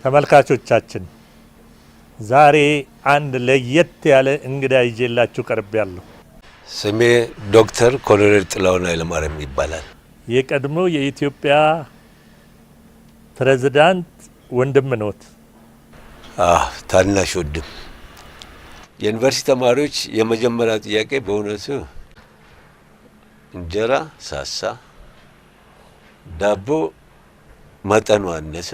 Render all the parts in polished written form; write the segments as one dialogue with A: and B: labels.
A: ተመልካቾቻችን ዛሬ አንድ ለየት ያለ እንግዳ ይዤላችሁ ቀርቤያለሁ።
B: ስሜ ዶክተር ኮሎኔል ጥላሁን ኃይለማርያም ይባላል።
A: የቀድሞ የኢትዮጵያ ፕሬዝዳንት ወንድም ነዎት?
B: ታናሽ ወንድም። የዩኒቨርሲቲ ተማሪዎች የመጀመሪያ ጥያቄ በእውነቱ እንጀራ ሳሳ፣ ዳቦ መጠኑ አነሰ፣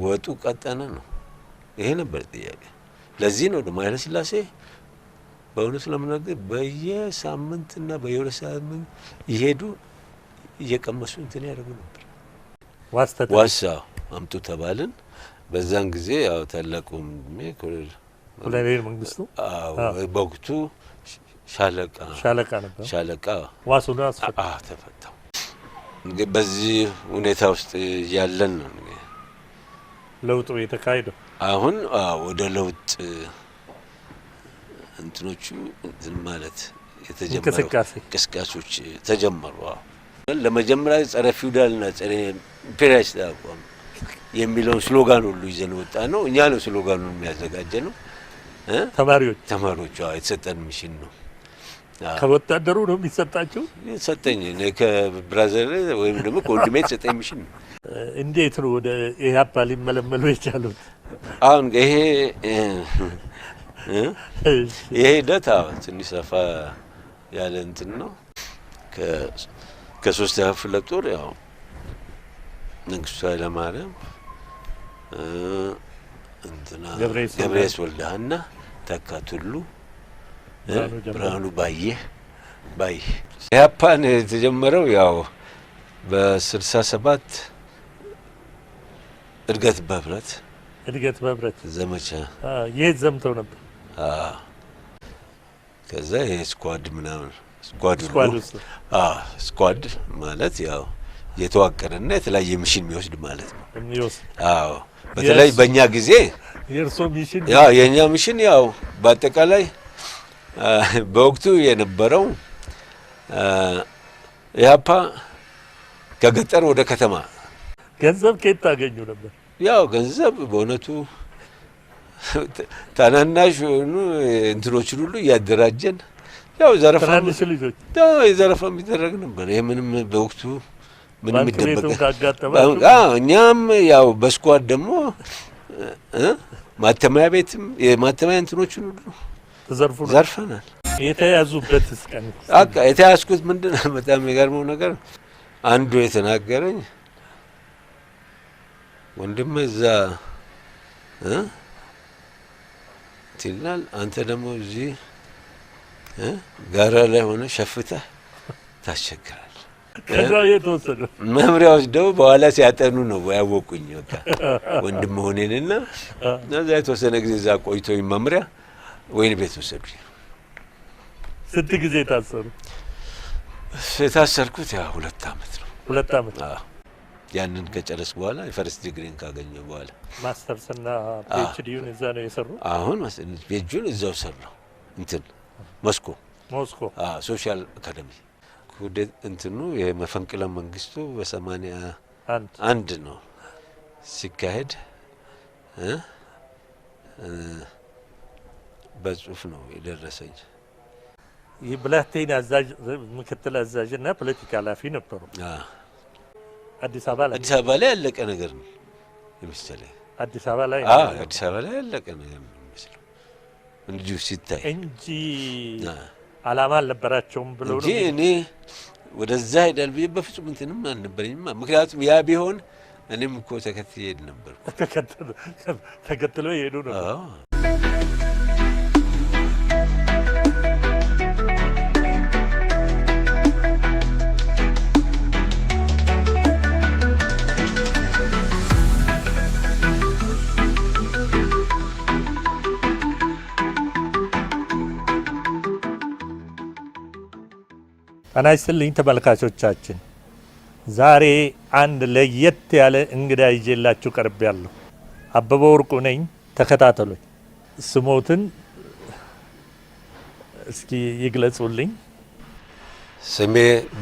B: ወጡ ቀጠነ ነው። ይሄ ነበር ጥያቄ። ለዚህ ነው ደግሞ ኃይለ ሥላሴ በእውነቱ ለምናገር በየሳምንትና በየሁለት ሳምንት ይሄዱ እየቀመሱ እንትን ያደርጉ ነበር። ዋሳ አምጡ ተባልን። በዛን ጊዜ ያው ታላቁ
A: ኮሎኔል መንግስቱ
B: በወቅቱ ሻለቃ ነበር። ሻለቃ
A: ዋሱን
B: ተፈታው። በዚህ ሁኔታ ውስጥ ያለን ነው
A: ለውጡ የተካሄደው።
B: አሁን ወደ ለውጥ እንትኖቹ ማለት የተጀመረው እንቅስቃሴዎች ተጀመሩ። ለመጀመሪያ ጸረ ፊውዳልና ጸረ ኢምፔሪያሊስት አቋም የሚለውን ስሎጋን ሁሉ ይዘን ወጣ ነው። እኛ ነው ስሎጋኑን የሚያዘጋጀ ነው። ተማሪዎቹ የተሰጠን ሚሽን ነው።
A: ከወታደሩ ነው የሚሰጣቸው።
B: ሰጠኝ እኔ ከብራዘር ወይም ደግሞ ከወንድሜ የተሰጠኝ ሚሽን ነው።
A: እንዴት ነው ወደ ኢህአፓ ሊመለመሉ የቻሉት?
B: አሁን ይሄ ሂደት ትንሽ ሰፋ ያለ እንትን ነው። ከሶስተኛ ክፍለ ጦር ያው መንግስቱ ኃይለማርያም እንትና ገብረየስ ወልደሃና ተካ ቱሉ ብርሃኑ ባየ ኢህአፓን የተጀመረው ያው በ67 እድገት በህብረት ዘመቻ
A: የት ዘምተው ነበር?
B: ከዛ ይሄ ስኳድ ምናምን ስኳድ ማለት ያው የተዋቀረና የተለያየ ሚሽን የሚወስድ ማለት ነው። በተለይ በእኛ ጊዜ
A: የእርሶ ሚሽን
B: የእኛ ሚሽን ያው በአጠቃላይ በወቅቱ የነበረው ኢህአፓ ከገጠር ወደ ከተማ
A: ገንዘብ ከየት ታገኙ ነበር?
B: ያው ገንዘብ በእውነቱ ታናናሽ የሆኑ እንትኖችን ሁሉ እያደራጀን ያው ዘረፋ የሚደረግ ነበር። ይሄ ምንም በወቅቱ ምንም ይደበቅ። እኛም ያው በስኳድ ደግሞ ማተሚያ ቤትም የማተሚያ እንትኖችን ሁሉ ዘርፈናል።
A: የተያዙበትስ ቀን
B: የተያዝኩት ምንድን ነው? በጣም የሚገርመው ነገር አንዱ የተናገረኝ ወንድም እዛ ትላል፣ አንተ ደግሞ እዚህ ጋራ ላይ ሆነ ሸፍተህ ታስቸግራል።
A: ከዛ የተወሰነ
B: መምሪያ ወስደው በኋላ ሲያጠኑ ነው ያወቁኝ። በቃ ወንድም ሆኔንና እዛ የተወሰነ ጊዜ እዛ ቆይቶኝ መምሪያ ወይን ቤት ወሰዱኝ።
A: ስንት ጊዜ ታሰሩ?
B: የታሰርኩት ያ 2 አመት ነው።
A: 2 አመት።
B: ያንን ከጨረስ በኋላ የፈርስት ዲግሪን ካገኘ በኋላ
A: ማስተርስና ፒኤችዲውን እዛ ነው የሰሩ።
B: አሁን ፒኤችዲውን እዛው ሰራው እንትን ሞስኮ ሶሻል አካዳሚ ኩዴት እንትኑ የመፈንቅለ መንግስቱ በ81 ነው ሲካሄድ በጽሁፍ ነው የደረሰኝ።
A: ይህ ብላቴን አዛዥ ምክትል አዛዥና ፖለቲካ ኃላፊ ነበሩ። አዲስ አበባ ላይ
B: ያለቀ ነገር ነው የመሰለኝ።
A: አዲስ አበባ ላይ
B: ያለቀ ነገር ነው የሚመስለው እንጂ ሲታይ
A: እንጂ አላማ አልነበራቸውም ብለው ነው።
B: እኔ ወደዛ ሄዳል ብዬ በፍጹም እንትንም አልነበረኝም። ምክንያቱም ያ ቢሆን እኔም እኮ ተከትዬ ሄድ ነበር።
A: ተከትለው ይሄዱ ነበር። ጤና ይስጥልኝ ተመልካቾቻችን፣ ዛሬ አንድ ለየት ያለ እንግዳ ይዤላችሁ ቀርቤያለሁ። አበበ ወርቁ ነኝ። ተከታተሉኝ። ስሞትን እስኪ ይግለጹልኝ።
B: ስሜ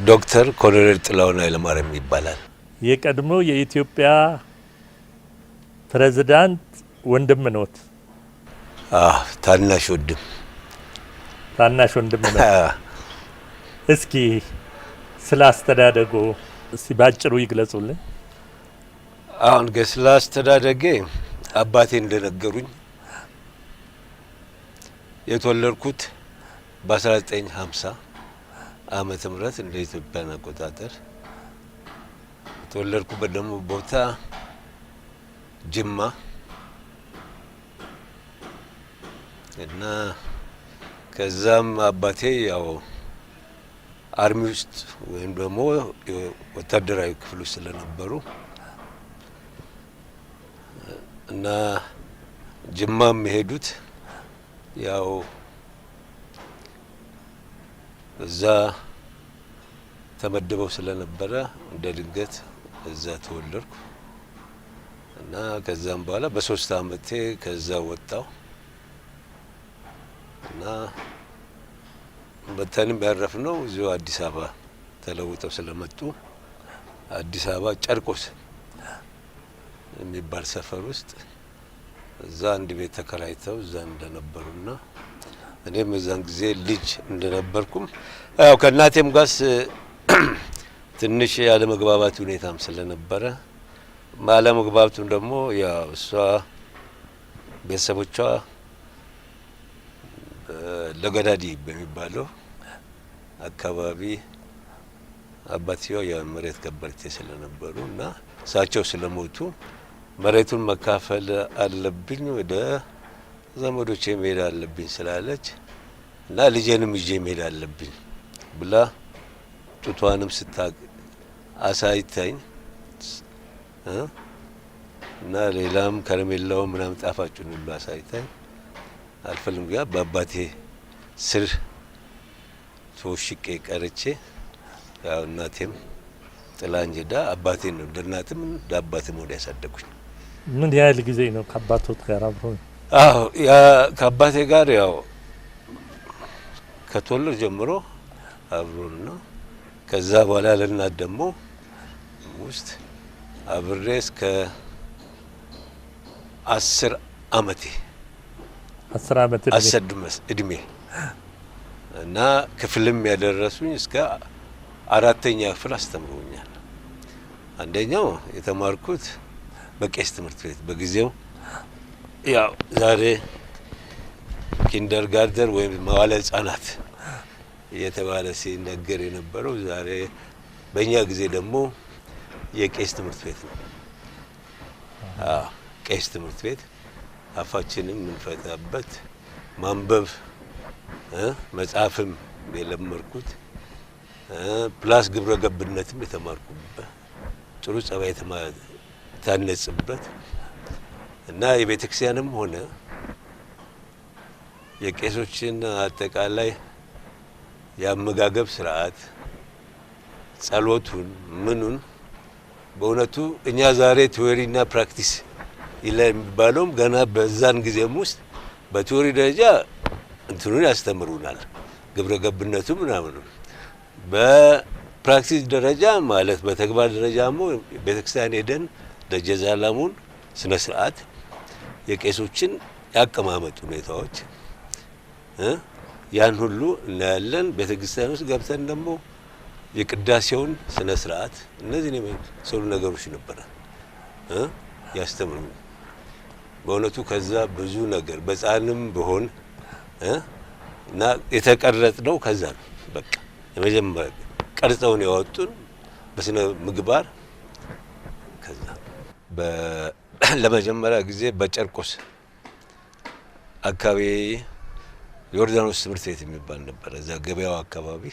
B: ዶክተር ኮሎኔል ጥላሁን ኃይለማርያም ይባላል።
A: የቀድሞ የኢትዮጵያ ፕሬዝዳንት ወንድም ኖት?
B: ታናሽ ወንድም።
A: ታናሽ ወንድም ነው። እስኪ ስለ አስተዳደጎ እስቲ ባጭሩ ይግለጹልኝ።
B: አሁን ስለ አስተዳደጌ አባቴ እንደነገሩኝ የተወለድኩት በ1950 ዓመተ ምህረት እንደ ኢትዮጵያን አቆጣጠር። የተወለድኩበት ደግሞ ቦታ ጅማ እና ከዛም አባቴ ያው አርሚ ውስጥ ወይም ደግሞ ወታደራዊ ክፍል ውስጥ ስለነበሩ እና ጅማም የሄዱት ያው እዛ ተመድበው ስለነበረ እንደ ድንገት እዛ ተወለድኩ እና ከዛም በኋላ በ3 አመቴ ከዛ ወጣው እና በተንም ያረፍነው እዚሁ አዲስ አበባ ተለውጠው ስለመጡ አዲስ አበባ ጨርቆስ የሚባል ሰፈር ውስጥ እዛ አንድ ቤት ተከራይተው እዛ እንደነበሩና እኔም እዛን ጊዜ ልጅ እንደነበርኩም ያው ከእናቴም ጋር ትንሽ ያለ መግባባት ሁኔታም ስለነበረ ማለመግባባቱም ደግሞ ያው እሷ ቤተሰቦቿ ለገዳዲ በሚባለው አካባቢ አባትየው የመሬት ገበርቴ ስለነበሩ እና እሳቸው ስለሞቱ መሬቱን መካፈል አለብኝ ወደ ዘመዶቼ መሄድ አለብኝ ስላለች እና ልጄንም ይዤ መሄድ አለብኝ ብላ ጡቷንም አሳይታኝ እና ሌላም ከረሜላው ምናምን ጣፋጩን ሁሉ አሳይታኝ አልፈልም ጋ በአባቴ ስር ተወሽቄ ቀርቼ ያው እናቴም ጥላኝ ሄዳ አባቴን ነው እንደ እናትም እንደ አባትም ወደ ያሳደጉኝ።
A: ምን ያህል ጊዜ ነው ከአባቶት ጋር አብሮ?
B: አዎ ያ ከአባቴ ጋር ያው ከተወለድ ጀምሮ አብሮን ነው። ከዛ በኋላ ለእናት ደግሞ ውስጥ አብሬ እስከ 10 አመቴ
A: 10 አመት
B: እድሜ እና ክፍልም ያደረሱኝ እስከ 4ኛ ክፍል አስተምሮኛል። አንደኛው የተማርኩት በቄስ ትምህርት ቤት በጊዜው ያው ዛሬ ኪንደርጋርተን ወይም መዋለ ህጻናት የተባለ ሲነገር የነበረው ዛሬ በእኛ ጊዜ ደግሞ የቄስ ትምህርት ቤት ነው። ቄስ ትምህርት ቤት አፋችንም የምንፈታበት ማንበብ መጻፍም የለመርኩት ፕላስ ግብረ ገብነትም የተማርኩበት ጥሩ ጸባይ ታነጽበት እና የቤተክርስቲያንም ሆነ የቄሶችን አጠቃላይ የአመጋገብ ስርዓት ጸሎቱን ምኑን በእውነቱ እኛ ዛሬ ቲዎሪና ፕራክቲስ የሚባለውም ገና በዛን ጊዜም ውስጥ በቲዎሪ ደረጃ እንትኑን ያስተምሩናል ግብረ ገብነቱ ምናምን በፕራክቲስ ደረጃ ማለት በተግባር ደረጃም ቤተክርስቲያን ሄደን ደጀ ሰላሙን ስነ ስርዓት የቄሶችን ያቀማመጥ ሁኔታዎች ያን ሁሉ እናያለን። ቤተክርስቲያን ውስጥ ገብተን ደግሞ የቅዳሴውን ስነ ስርዓት እነዚህ የመሰሉ ነገሮች ነበር ያስተምሩን በእውነቱ። ከዛ ብዙ ነገር በጻንም በሆን እና የተቀረጽነው ከዛ ነው። በቃ የመጀመሪያ ቀርጸውን ያወጡን በስነ ምግባር ከዛ ለመጀመሪያ ጊዜ በጨርቆስ አካባቢ ዮርዳኖስ ትምህርት ቤት የሚባል ነበር። እዛ ገበያው አካባቢ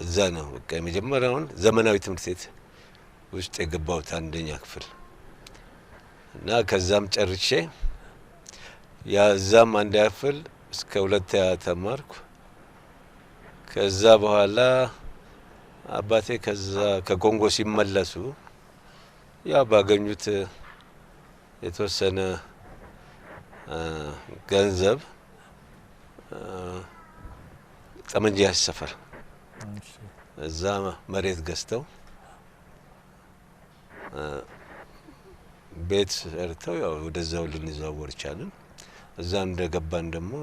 B: እዛ ነው በቃ የመጀመሪያውን ዘመናዊ ትምህርት ቤት ውስጥ የገባሁት 1ኛ ክፍል እና ከዛም ጨርሼ ያዛም 1ኛ ክፍል እስከ 2ኛ ተማርኩ። ከዛ በኋላ አባቴ ከዛ ከኮንጎ ሲመለሱ ያ ባገኙት የተወሰነ ገንዘብ ጠመንጃ ሰፈር እዛ መሬት ገዝተው ቤት ሰርተው ያው ወደዛው ልንዛወር ቻልን። እዛ እንደገባን ደግሞ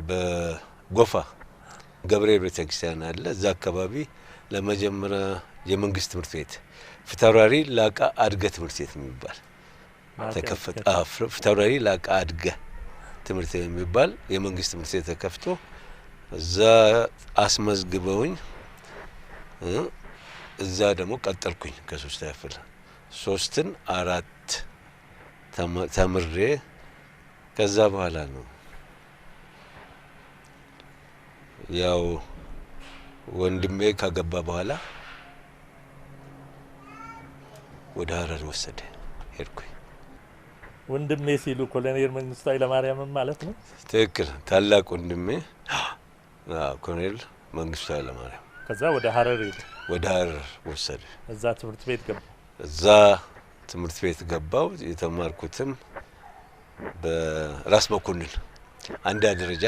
B: በጎፋ ገብርኤል ቤተክርስቲያን አለ። እዛ አካባቢ ለመጀመሪያ የመንግስት ትምህርት ቤት ፊታውራሪ ላቃ አድገ ትምህርት ቤት የሚባል ተከፈተ። ፊታውራሪ ላቃ አድገ ትምህርት ቤት የሚባል የመንግስት ትምህርት ቤት ተከፍቶ እዛ አስመዝግበውኝ እዛ ደግሞ ቀጠልኩኝ ከ3 ያፍል 3ን 4 ተምሬ ከዛ በኋላ ነው ያው ወንድሜ ካገባ በኋላ ወደ ሀረር ወሰደ ሄድኩኝ።
A: ወንድሜ ሲሉ ኮሎኔል መንግስቱ ኃይለማርያም ማለት ነው?
B: ትክክል። ታላቅ ወንድሜ ኮሎኔል መንግስቱ ኃይለማርያም
A: ከዛ ወደ ሀረር ሄደ።
B: ወደ ሀረር ወሰደ።
A: እዛ ትምህርት ቤት ገባ።
B: እዛ ትምህርት ቤት ገባው። የተማርኩትም በራስ መኮንን አንድ ደረጃ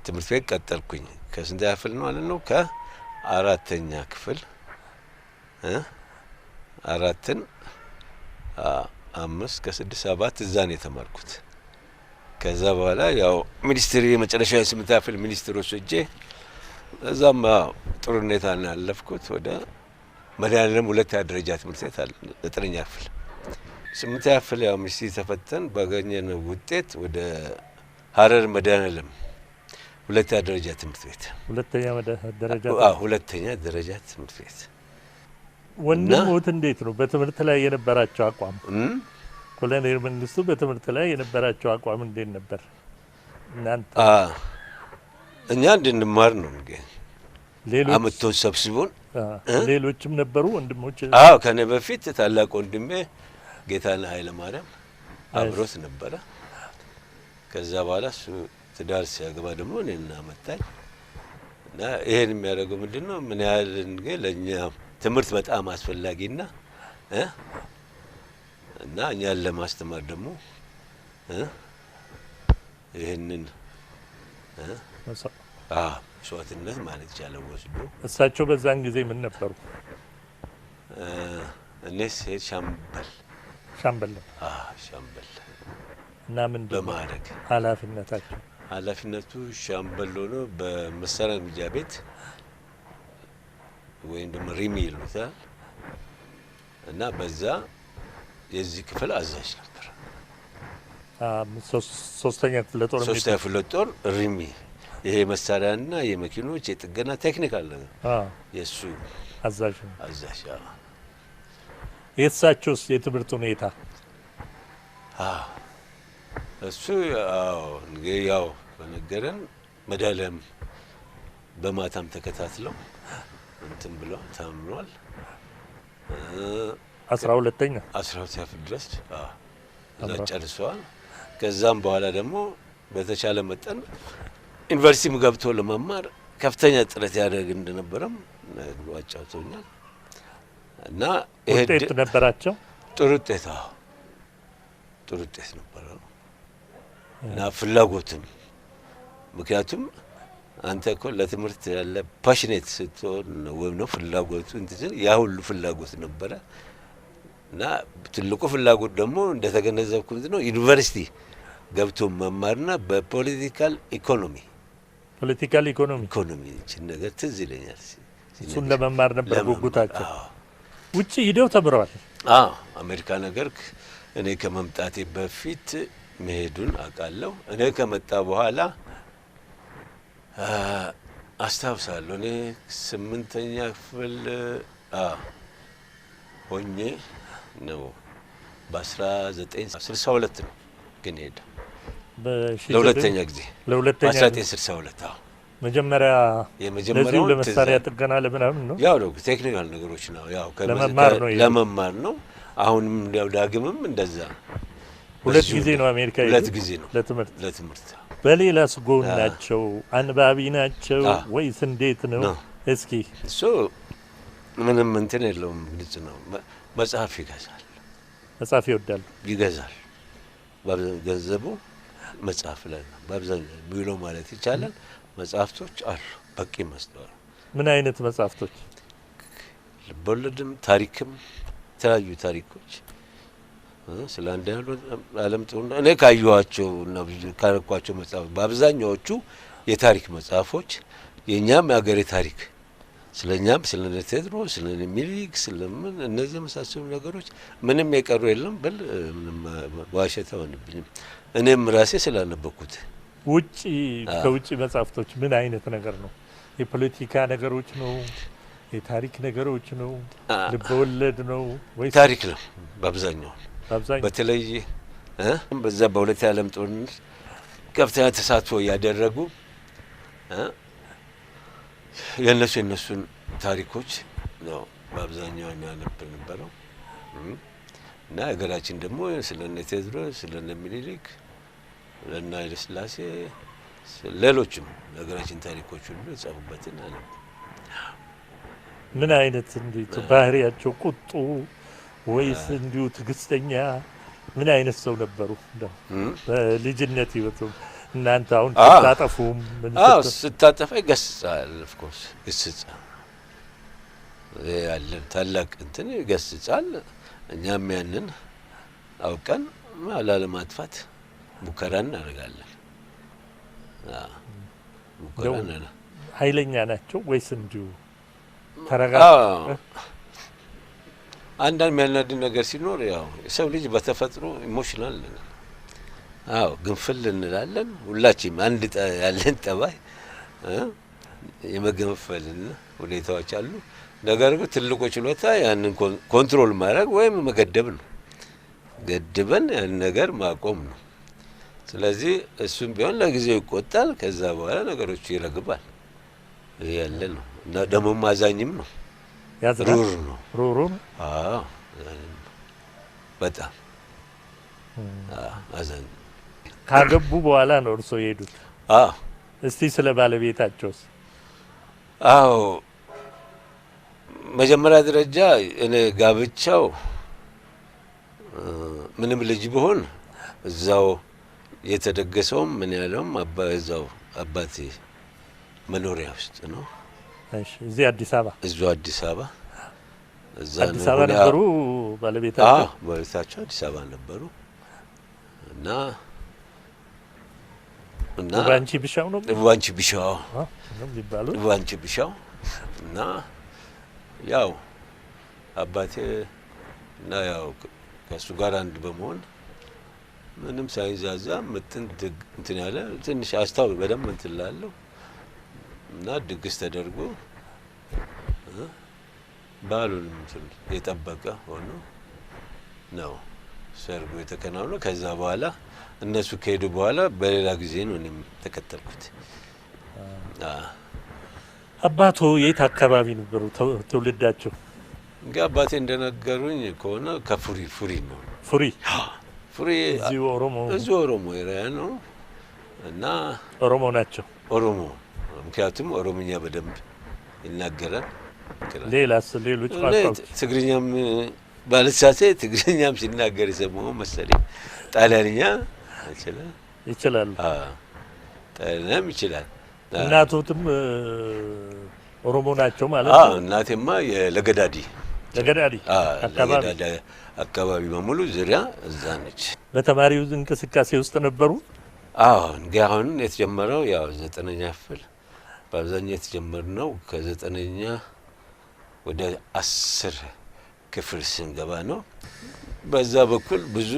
B: ትምህርት ቤት ቀጠልኩኝ። ከስንት ያፍል ነው ማለት ነው? ከ4ኛ ክፍል 4ን 5 ከ6 7 እዛ ነው የተማርኩት። ከዛ በኋላ ያው ሚኒስትሪ መጨረሻ የ8 ያፍል ሚኒስትሮች እጄ እዛም ጥሩ ሁኔታ ነው ያለፍኩት። ወደ መድኃኔዓለም 2ኛ ደረጃ ትምህርት ቤት አለ 9ኛ ክፍል 8 ያፍል ያው ሚኒስትሪ ተፈተን ባገኘነው ውጤት ወደ ሀረር መድኃኔዓለም 2ኛ ደረጃ ትምህርት ቤት 2ኛ ደረጃ ትምህርት ቤት።
A: ወንድሞት እንዴት ነው በትምህርት ላይ የነበራቸው አቋም? ኮሎኔል መንግስቱ በትምህርት ላይ የነበራቸው አቋም እንዴት ነበር? እናንተ
B: እኛ እንድንማር ነው እንግዲህ
A: ሌሎች
B: አመቶን ሰብስቦን
A: ሌሎችም ነበሩ ወንድሞች?
B: ከኔ በፊት ታላቅ ወንድሜ ጌታነህ ኃይለ ማርያም አብሮት ነበረ። ከዛ በኋላ እሱ ትዳር ሲያገባ ደግሞ እኔና መጣኝ እና ይሄን የሚያደርገው ምንድነው ምን ያህል እንግዲህ ለኛ ትምህርት በጣም አስፈላጊና እና እኛን ለማስተማር ደግሞ ይሄንን መስዋዕትነት ማለት ይቻላል ወስዶ።
A: እሳቸው በዛን ጊዜ ምን ነበሩ?
B: እኔ ሴት ሻምበል ሻምበል
A: እና ምን
B: በማድረግ
A: ኃላፊነቱ
B: ሻምበል ሆኖ በመሳሪያ ግምጃ ቤት ወይም ደግሞ ሪሚ ይሉታል እና በዛ የዚህ ክፍል አዛዥ ነበር።
A: 3ኛ ክፍለ ጦር
B: ሪሚ ይሄ መሳሪያና የመኪኖች የጥገና ቴክኒካል ነው የሱ
A: አዛዥ።
B: የእሳቸውስ
A: የትምህርት ሁኔታ?
B: እሱ ያው በነገረን መድኃኔዓለም በማታም ተከታትለው እንትን ብለው ታምኗል።
A: 12ኛ
B: ክፍል ድረስ እዛ ጨርሰዋል። ከዛም በኋላ ደግሞ በተቻለ መጠን ዩኒቨርሲቲም ገብቶ ለመማር ከፍተኛ ጥረት ያደርግ እንደነበረም አጫውተውኛል። እና ይሄ
A: ውጤት ነበራቸው።
B: ጥሩ ውጤት ነበረ እና ፍላጎትም ምክንያቱም አንተ እኮ ለትምህርት ያለ ፓሽኔት ስትሆን ወይም ነው ፍላጎቱ እንትን ያ ሁሉ ፍላጎት ነበረ እና ትልቁ ፍላጎት ደግሞ እንደተገነዘብኩት ነው ዩኒቨርሲቲ ገብቶ መማርና በፖለቲካል ኢኮኖሚ እቺ ነገር ትዝ ይለኛል።
A: እሱን ለመማር ነበር ጉጉታቸው። ውጪ ሂደው ተምረዋል።
B: አሜሪካ ነገር እኔ ከመምጣቴ በፊት መሄዱን አውቃለሁ። እኔ ከመጣ በኋላ አስታውሳለሁ። እኔ 8ኛ ክፍል ሆኜ ነው በ1962 ነው ግን ሄደ ለሁለተኛ ጊዜ 1962 መጀመሪያ
A: የመጀመሪያው ለመሳሪያ ጥገና ለምናምን ነው
B: ያው ቴክኒካል ነገሮች ነው ያው ለመማር ነው። አሁንም ያው ዳግምም እንደዛ
A: 2 ጊዜ ነው አሜሪካ
B: 2 ጊዜ ነው
A: ለትምህርት። በሌላስ ጎን ናቸው አንባቢ ናቸው ወይስ እንዴት ነው? እስኪ
B: እሱ ምንም እንትን የለውም ግልጽ ነው። መጽሐፍ ይገዛል፣
A: መጽሐፍ ይገዛል።
B: ገንዘቡ መጽሐፍ ላይ ነው በአብዛኛው ቢሎ ማለት ይቻላል። መጽሐፍቶች አሉ በቂ መስጠው።
A: ምን አይነት መጽሐፍቶች?
B: ልቦለድም ታሪክም የተለያዩ ታሪኮች ስለ አንደኛው ዓለም ጦርነት እኔ ካየኋቸው እና ካረኳቸው መጽሐፎች በአብዛኛዎቹ የታሪክ መጽሐፎች የኛም የሀገሬ ታሪክ ስለኛም ስለ ቴዎድሮስ ስለ ሚኒሊክ ስለምን እነዚህ መሳሰሉ ነገሮች ምንም የቀሩ የለም ብል ምንም ዋሸት አይሆንብኝም። እኔም ራሴ ስላነበኩት
A: ውጪ ከውጪ መጽሐፍቶች ምን አይነት ነገር ነው? የፖለቲካ ነገሮች ነው? የታሪክ ነገሮች ነው? ልቦለድ ነው ወይስ
B: ታሪክ ነው? በአብዛኛው በተለይ በዛ በሁለተኛው ዓለም ጦርነት ከፍተኛ ተሳትፎ ያደረጉ የነሱን ታሪኮች ነው በአብዛኛው ያነብ ነበረው እና ሀገራችን ደግሞ ስለነ ቴዎድሮስ ስለነ ሚኒሊክ ስለነ ኃይለ ሥላሴ ሌሎችም ሀገራችን ታሪኮች ሁሉ የጻፉበትን አነብ።
A: ምን አይነት እንዴት ባህሪያቸው ቁጡ ወይስ እንዲሁ ትዕግስተኛ ምን አይነት ሰው ነበሩ? በልጅነት ህይወቱ እናንተ አሁን ስታጠፉም
B: ስታጠፋ ይገስጻል። ኦፍ ኮርስ ይገስጻል። ያለን ታላቅ እንትን ይገስጻል። እኛም ያንን አውቀን ላለማጥፋት ሙከራ እናደርጋለን።
A: ኃይለኛ ናቸው ወይስ እንዲሁ
B: አንዳንድ የሚያናድድ ነገር ሲኖር ያው የሰው ልጅ በተፈጥሮ ኢሞሽናል ግንፍል እንላለን። ሁላችንም አንድ ያለን ጠባይ የመገንፈልና ሁኔታዎች አሉ። ነገር ግን ትልቁ ችሎታ ያንን ኮንትሮል ማድረግ ወይም መገደብ ነው። ገድበን ያን ነገር ማቆም ነው። ስለዚህ እሱም ቢሆን ለጊዜው ይቆጣል። ከዛ በኋላ ነገሮቹ ይረግባል። ይሄ ያለ ነው እና ደግሞ አዛኝም ነው። ሩር ነው። በጣም አዛኝ።
A: ካገቡ በኋላ ነው እርሶ የሄዱት? እስቲ ስለ ባለቤታቸውስ?
B: መጀመሪያ ደረጃ እኔ ጋብቻው ምንም ልጅ ቢሆን እዛው የተደገሰውም ምን ያለውም እዛው አባቴ መኖሪያ ውስጥ ነው።
A: እዚህ አዲስ አበባ?
B: እዛው አዲስ አበባ።
A: አዲስ አበባ ነበሩ ባለቤታቸው?
B: ባለቤታቸው አዲስ አበባ ነበሩ እና
A: ባንቺ ቢሻው ነው?
B: ባንቺ ቢሻው
A: ይባላል።
B: ባንቺ ቢሻው እና ያው አባቴ እና ያው ከሱ ጋር አንድ በመሆን ምንም ሳይዛዛ እንትን ያለ ትንሽ አስታውል በደንብ እንትን ላለው እና ድግስ ተደርጎ ባሉን እንትን የጠበቀ ሆኖ ነው ሰርጉ የተከናወነው። ከዛ በኋላ እነሱ ከሄዱ በኋላ በሌላ ጊዜ ነው እኔም ተከተልኩት።
A: አባቶ የት አካባቢ ነበሩ ትውልዳቸው?
B: እንግዲህ አባቴ እንደነገሩኝ ከሆነ ከፉሪ ነው። ፉሪ
A: እዚሁ
B: ኦሮሞ ኤሪያ ነው እና
A: ኦሮሞ ናቸው።
B: ኦሮሞ ምክንያቱም ኦሮምኛ በደንብ ይናገራል።
A: ሌላስ ሌሎች ቋንቋዎች?
B: ትግርኛም ባለሳሴ ትግርኛም ሲናገር የሰማሁ መሰለኝ። ጣሊያንኛ
A: ይችላል።
B: ጣሊያንኛም ይችላል።
A: እናቶትም ኦሮሞ ናቸው ማለት ነው?
B: እናቴማ ለገዳዲ አካባቢ በሙሉ ዙሪያ እዛ ነች።
A: በተማሪው እንቅስቃሴ ውስጥ ነበሩ?
B: እንግዲህ አሁን የተጀመረው ያው 9ኛ ክፍል በአብዛኛው የተጀመረው ከ9ኛ ወደ 10 ክፍል ስንገባ ነው። በዛ በኩል ብዙ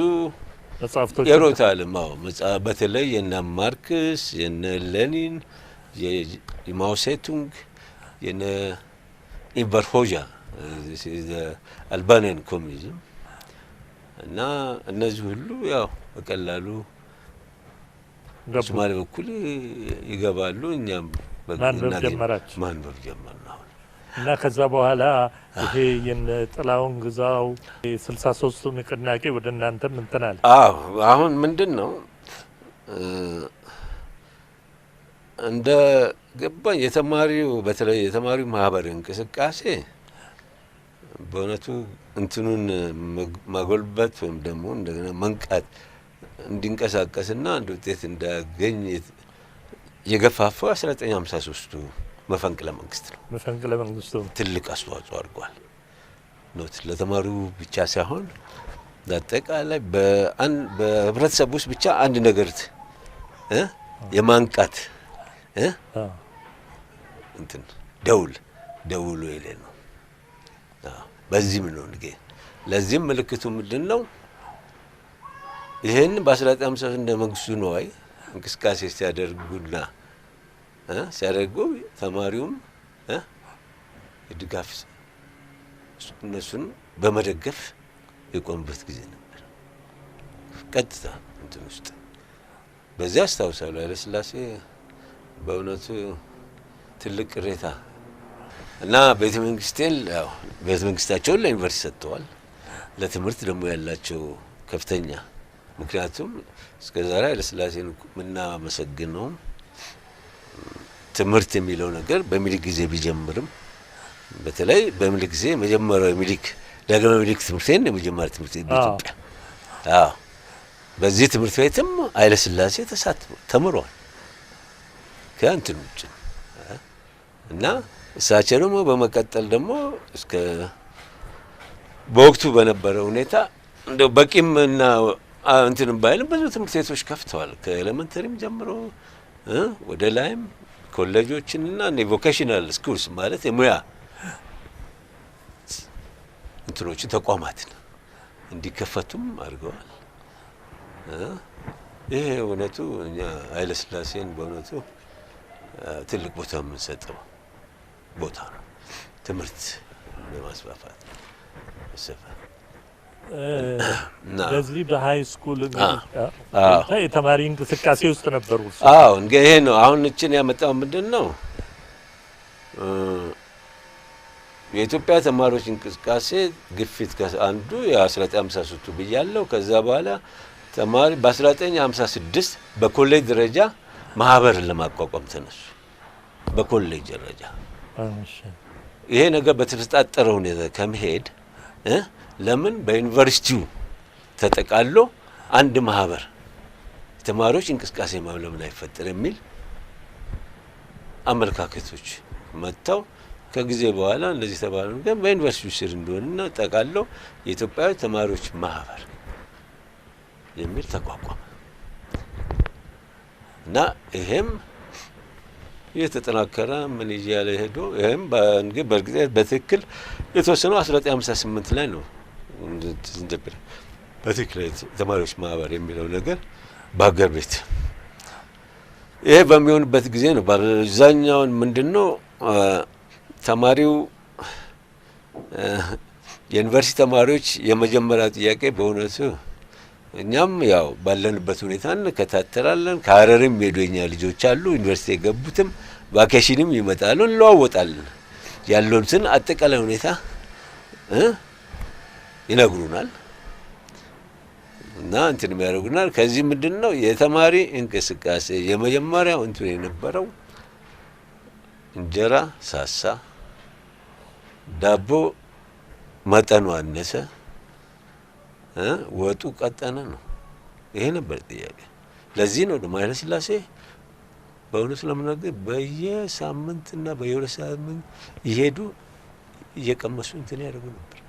A: መጽሐፍቶች
B: የሮታ ዓለማው በተለይ የነ ማርክስ የነ ሌኒን የማኦ ሴቱንግ የነ ኢንቨር ሆዣ አልባኒያን ኮሚኒዝም እና እነዚህ ሁሉ ያው በቀላሉ ሶማሌ በኩል ይገባሉ። እኛም ማንበብ ጀመርን አሁን
A: እና ከዛ በኋላ ይሄ የነ ጥላሁን ግዛው 63ቱ ንቅናቄ ወደ እናንተም እንትን አለ?
B: አሁን ምንድን ነው እንደ ገባኝ የተማሪው በተለይ የተማሪው ማህበር እንቅስቃሴ በእውነቱ እንትኑን ማጎልበት ወይም ደግሞ እንደገና መንቃት እንዲንቀሳቀስና አንድ ውጤት እንዳገኝ የገፋፋው 1953ቱ መፈንቅለ መንግስት ነው።
A: መፈንቅለ መንግስቱ
B: ትልቅ አስተዋጽኦ አድርጓል። ኖት ለተማሪው ብቻ ሳይሆን አጠቃላይ በህብረተሰብ ውስጥ ብቻ አንድ ነገር የማንቃት እንትን ደውሎ የሌ ነው። በዚህም ነው እንግዲህ ለዚህም ምልክቱ ምንድነው? ይሄን በ1950 እንደ መንግስቱ ነዋይ እንቅስቃሴ ሲያደርጉ ተማሪውም ድጋፍ እነሱን በመደገፍ የቆምበት ጊዜ ነበር። ቀጥታ እንትን ውስጥ በዚያ አስታውሳለሁ ኃይለ ሥላሴ በእውነቱ ትልቅ ቅሬታ እና ቤተ መንግስታቸውን ለዩኒቨርሲቲ ሰጥተዋል። ለትምህርት ደግሞ ያላቸው ከፍተኛ ምክንያቱም እስከዛሬ ኃይለ ሥላሴን የምናመሰግነው ትምህርት የሚለው ነገር በሚኒሊክ ጊዜ ቢጀምርም በተለይ በሚኒሊክ ጊዜ መጀመሪያው ዳግማዊ ሚኒሊክ ትምህርት ቤት የመጀመሪያ ትምህርት ቤት በኢትዮጵያ በዚህ ትምህርት ቤትም ኃይለ ሥላሴ ተምሯል ከእንትን ውጭ እና እሳቸው ደግሞ በመቀጠል ደግሞ እስከ በወቅቱ በነበረ ሁኔታ እንደው በቂም እና እንትን ባይልም ብዙ ትምህርት ቤቶች ከፍተዋል። ከኤሌመንተሪም ጀምሮ ወደ ላይም ኮሌጆችንና ቮኬሽናል ስኩልስ ማለት የሙያ እንትኖችን ተቋማትን እንዲከፈቱም አድርገዋል። ይሄ እውነቱ እኛ ኃይለ ሥላሴን በእውነቱ ትልቅ ቦታ የምንሰጠው ቦታ ነው። ትምህርት ለማስፋፋት
A: በዚህ በሃይ ስኩል የተማሪ እንቅስቃሴ ውስጥ ነበሩ።
B: እንግዲህ ይሄ ነው አሁን እችን ያመጣው ምንድን ነው? የኢትዮጵያ ተማሪዎች እንቅስቃሴ ግፊት አንዱ የ1953 ብያለሁ። ከዛ በኋላ ተማሪ በ1956 በኮሌጅ ደረጃ ማህበርን ለማቋቋም ተነሱ። በኮሌጅ ደረጃ ይሄ ነገር በተፈጣጠረ ሁኔታ ከመሄድ ለምን በዩኒቨርሲቲው ተጠቃሎ አንድ ማህበር ተማሪዎች እንቅስቃሴ ለምን አይፈጠር የሚል አመለካከቶች መጥተው ከጊዜ በኋላ እንደዚህ ተባለ። ግን በዩኒቨርሲቲው ስር እንደሆነና ጠቃሎ የኢትዮጵያ ተማሪዎች ማህበር የሚል ተቋቋመ እና ይሄም የተጠናከረ ምን ይያለ ሄዶ ይሄም በእርግጥ በትክክል የተወሰነው 1958 ላይ ነው። እንደብረ በትክክል ተማሪዎች ማህበር የሚለው ነገር በአገር ቤት ይሄ በሚሆንበት ጊዜ ነው። በአብዛኛውን ምንድነው ተማሪው የዩኒቨርሲቲ ተማሪዎች የመጀመሪያ ጥያቄ በእውነቱ እኛም ያው ባለንበት ሁኔታ እንከታተላለን። ከሀረርም ሄዶኛ ልጆች አሉ ዩኒቨርሲቲ የገቡትም ቫኬሽንም ይመጣሉ፣ እንለዋወጣለን። ያለውን አጠቃላይ ሁኔታ ይነግሩናል እና እንትን የሚያደርጉናል። ከዚህ ምንድነው የተማሪ እንቅስቃሴ የመጀመሪያው እንትን የነበረው እንጀራ ሳሳ፣ ዳቦ መጠኑ አነሰ፣ ወጡ ቀጠነ ነው። ይሄ ነበር ጥያቄ። ለዚህ ነው ደግሞ ኃይለ ሥላሴ በእውነት ለምናገር በየሳምንትና በየሁለት ሳምንት ይሄዱ እየቀመሱ እንትን ያደርጉ ነበር።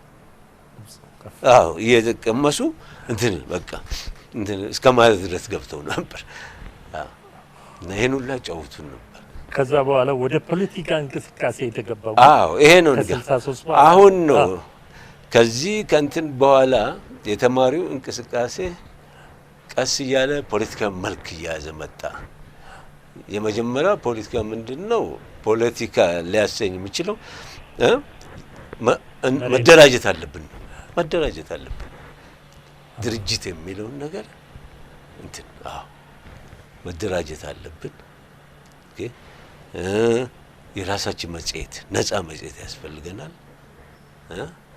B: እየቀመሱ እንትን በቃ እንትን እስከ ማለት ድረስ ገብተው ነበር። እና ይሄን ሁላ ጫውቱን ነበር።
A: ከዛ በኋላ ወደ ፖለቲካ እንቅስቃሴ የተገባው
B: ይሄ ነው አሁን ነው። ከዚህ ከእንትን በኋላ የተማሪው እንቅስቃሴ ቀስ እያለ ፖለቲካ መልክ እያያዘ መጣ። የመጀመሪያ ፖለቲካ ምንድነው? ፖለቲካ ሊያሰኝ የሚችለው መደራጀት አለብን። ድርጅት የሚለውን ነገር እንትን መደራጀት አለብን። የራሳችን መጽሔት፣ ነፃ መጽሔት ያስፈልገናል።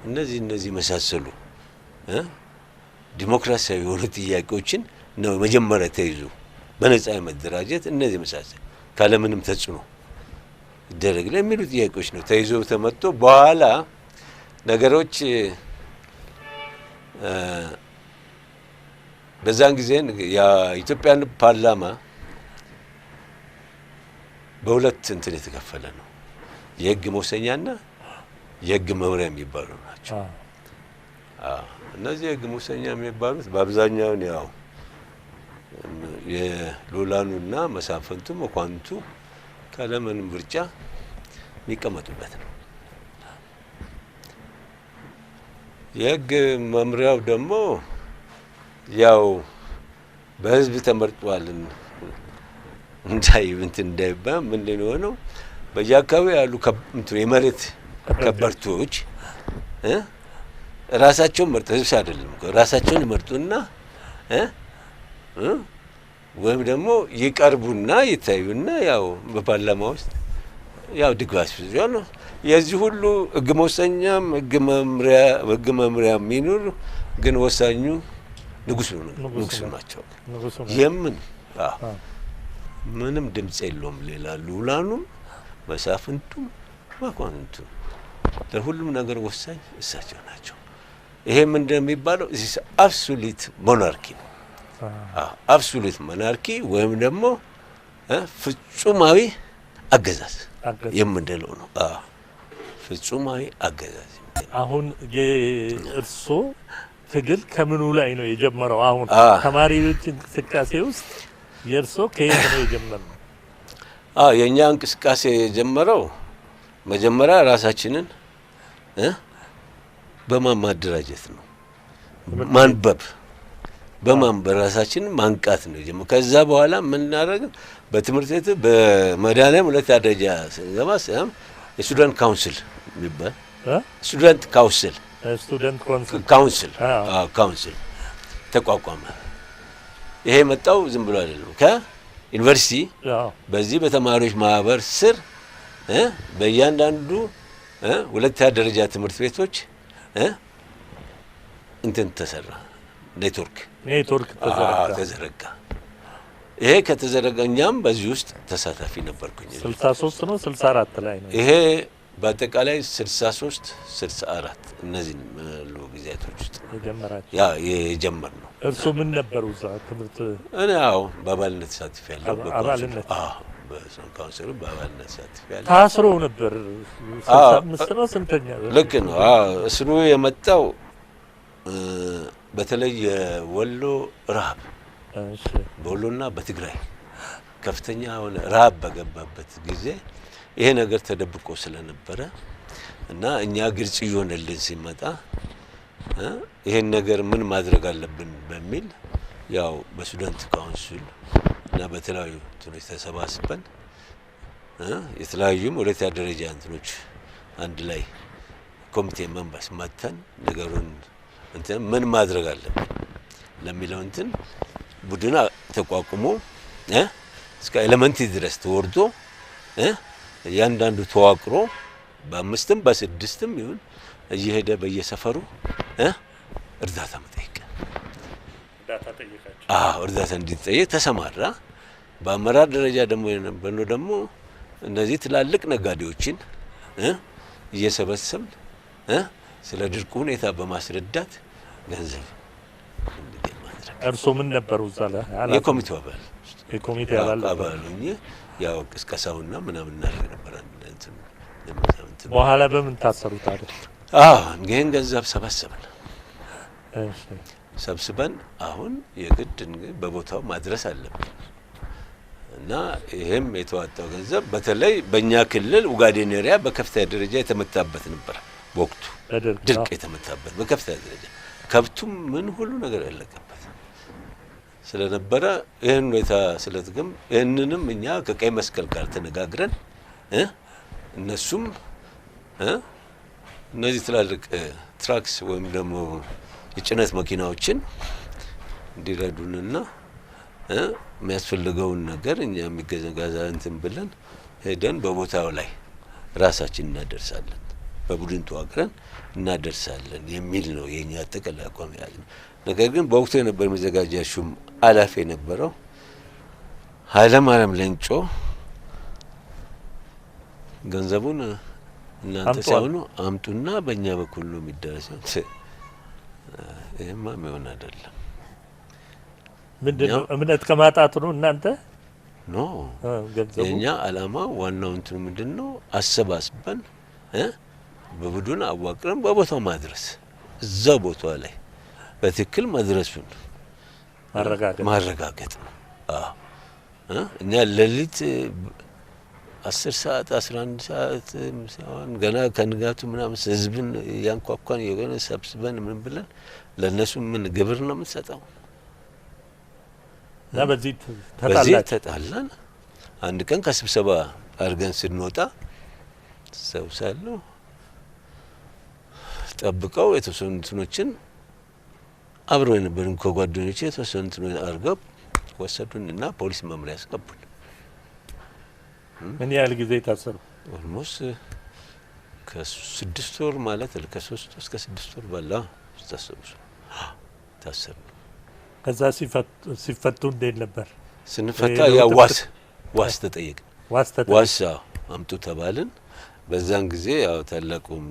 B: እነዚህ መሳሰሉ ዲሞክራሲያዊ የሆኑ ጥያቄዎችን ነው መጀመሪያ ተይዞ በነፃ መደራጀት። እነዚህ መሳሰሉ ካለምንም ተጽዕኖ ይደረግ ለሚሉ ጥያቄዎች ነው ተይዞ ተመጥቶ በኋላ ነገሮች በዛን ጊዜ የኢትዮጵያን ፓርላማ በሁለት እንትን የተከፈለ ነው። የህግ መወሰኛና የህግ መምሪያ የሚባሉ ናቸው። እነዚህ የህግ ሙሰኛ የሚባሉት በአብዛኛው ያው የሎላኑና መሳፍንቱ መኳንቱ ካለምንም ምርጫ የሚቀመጡበት ነው። የህግ መምሪያው ደግሞ ያው በህዝብ ተመርጧል እንዳይባል ምንድን ነው በየአካባቢው ያሉ የመሬት ከበርቴዎች ራሳቸውን መርጠው ህዝብ አይደለም ራሳቸውን ይመርጡና ወይም ደግሞ ይቀርቡና ይታዩና ያው በፓርላማ ውስጥ ያው ድጋፍ ይዟል። የዚህ ሁሉ ህግ መወሰኛም ህግ መምሪያ የሚኖር ግን ወሳኙ ንጉሱ ናቸው። የምን ምንም ድምጽ የለውም ሌላ ሉላኑም መሳፍንቱም መኳንንቱም ለሁሉም ነገር ወሳኝ እሳቸው ናቸው። ይሄ ምንድን ነው የሚባለው? እዚህ አብሶሉት ሞናርኪ ነው። አብሶሉት ሞናርኪ ወይም ደግሞ ፍጹማዊ አገዛዝ የምንለው ነው። ፍጹማዊ አገዛዝ። አሁን
A: የእርሶ ትግል ከምኑ ላይ ነው የጀመረው? አሁን ተማሪዎች እንቅስቃሴ ውስጥ የእርሶ ከየት ነው የጀመረው?
B: የእኛ እንቅስቃሴ የጀመረው መጀመሪያ ራሳችንን በማደራጀት ነው። ማንበብ በማንበብ ራሳችንን ማንቃት ነው የጀመረው። ከዛ በኋላ የምናደርግ በትምህርት ቤት በመድኃኒዓለም ሁለተኛ ደረጃ ስንገባ የስቱደንት ካውንስል የሚባል ስቱደንት ካውንስል ተቋቋመ። ይሄ መጣው ዝም ብሎ አይደለም ከዩኒቨርሲቲ በዚህ በተማሪዎች ማህበር ስር በእያንዳንዱ ሁለተኛ ደረጃ ትምህርት ቤቶች እንትን ተሰራ ኔትወርክ ተዘረጋ። ይሄ ከተዘረጋ እኛም በዚህ ውስጥ ተሳታፊ ነበርኩኝ።
A: 63 ነው 64 ላይ ነው
B: ይሄ በአጠቃላይ 63 64 እነዚህ ጊዜያቶች ውስጥ የጀመር ነው።
A: እርሱ ምን ነበሩ እዛ ትምህርት?
B: እኔ በአባልነት ተሳትፌያለሁ። ካውንስሉ በአባልነት ተሳትፌያለሁ።
A: ታስሮ ነበር 65 ነው ስንተኛ?
B: ልክ ነው። እስሩ የመጣው በተለይ የወሎ ረሃብ በወሎና በትግራይ ከፍተኛ የሆነ ረሃብ በገባበት ጊዜ ይሄ ነገር ተደብቆ ስለነበረ እና እኛ ግልጽ እየሆነልን ሲመጣ ይሄን ነገር ምን ማድረግ አለብን በሚል ያው በስቱደንት ካውንስል እና በተለያዩ እንትኖች ተሰባስበን የተለያዩም ሁለተኛ ደረጃ እንትኖች አንድ ላይ ኮሚቴ መንበስ መተን ነገሩን እንትን ምን ማድረግ አለብን ለሚለው እንትን ቡድን ተቋቁሞ እስከ ኤሌመንተሪ ድረስ ተወርዶ እያንዳንዱ ተዋቅሮ በአምስትም በስድስትም ይሁን እየሄደ በየሰፈሩ እርዳታ መጠየቅ እርዳታ እንዲጠየቅ ተሰማራ። በአመራር ደረጃ ደግሞ የነበረው ደግሞ እነዚህ ትላልቅ ነጋዴዎችን እየሰበሰብን ስለ ድርቁ ሁኔታ በማስረዳት ገንዘብ እንዲገኝ ማድረግ።
A: እርሶ ምን ነበሩ እዛ ላይ?
B: የኮሚቴው አባል
A: አባል
B: ያው ቅስቀሳውና ምናምን እናደርግ ነበር።
A: በኋላ በምን ታሰሩት አይደል?
B: ይህን ገንዘብ ሰበሰብን። ሰብስበን አሁን የግድ በቦታው ማድረስ አለብን እና ይህም የተዋጣው ገንዘብ በተለይ በእኛ ክልል ኡጋዴን ኤሪያ በከፍተኛ ደረጃ የተመታበት ነበር። በወቅቱ ድርቅ የተመታበት በከፍተኛ ደረጃ ከብቱም ምን ሁሉ ነገር ያለቀበት ስለነበረ ይህን ሁኔታ ስለጥቅም ይህንንም እኛ ከቀይ መስቀል ጋር ተነጋግረን እነሱም እነዚህ ትላልቅ ትራክስ ወይም ደግሞ የጭነት መኪናዎችን እንዲረዱንና የሚያስፈልገውን ነገር እኛ የሚገዛጋዛ እንትን ብለን ሄደን በቦታው ላይ ራሳችን እናደርሳለን፣ በቡድን ተዋቅረን እናደርሳለን የሚል ነው የኛ አጠቃላይ አቋም ያለው። ነገር ግን በወቅቱ የነበር መዘጋጃ ሹም ኃላፊ የነበረው ኃይለማርያም ሌንጮ ገንዘቡን እናንተ ሳይሆኑ አምጡና በእኛ በኩል ነው የሚደረሰው። ይሄማ የሚሆን አይደለም።
A: ምንድነው እምነት ከማጣቱ ነው እናንተ
B: ኖ የኛ አላማ ዋናው እንትኑ ምንድነው አሰባስበን በቡድን አዋቅረን በቦታው ማድረስ እዛ ቦታው ላይ በትክክል መድረሱን ማረጋገጥ ነው። እኛ ሌሊት 10 ሰዓት 11 ሰዓት ምሳውን ገና ከንጋቱ ምናምን ህዝብን ያንኳኳን የሆነ ሰብስበን ምን ብለን ለነሱ ምን ግብር ነው የምንሰጠው?
A: እና በዚህ
B: ተጣላን። አንድ ቀን ከስብሰባ አድርገን ስንወጣ ሰውሳለሁ ጠብቀው የተወሰኑ እንትኖችን አብረው የነበሩን ከጓደኞቼ የተወሰኑ እንትኖች አድርገው ወሰዱንና ፖሊስ መምሪያ ያስገቡን።
A: ምን ያህል ጊዜ ታሰሩ?
B: ኦልሞስት ከ6 ወር ማለት ከ3 እስከ 6 ወር ባላ ታሰሩ።
A: ከዛ ሲፈቱ እንዴት ነበር?
B: ስንፈታ ያ ዋስ ተጠየቅን። ዋስ አምጡ ተባልን። በዛን ጊዜ ያው ታላቁም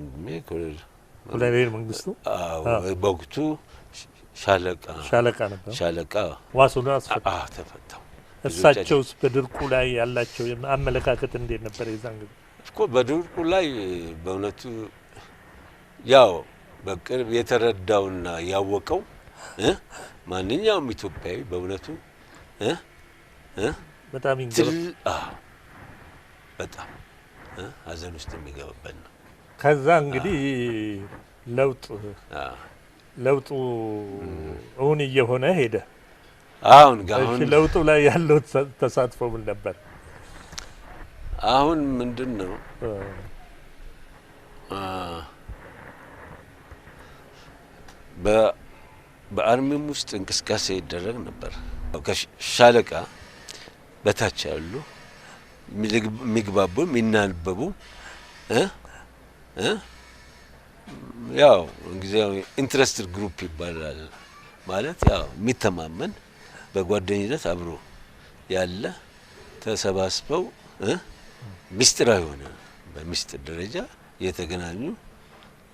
A: ኮሎኔል መንግስቱ
B: በወቅቱ ሻለቃ ነበር። ሻለቃ
A: ዋሱን
B: ተፈታው።
A: እሳቸውስ በድርቁ ላይ ያላቸው አመለካከት እንዴት ነበር? የዛን ጊዜ
B: እኮ በድርቁ ላይ በእውነቱ ያው በቅርብ የተረዳውና ያወቀው ማንኛውም ኢትዮጵያዊ በእውነቱ
A: በጣም
B: በጣም ሀዘን ውስጥ የሚገባበት ነው።
A: ከዛ እንግዲህ ለውጡ እውን እየሆነ ሄደ።
B: አሁን
A: ለውጡ ላይ ያለው ተሳትፎ ምን ነበር?
B: አሁን ምንድን ነው በአርሚም ውስጥ እንቅስቃሴ ይደረግ ነበር። ከሻለቃ በታች ያሉ የሚግባቡ የሚናበቡ ያው እንግዲያው ኢንትረስትድ ግሩፕ ይባላል። ማለት ያው የሚተማመን በጓደኝነት አብሮ ያለ ተሰባስበው ሚስጥራዊ ሆነ በሚስጥር ደረጃ የተገናኙ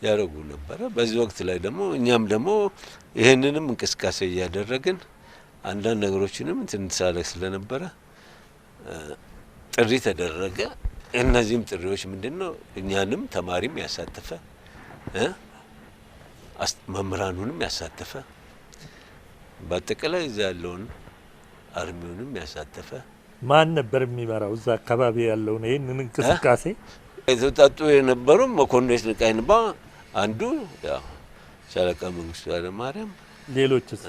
B: ያረጉ ነበረ። በዚህ ወቅት ላይ ደግሞ እኛም ደግሞ ይሄንንም እንቅስቃሴ እያደረግን አንዳንድ ነገሮችንም እንትንሳለክ ስለነበረ ጥሪ ተደረገ። እነዚህም ጥሪዎች ምንድነው እኛንም ተማሪም ያሳተፈ መምህራኑንም ያሳተፈ በአጠቃላይ እዛ ያለውን አርሚውንም ያሳተፈ።
A: ማን ነበር የሚመራው እዛ አካባቢ ያለውን ይሄንን እንቅስቃሴ?
B: የተውጣጡ የነበሩ መኮንኖች ንቃይንባ አንዱ ያው ሻለቃ መንግስቱ ኃይለማርያም፣
A: ሌሎችስ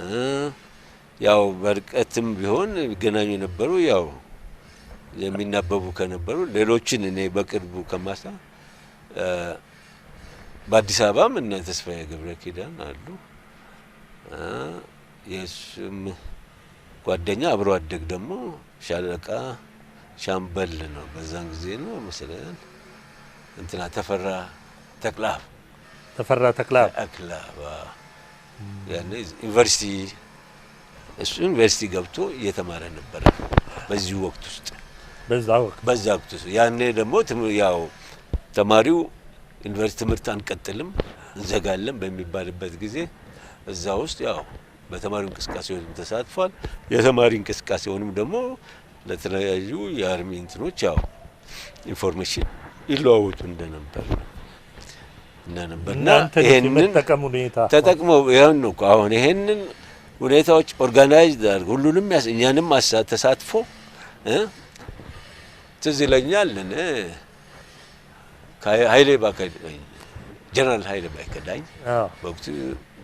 B: ያው በርቀትም ቢሆን ገናኙ የነበሩ ያው የሚናበቡ ከነበሩ ሌሎችን እኔ በቅርቡ ከማሳ በአዲስ አበባም እነ ተስፋዬ ገብረ ኪዳን አሉ። የሱም ጓደኛ አብሮ አደግ ደግሞ ሻለቃ ሻምበል ነው በዛን ጊዜ ነው መሰለኝ እንትና ተፈራ ተክላብ ያኔ ዩኒቨርሲቲ እሱ ዩኒቨርሲቲ ገብቶ እየተማረ ነበር በዚህ ወቅት ውስጥ በዛ ወቅት ያኔ ደግሞ ያው ተማሪው ዩኒቨርሲቲ ትምህርት አንቀጥልም እንዘጋለን በሚባልበት ጊዜ እዛ ውስጥ ያው በተማሪው እንቅስቃሴው ተሳትፏል። የተማሪ እንቅስቃሴውንም ደግሞ ለተለያዩ የአርሚ እንትኖች ያው ኢንፎርሜሽን ይለዋወጡ እንደነበርና ይሄንን ተጠቅመው ይሄን ነው አሁን ይሄንን ሁኔታዎች ኦርጋናይዝድ አድርገው ሁሉንም እኛንም ተሳትፎ ትዝ ይለኛል ኃይሌ ባከዳኝ ጀነራል ኃይሌ ባከዳኝ በወቅቱ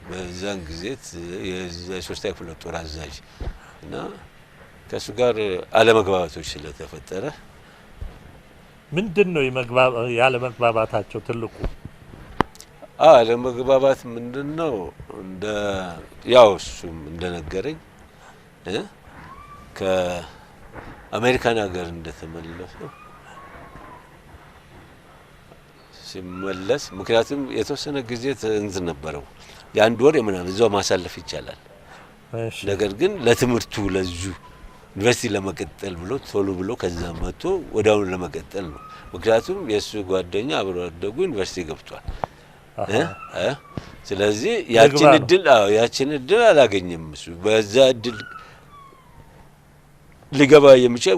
B: በዛን ጊዜ የሶስተኛ ክፍለ ጦር አዛዥ እና ከሱ ጋር አለመግባባቶች ስለተፈጠረ
A: ምንድነው ያለመግባባታቸው ትልቁ
B: አለመግባባት ምንድነው? እንደ ያው እሱም እንደነገረኝ ከአሜሪካን ሀገር እንደተመለሰ ሲመለስ ምክንያቱም የተወሰነ ጊዜ እንትን ነበረው የአንድ ወር ምናምን እዛው ማሳለፍ ይቻላል። ነገር ግን ለትምህርቱ ለዙ ዩኒቨርሲቲ ለመቀጠል ብሎ ቶሎ ብሎ ከዛ መጥቶ ወዳውን ለመቀጠል ነው። ምክንያቱም የሱ ጓደኛ አብሮ አደጉ ዩኒቨርሲቲ ገብቷል። ስለዚህ ያችን እድል አላገኘም። እሱ በዛ እድል ሊገባ የሚችል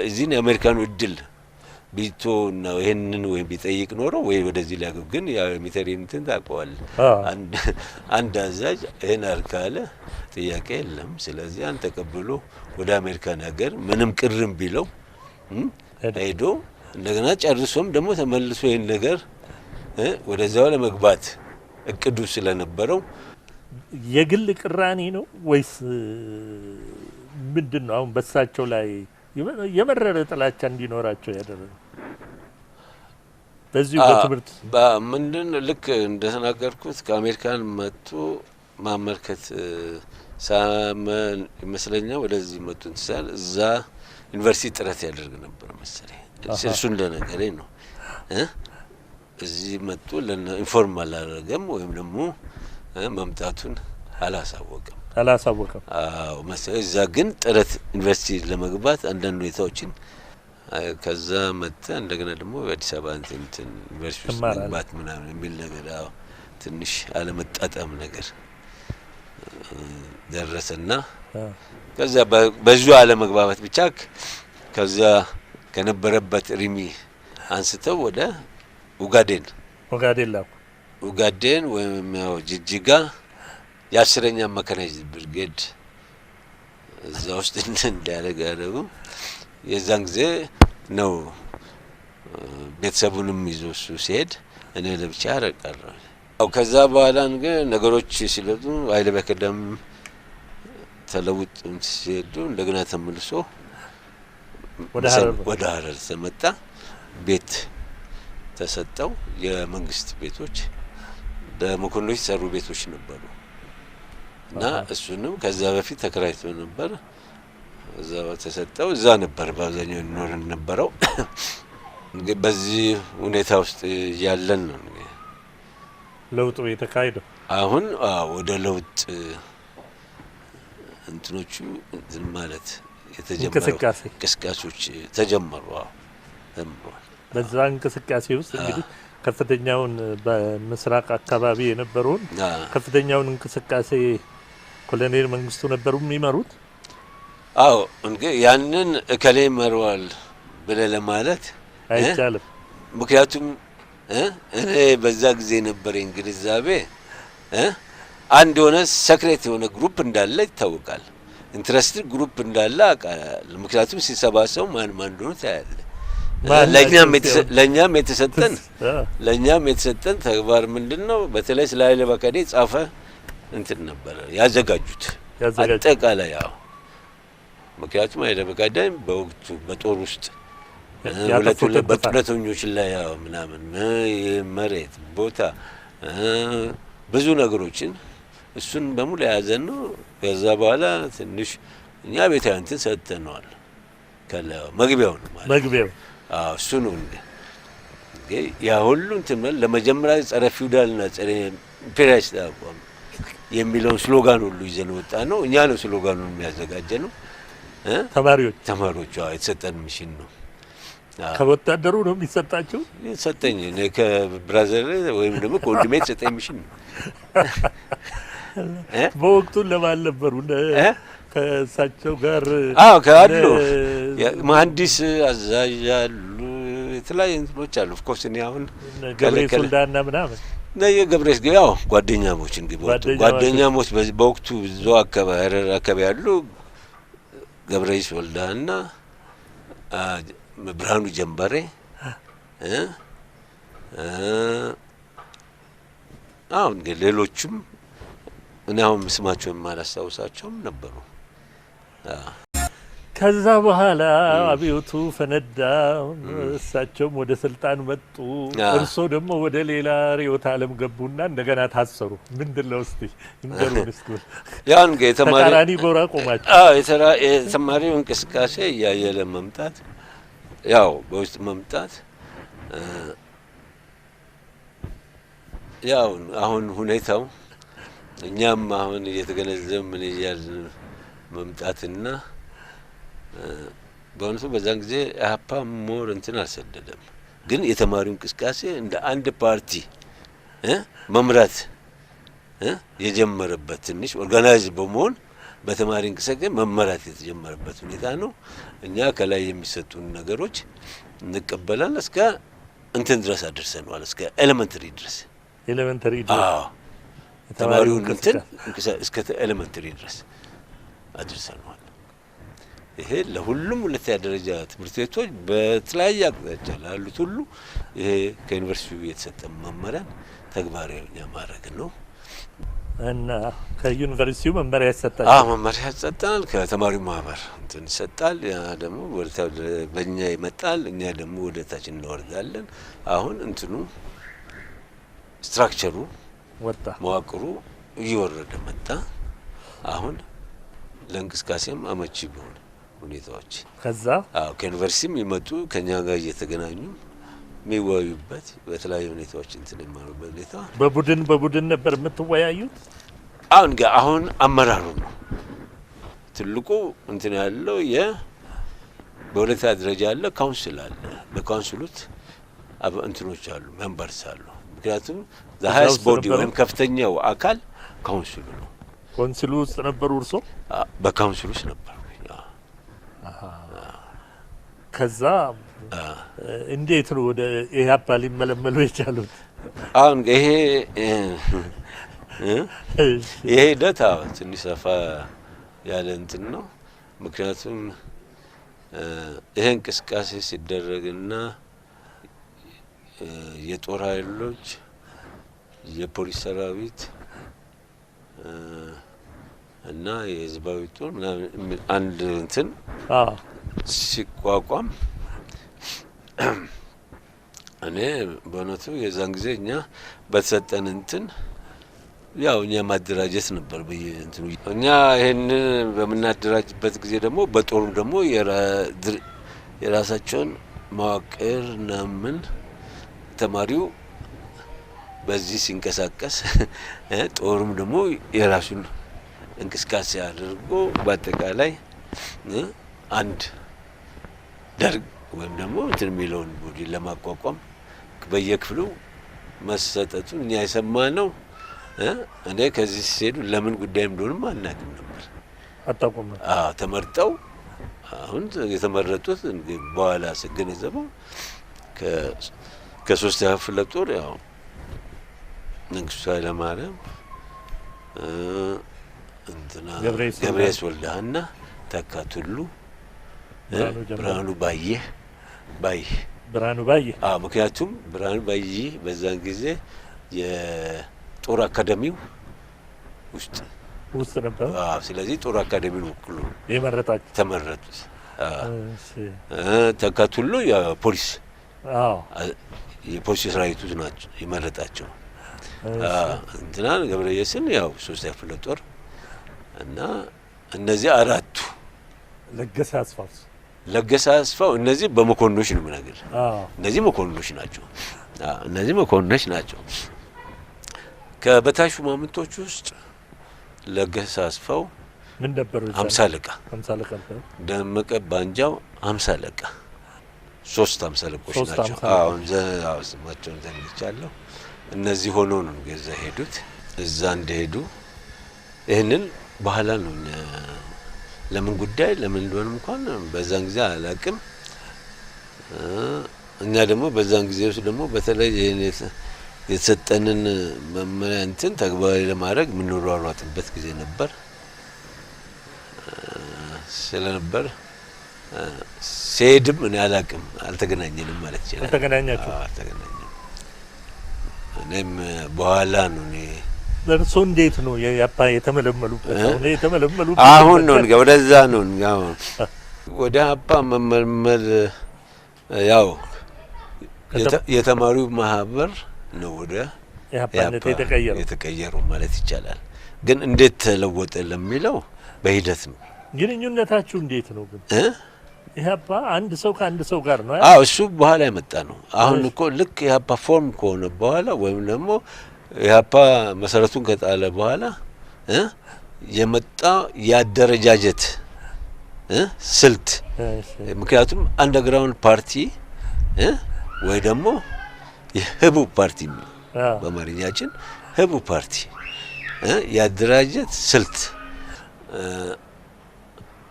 B: እዚህ የአሜሪካኑ እድል ቢቶ ነው ይሄንን ወይ ቢጠይቅ ኖሮ ወይ ወደዚህ ላይ ግን ያ ሚሊተሪ እንትን ታውቀዋለህ አንድ አዛዥ ይሄን አልካለ ጥያቄ የለም ስለዚህ አንተ ተቀብሎ ወደ አሜሪካ ነገር ምንም ቅርም ቢለው ሄዶ እንደገና ጨርሶም ደግሞ ተመልሶ ይሄን ነገር ወደዛው ለመግባት እቅዱ ስለነበረው
A: የግል ቅራኔ ነው ወይስ ምንድነው አሁን በሳቸው ላይ የመረረ ጥላቻ እንዲኖራቸው ያደረገው? በዚህ በትምህርት
B: ምንድን ልክ እንደተናገርኩት ከአሜሪካን መጥቶ ማመልከት ይመስለኛል ወደዚህ መጥቶ እንሳል እዛ ዩኒቨርሲቲ ጥረት ያደርግ ነበር መሰለኝ እሱ እንደነገረኝ ነው እዚህ መጥቶ ኢንፎርም አላደረገም ወይም ደግሞ መምጣቱን አላሳወቀም። አዎ መሰለኝ እዛ ግን ጥረት ዩኒቨርሲቲ ለመግባት አንዳንድ ሁኔታዎችን ከዛ መጣ እንደገና ደግሞ በአዲስ አበባ እንትን ዩኒቨርሲቲ ውስጥ መግባት ምናምን የሚል ነገር ትንሽ አለመጣጣም ነገር ደረሰና ከዛ በዙ አለመግባባት ብቻ ከዛ ከነበረበት ሪሚ አንስተው ወደ ኡጋዴን ወይም ያው ጅጅጋ የ10ኛ መካናይዝድ ብርጌድ እዛ ውስጥ እንዳያደርጉ የዛን ጊዜ ነው ቤተሰቡንም ይዞ እሱ ሲሄድ እኔ ለብቻ አረቀረው። ከዛ በኋላ ነገሮች ሲለጡ ኃይለ በከደም ተለውጥ ሲሄዱ እንደገና ተመልሶ ወደ ሀረር ተመጣ ቤት ተሰጠው የመንግስት ቤቶች ለመኮንኖች ሰሩ ቤቶች ነበሩ እና እሱንም ከዛ በፊት ተከራይቶ ነበር እዛ ተሰጠው እዛ ነበር በአብዛኛው ይኖር ነበረው በዚህ ሁኔታ ውስጥ ያለን ነው
A: ለውጡ የተካሄደው
B: አሁን ወደ ለውጥ እንትኖቹ ማለት የተጀመረው እንቅስቃሴዎች ተጀመሩ በዛ እንቅስቃሴ ውስጥ እንግዲህ ከፍተኛውን በምስራቅ አካባቢ የነበረውን ከፍተኛውን እንቅስቃሴ ኮሎኔል መንግስቱ ነበሩ የሚመሩት እንግዲህ ያንን እከሌ መርዋል ብለህ ለማለት
A: አይቻልም
B: ምክንያቱም እኔ በዛ ጊዜ ነበረኝ ግንዛቤ አንድ የሆነ ሰክሬት የሆነ ግሩፕ እንዳለ ይታወቃል ኢንትረስትድ ግሩፕ እንዳለ አውቃለሁ ምክንያቱም ሲሰባሰቡ ማን እንደሆነ ታያለህ ለኛም የተሰጠን ተግባር ምንድነው በተለይ ስለ ኃይለ በከዴ ጻፈ እንትን ነበር ያዘጋጁት አጠቃላይ ያው ምክንያቱም ኃይለ በከዴ በወቅቱ በጦር ውስጥ በጦረኞች ላይ ያው ምናምን መሬት ቦታ ብዙ ነገሮችን እሱን በሙሉ ያዘን ነው ከዛ በኋላ ትንሽ እኛ ቤታዊ እንትን ሰጥተነዋል ከለው መግቢያው ነው ማለት
A: መግቢያው
B: እሱ ነው ያ ሁሉ እንትን ለመጀመሪያ ጸረ ፊውዳልና ጸረ ኢምፔሪያሊስት አቋም የሚለውን ስሎጋን ሁሉ ይዘን ወጣ ነው እኛ ነው ስሎጋኑን የሚያዘጋጀ ነው ተማሪዎች የተሰጠን ሚሽን ነው
A: ከወታደሩ ነው የሚሰጣቸው
B: ሰጠኝ ከብራዘር ወይም ደግሞ ከወንድሜ የተሰጠኝ ሚሽን ነው
A: በወቅቱ ለማን ነበሩ ከሳቸው ጋር
B: ካሉ መሐንዲስ አዛዥ አሉ የተለያዩ እንትኖች አሉ ኦፍ ኮርስ እኔ አሁን
A: ገብሬስ ወልዳና ምናምን
B: ገብሬስ ያው ጓደኛሞች እንግዲህ ጓደኛሞች በወቅቱ እዛው አካባቢ ያሉ ገብሬስ ወልዳና ብርሃኑ ጀንበሬ አሁን ሌሎችም እኔ አሁን ስማቸውን ማላስታውሳቸውም ነበሩ
A: ከዛ በኋላ አብዮቱ ፈነዳ እሳቸውም ወደ ስልጣን መጡ እርሶ ደግሞ ወደ ሌላ ርዕዮተ ዓለም ገቡና እንደገና ታሰሩ ምንድነው እስቲ እንደሩን እስቲ
B: ያን ተቃራኒ
A: ጎራ ቆማችሁ
B: የተማሪው እንቅስቃሴ ያየለ መምጣት ያው በውስጥ መምጣት ያው አሁን ሁኔታው እኛም አሁን እየተገነዘብን ምን ይያልን መምጣትና በእውነቱ በዛን ጊዜ አፓ ሞር እንትን አልሰደደም ግን የተማሪው እንቅስቃሴ እንደ አንድ ፓርቲ መምራት የጀመረበት ትንሽ ኦርጋናይዝ በመሆን በተማሪ እንቅስቃሴ መመራት የተጀመረበት ሁኔታ ነው። እኛ ከላይ የሚሰጡን ነገሮች እንቀበላለን። እስከ እንትን ድረስ አድርሰናል። እስከ ኤሌመንተሪ ድረስ ተማሪውን እንትን እስከ ኤሌመንተሪ ድረስ አድርሰናል። ይሄ ለሁሉም ሁለተኛ ደረጃ ትምህርት ቤቶች በተለያየ አቅጣጫ ላሉት ሁሉ ይሄ ከዩኒቨርሲቲው የተሰጠ መመሪያ ተግባራዊ ማድረግ ነው።
A: እና ከዩኒቨርሲቲው መመሪያ ይሰጣል።
B: መመሪያ ይሰጣል። ከተማሪው ማህበር እንትን ይሰጣል። ያ ደግሞ ወደታው በእኛ ይመጣል። እኛ ደግሞ ወደታች እንወርዳለን። አሁን እንትኑ ስትራክቸሩ
A: ወጣ፣
B: መዋቅሩ እየወረደ መጣ። አሁን ለእንቅስቃሴም አመቺ ቢሆን ሁኔታዎች
A: ከዛ
B: ከዩኒቨርሲቲም ይመጡ ከኛ ጋር እየተገናኙ የሚወያዩበት በተለያዩ ሁኔታዎች እንትን የማሩበት ሁኔታ።
A: በቡድን ነበር የምትወያዩት?
B: አሁን አመራሩ ነው ትልቁ እንትን ያለው በሁለተኛ ደረጃ ያለ ካውንስል አለ። በካውንስሉት እንትኖች አሉ፣ ሜምበርስ አሉ። ምክንያቱም ሃይስት ቦዲ ወይም ከፍተኛው አካል ካውንስሉ ነው።
A: ካውንስሉ ውስጥ ነበሩ እርሶ?
B: በካውንስሉ ውስጥ ነበሩ።
A: ከዛ እንዴት ነው ወደ ኢህአፓ ሊመለመሉ የቻሉት?
B: አሁን ይሄ ሂደት ትንሽ ሰፋ ያለ እንትን ነው። ምክንያቱም ይሄ እንቅስቃሴ ሲደረግና የጦር ኃይሎች፣ የፖሊስ ሰራዊት እና የህዝባዊ ጦር ምናምን አንድ እንትን ሲቋቋም እኔ በእውነቱ የዛን ጊዜ እኛ በተሰጠን እንትን ያው እኛ ማደራጀት ነበር በየእንትኑ። እኛ ይሄን በምናደራጅበት ጊዜ ደግሞ በጦሩ ደግሞ የራሳቸውን መዋቅር ምን ተማሪው በዚህ ሲንቀሳቀስ ጦሩም ደግሞ የራሱን እንቅስቃሴ አድርጎ በአጠቃላይ አንድ ደርግ ወይም ደግሞ እንትን የሚለውን ቡድን ለማቋቋም በየክፍሉ መሰጠቱን እኛ የሰማነው እኔ ከዚህ ሲሄዱ ለምን ጉዳይ እንደሆነም አናውቅም ነበር።
A: አጣቆም
B: ተመርጠው አሁን የተመረጡት በኋላ ስገነዘበው ከሶስተኛ ክፍለ ጦር ያው መንግስቱ ኃይለማርያም እንትና ገብረየስ ወልደሃና ተካቱሉ ብርሃኑ ባየ ምክንያቱም ብርሃኑ ባየ በዛን ጊዜ የጦር አካዳሚው ውስጥ ነበር። ስለዚህ ጦር አካዳሚውን ወክሎ ተመረጡት። ተካቱሉ የፖሊስ ሰራዊቱ ናቸው የመረጣቸው። እንትና ገብረየስን ያው ሶስተኛ ክፍለ ጦር እና እነዚህ አራቱ ለገሰ አስፋው እነዚህ በመኮንኖች ነው ምናገር። እነዚህ መኮንኖች ናቸው። ከበታች ሹማምንቶች ውስጥ ለገሰ አስፋው
A: ምን ነበሩ?
B: 50 አለቃ ደመቀ ባንጃው 50 አለቃ 3 50 አለቆች ናቸው። አሁን ስማቸውን ዘንግቻለሁ። እነዚህ ሆኖ ነው ገዛ ሄዱት። እዛ እንደሄዱ ይህንን በኋላ ነው ለምን ጉዳይ ለምን እንደሆነ እንኳን በዛን ጊዜ አላውቅም። እኛ ደግሞ በዛን ጊዜ ውስጥ ደግሞ በተለይ የተሰጠንን መመሪያ እንትን ተግባራዊ ለማድረግ የምንሯሯጥበት ጊዜ ነበር ስለነበር ሲሄድም እኔ አላውቅም፣ አልተገናኘንም ማለት ይችላል። አልተገናኘንም። እኔም በኋላ ነው
A: ለእርሶ እንዴት ነው የተመለመሉበት?
B: አሁን ነው ወደዛ ነው ወደ አፓ መመልመል ያው የተማሪው ማህበር ነው ወደ
A: ኢህአፓነት
B: የተቀየረው ማለት ይቻላል። ግን እንዴት ተለወጠ ለሚለው በሂደት ነው።
A: ግንኙነታችሁ እንዴት ነው ግን? ኢህአፓ አንድ ሰው ከአንድ ሰው ጋር ነው?
B: እሱ በኋላ የመጣ ነው። አሁን እኮ ልክ ኢህአፓ ፎርም ከሆነ በኋላ ወይም ደግሞ ኢህአፓ መሰረቱን ከጣለ በኋላ የመጣ ያደረጃጀት ስልት። ምክንያቱም አንደርግራውንድ ፓርቲ ወይ ደግሞ የህቡ ፓርቲ በአማርኛችን ህቡ ፓርቲ ያደራጀት ስልት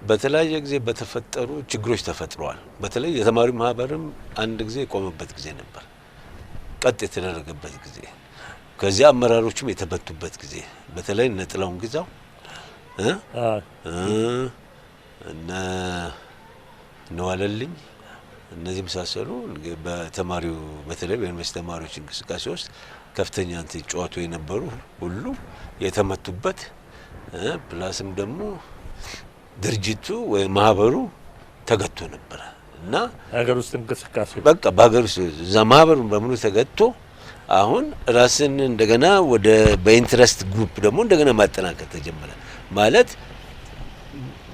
B: በተለያየ ጊዜ በተፈጠሩ ችግሮች ተፈጥረዋል። በተለይ የተማሪ ማህበርም አንድ ጊዜ የቆመበት ጊዜ ነበር፣ ቀጥ የተደረገበት ጊዜ፣ ከዚያ አመራሮቹም የተበቱበት ጊዜ፣ በተለይ እነ ጥላሁን ግዛው እነ ዋለልኝ እነዚህ መሳሰሉ በተማሪው በተለይ በዩኒቨርሲቲ ተማሪዎች እንቅስቃሴ ውስጥ ከፍተኛ እንትን ጨዋቱ የነበሩ ሁሉ የተመቱበት ፕላስም ደግሞ ድርጅቱ ወይ ማህበሩ ተገቶ ነበር እና
A: ሀገር ውስጥ እንቅስቃሴ
B: በቃ በሀገር ውስጥ እዛ ማህበሩ በሙሉ ተገቶ አሁን ራስን እንደገና ወደ በኢንትረስት ግሩፕ ደግሞ እንደገና ማጠናከር ተጀመረ። ማለት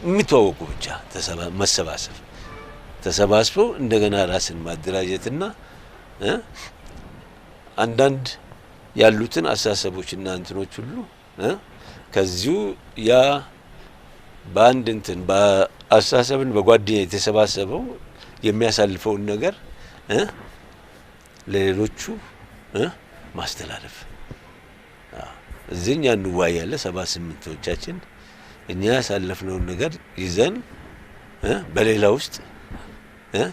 B: የሚተዋወቁ ብቻ ተሰባስበው እንደገና ራስን ማደራጀትና አንዳንድ ያሉትን አስተሳሰቦችና እንትኖች ሁሉ ከዚሁ ያ በአንድ እንትን በአስተሳሰብን በጓደኛ የተሰባሰበው የሚያሳልፈውን ነገር ለሌሎቹ ማስተላለፍ እዚህኛ እንዋያለን 78ዎቻችን እኛ ያሳለፍነውን ነገር ይዘን በሌላ ውስጥ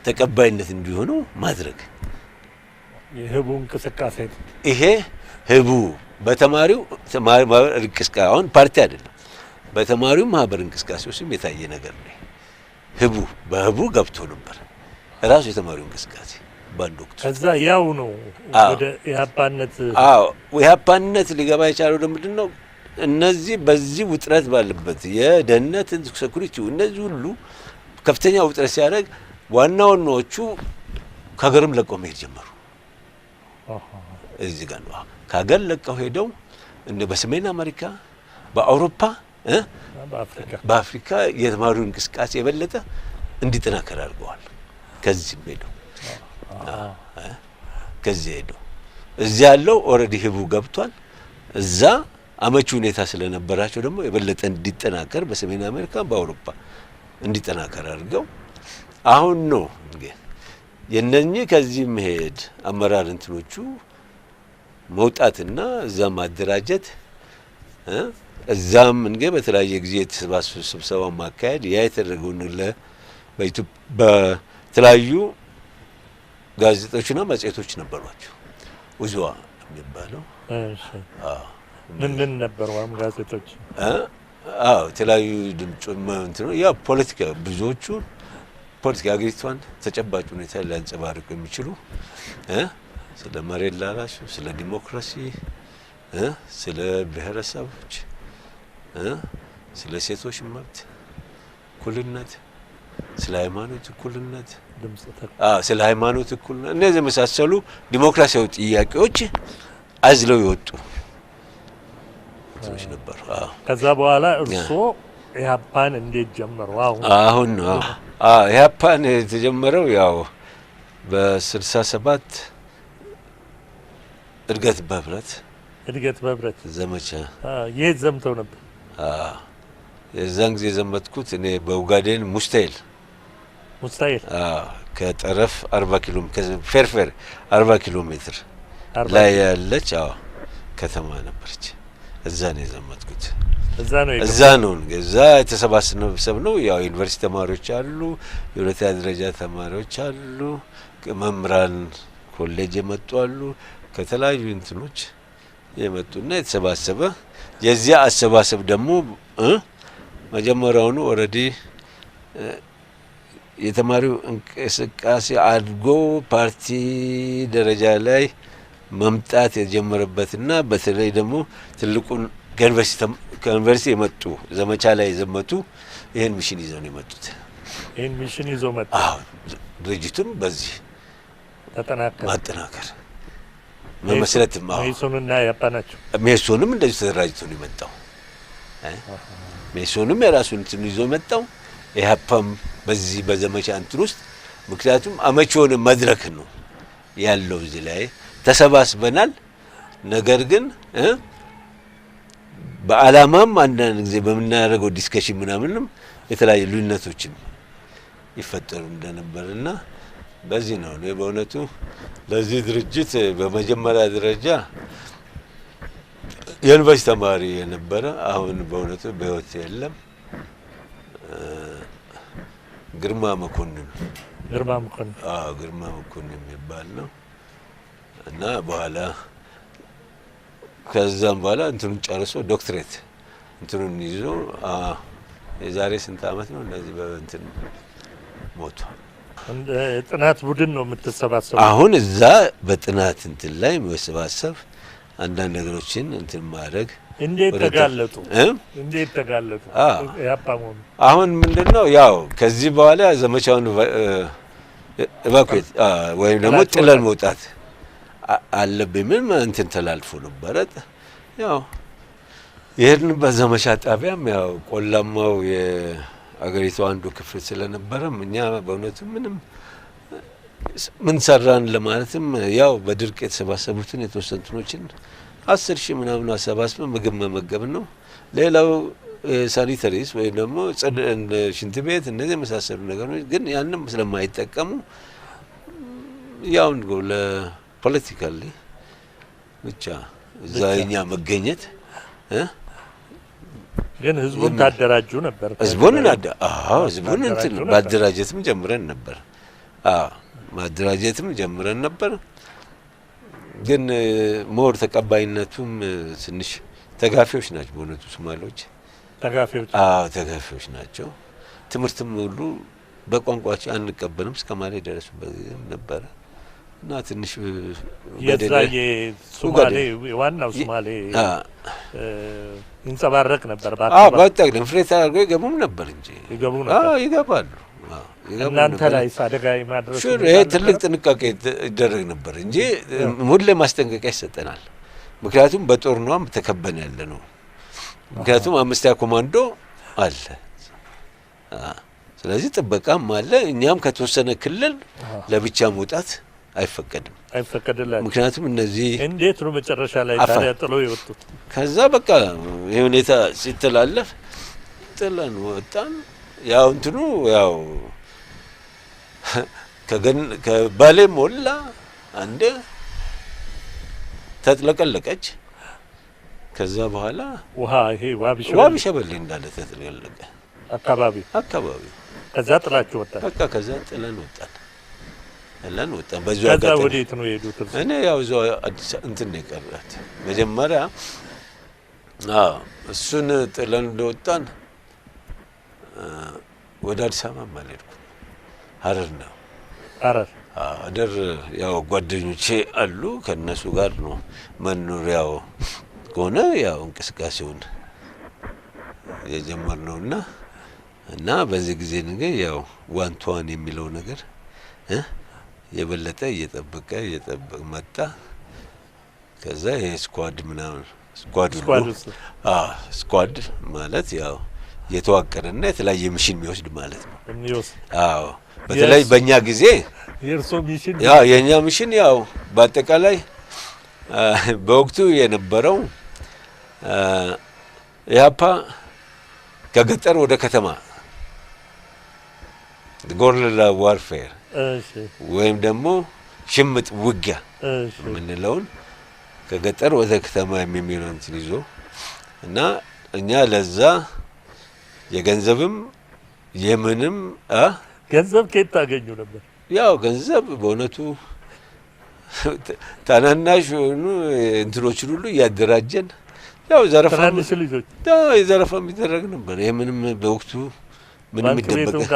B: ተቀባይነት እንዲሆኑ ማድረግ
A: የህቡ እንቅስቃሴ
B: ይሄ ህቡ በተማሪው ማህበር እንቅስቃሴ አሁን ፓርቲ አይደለም፣ በተማሪው ማህበር እንቅስቃሴ ውስጥ የታየ ነገር ነው። ህቡ በህቡ ገብቶ ነበር ራሱ የተማሪው እንቅስቃሴ ባንድ ወቅት።
A: ከዛ ያው ነው ወደ ኢህአፓነት
B: ኢህአፓነት ሊገባ የቻለው ለምንድን ነው? እነዚህ በዚህ ውጥረት ባለበት የደህንነት ሴኩሪቲ እነዚህ ሁሉ ከፍተኛ ውጥረት ሲያደርግ ዋና ዋናዎቹ ከሀገርም ለቀው መሄድ ጀመሩ። እዚህ ጋር ነው ከሀገር ለቀው ሄደው እንደ በሰሜን አሜሪካ፣ በአውሮፓ፣ በአፍሪካ የተማሪው እንቅስቃሴ የበለጠ እንዲጠናከር አድርገዋል። ከዚህ ሄደው እዚህ ያለው ኦልሬዲ ህቡ ገብቷል። እዛ አመቺ ሁኔታ ስለነበራቸው ደግሞ የበለጠ እንዲጠናከር በሰሜን አሜሪካ በአውሮፓ እንዲጠናከር አድርገው አሁን ነው እንግዲህ የነኚህ ከዚህ መሄድ አመራር እንትኖቹ መውጣትና እዛ ማደራጀት እዛም እንግዲህ በተለያየ ጊዜ የተሰባሰቡ ስብሰባ ማካሄድ ያ የተደረገውን በተለያዩ ጋዜጦችና መጽሔቶች ነበሯቸው። ውዝዋ የሚባለው
A: ምን ነበሩ ጋዜጦች?
B: የተለያዩ ድምጽ እንትኑ ያ ፖለቲካ ብዙዎቹ ፖለቲካ አገሪቷን ተጨባጭ ሁኔታ ሊያንጸባርቁ የሚችሉ ስለ መሬት ላራሽ፣ ስለ ዲሞክራሲ፣ ስለ ብሔረሰቦች፣ ስለ ሴቶች መብት እኩልነት፣ ስለ ሃይማኖት እኩልነት፣ ስለ ሃይማኖት እኩልነት እነዚህ የመሳሰሉ ዲሞክራሲያዊ ጥያቄዎች አዝለው ይወጡ ሰዎች ነበሩ።
A: ከዛ በኋላ እርስዎ ኢህአፓን እንዴት ጀመሩ?
B: አሁን ኢህአፓን የተጀመረው ያው በ67 እድገት በህብረት ዘመቻ
A: የት ዘምተው ነበር?
B: የዛን ጊዜ ዘመትኩት እኔ በኡጋዴን ሙስታይል ከጠረፍ 40 ኪሎ ፌርፌር 40 ኪሎ ሜትር ላይ ያለች ከተማ ነበረች። እዛ ነው የዘመትኩት። እዛ ነው እዛ የተሰባሰብ ነው። ያው ዩኒቨርሲቲ ተማሪዎች አሉ፣ የሁለተኛ ደረጃ ተማሪዎች አሉ፣ መምህራን ኮሌጅ የመጡ አሉ፣ ከተለያዩ እንትኖች የመጡና የተሰባሰበ የዚያ አሰባሰብ ደግሞ መጀመሪያውኑ ኦልሬዲ የተማሪው እንቅስቃሴ አድጎ ፓርቲ ደረጃ ላይ መምጣት የጀመረበትና በተለይ ደግሞ ትልቁን ከዩኒቨርሲቲ የመጡ ዘመቻ ላይ የዘመቱ ይህን ሚሽን ይዘው ነው የመጡት።
A: ይህን ሚሽን ይዘው መጡ።
B: ድርጅቱም በዚህ ማጠናከር መመስረትም
A: ሜሶንና ኢህአፓ ናቸው።
B: ሜሶንም እንደዚህ ተደራጅቶ ነው የመጣው። ሜሶንም የራሱን እንትን ይዞ መጣው። ኢህአፓም በዚህ በዘመቻ እንትን ውስጥ ምክንያቱም አመቺ የሆነ መድረክ ነው ያለው። እዚህ ላይ ተሰባስበናል። ነገር ግን በአላማም አንዳንድ ጊዜ በምናደርገው ዲስከሽን ምናምንም የተለያዩ ልዩነቶችን ይፈጠሩ እንደነበርና በዚህ ነው እኔ በእውነቱ ለዚህ ድርጅት በመጀመሪያ ደረጃ የዩኒቨርሲቲ ተማሪ የነበረ አሁን በእውነቱ በህይወት የለም ግርማ መኮንን
A: ግርማ መኮንን
B: ግርማ መኮንን የሚባል ነው እና በኋላ ከዛም በኋላ እንትኑን ጨርሶ ዶክትሬት እንትኑን ይዞ የዛሬ ስንት ዓመት ነው እንደዚህ በእንትን ሞቷል።
A: ጥናት ቡድን ነው የምትሰባሰቡ?
B: አሁን እዛ በጥናት እንትን ላይ መሰባሰብ አንዳንድ ነገሮችን እንትን ማድረግ።
A: እንዴት ተጋለጡ? እንዴት ተጋለጡ? ያፓሞም
B: አሁን ምንድነው ያው ከዚህ በኋላ ዘመቻውን ኤቫኩዌት ወይም ደግሞ ጥለን መውጣት አለብኝ ምን እንትን ተላልፎ ነበረ። ያው የሄድንበት ዘመቻ ጣቢያም ያው ቆላማው የአገሪቱ አንዱ ክፍል ስለነበረም እኛ በእውነቱ ምንም ምን ሰራን ለማለትም ያው በድርቅ የተሰባሰቡትን የተወሰኑትን 10,000 ምናምን አሰባስበን ምግብ መመገብ ነው። ሌላው ሳኒተሪስ ወይም ደግሞ ሽንት ቤት እነዚህ የመሳሰሉ ነገሮች ግን ያንም ስለማይጠቀሙ ያው እንደው ለፖለቲካሊ ብቻ እዛ የኛ መገኘት
A: ግን ህዝቡን ታደራጁ ነበር?
B: ህዝቡን ህዝቡን እንትን ማደራጀትም ጀምረን ነበር። ማደራጀትም ጀምረን ነበር። ግን ሞር ተቀባይነቱም ትንሽ ተጋፊዎች ናቸው በእውነቱ ሶማሌዎች። ተጋፊዎች ናቸው። ትምህርትም ሁሉ በቋንቋቸው አንቀበልም እስከማለት ደረሱበት ነበር እና ትንሽ
A: የዛዬ ሶማሌ ዋናው ሶማሌ ይንጸባረቅ ነበር።
B: በአጠቃላይ ፍሬታ አድርገው ይገቡም ነበር እንጂ ይገባሉ።
A: እናንተ ላይ አደጋ የማድረስ
B: ይሄ ትልቅ ጥንቃቄ ይደረግ ነበር እንጂ ሁሌ ማስጠንቀቂያ ይሰጠናል። ምክንያቱም በጦር ነው ተከበን ያለ ነው። ምክንያቱም 5ኛ ኮማንዶ አለ። ስለዚህ ጥበቃም አለ። እኛም ከተወሰነ ክልል ለብቻ መውጣት አይፈቀድላችሁም። ምክንያቱም እነዚህ
A: እንዴት ነው መጨረሻ ላይ ታዲያ ጥለው የወጡት?
B: ከዛ በቃ ይሄ ሁኔታ ሲተላለፍ ጥለን ወጣን። ያው እንትኑ ያው ከባሌ ሞላ አንዴ ተጥለቀለቀች። ከዛ በኋላ
A: ይሄ
B: ዋቢ ሸበሌ እንዳለ ተጥለቀለቀ አካባቢ።
A: ከዛ ጥላችሁ ወጣ።
B: በቃ ከዛ ጥለን ወጣን።
A: ከዛ ወዴት ነው የሄዱት?
B: እኔ ያው እዛው አዲስ እንትን ነው የቀረሁት መጀመሪያ። እሱን ጥለን እንደወጣን ወደ አዲስ አበባ አልሄድኩም። ሀረር ነው። ሀረር ያው ጓደኞቼ አሉ ከነሱ ጋር ነው መኖሪያው ከሆነ ያው እንቅስቃሴውን የጀመርነውና እና በዚህ ጊዜ ነገር ያው ዋንቷን የሚለው ነገር የበለጠ እየጠበቀ መጣ። ከዛ የስኳድ ምናምን ስኳድ ማለት ያው የተዋቀረና የተለያየ ሚሽን የሚወስድ ማለት ነው። በተለይ በእኛ ጊዜ
A: የእርሶ ሚሽን
B: የእኛ ሚሽን ያው በአጠቃላይ በወቅቱ የነበረው ኢህአፓ ከገጠር ወደ ከተማ ጎሪላ ዋርፌር ወይም ደግሞ ሽምጥ ውጊያ የምንለውን ከገጠር ወደ ከተማ የሚለውን ይዞ እና እኛ ለዛ የገንዘብም የምንም
A: ገንዘብ ከየት ታገኙ ነበር?
B: ያው ገንዘብ በእውነቱ ታናናሽ ሆኑ እንትኖችን ሁሉ እያደራጀን ያው ዘረፋ የዘረፋ የሚደረግ ነበር። ይሄ ምንም በወቅቱ ምንም ይደበቅ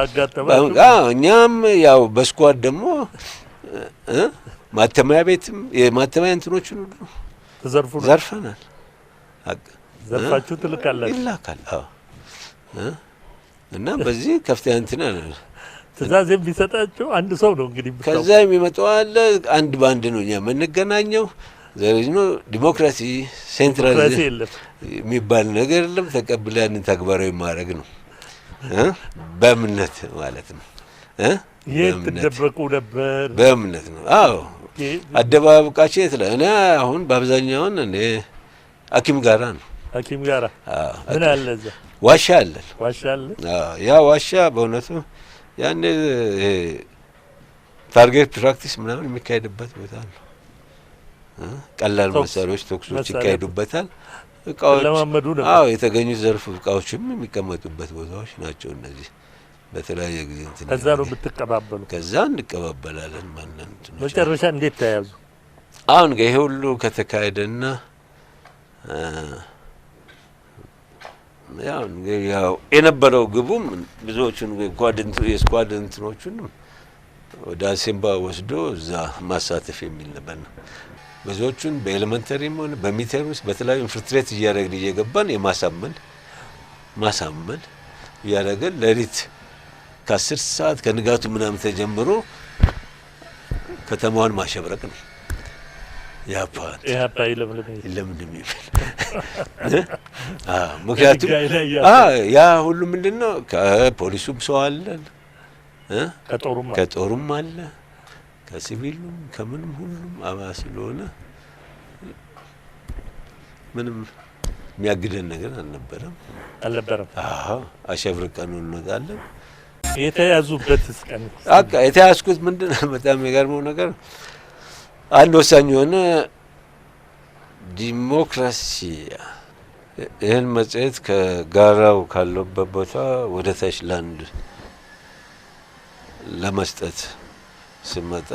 B: እኛም ያው በስኳድ ደግሞ ማተሚያ ቤትም የማተሚያ እንትኖችን ሁሉ ዘርፈናል።
A: ዘርፋችሁ ትልካላችሁ?
B: ይላካል። እና በዚህ ከፍተኛ እንትን
A: ትእዛዝ የሚሰጣቸው አንድ ሰው ነው እንግዲህ።
B: ከዛ የሚመጣው አለ አንድ ባንድ ነው እኛ የምንገናኘው። ዘሪዝኖ ዲሞክራሲ ሴንትራል የሚባል ነገር የለም። ተቀብለን ተግባራዊ ማድረግ ነው በእምነት ማለት ነው።
A: የት ተደበቁ ነበር?
B: በእምነት ነው። አደባባቃችን የት ላይ? እኔ አሁን በአብዛኛውን እኔ ሐኪም ጋራ ነው።
A: ሐኪም ጋራ ምን አለ እዛ?
B: ዋሻ አለ። ያ ዋሻ በእውነቱ ያኔ ታርጌት ፕራክቲስ ምናምን የሚካሄድበት ቦታ ነው። ቀላል መሳሪያዎች ተኩሶች ይካሄዱበታል። እቃዎች
A: ለማመዱ ነው።
B: አዎ የተገኙት ዘርፍ እቃዎችም የሚቀመጡበት ቦታዎች ናቸው እነዚህ። በተለያየ ጊዜ እንትን
A: ከዛ ነው የምትቀባበሉ።
B: ከዛ እንቀባበላለን። ማንን
A: መጨረሻ እንዴት ተያዙ?
B: አሁን ይሄ ሁሉ ከተካሄደና ያው የነበረው ግቡም ብዙዎቹን የስኳድ እንትኖቹንም ወደ አሴምባ ወስዶ እዛ ማሳተፍ የሚል ነበር ነው። ብዙዎቹን በኤሌመንተሪም ሆነ በሚሊተሪ ውስጥ በተለያዩ ኢንፍiltሬት እያደረግን እየገባን ማሳመን እያደረግን ሌሊት ከ10 ሰዓት ከንጋቱ ምናምን ተጀምሮ ከተማዋን ማሸብረቅ ነው።
A: ያፓ
B: ለምን ምክንያቱም ያ ሁሉ ምንድነው ከፖሊሱም ሰው አለን፣ ከጦሩም አለ፣ ከሲቪሉም ከምንም ሁሉም አባ ስለሆነ ምንም የሚያግደን ነገር አልነበረም። አሸብርቀን እንወጣለን።
A: የተያዙበት ቀን
B: የተያዝኩት ምንድነው በጣም የሚገርመው ነገር አንድ ወሳኝ የሆነ ዲሞክራሲ ይህን መጽሔት ከጋራው ካለበት ቦታ ወደ ታች ላንድ ለመስጠት ስመጣ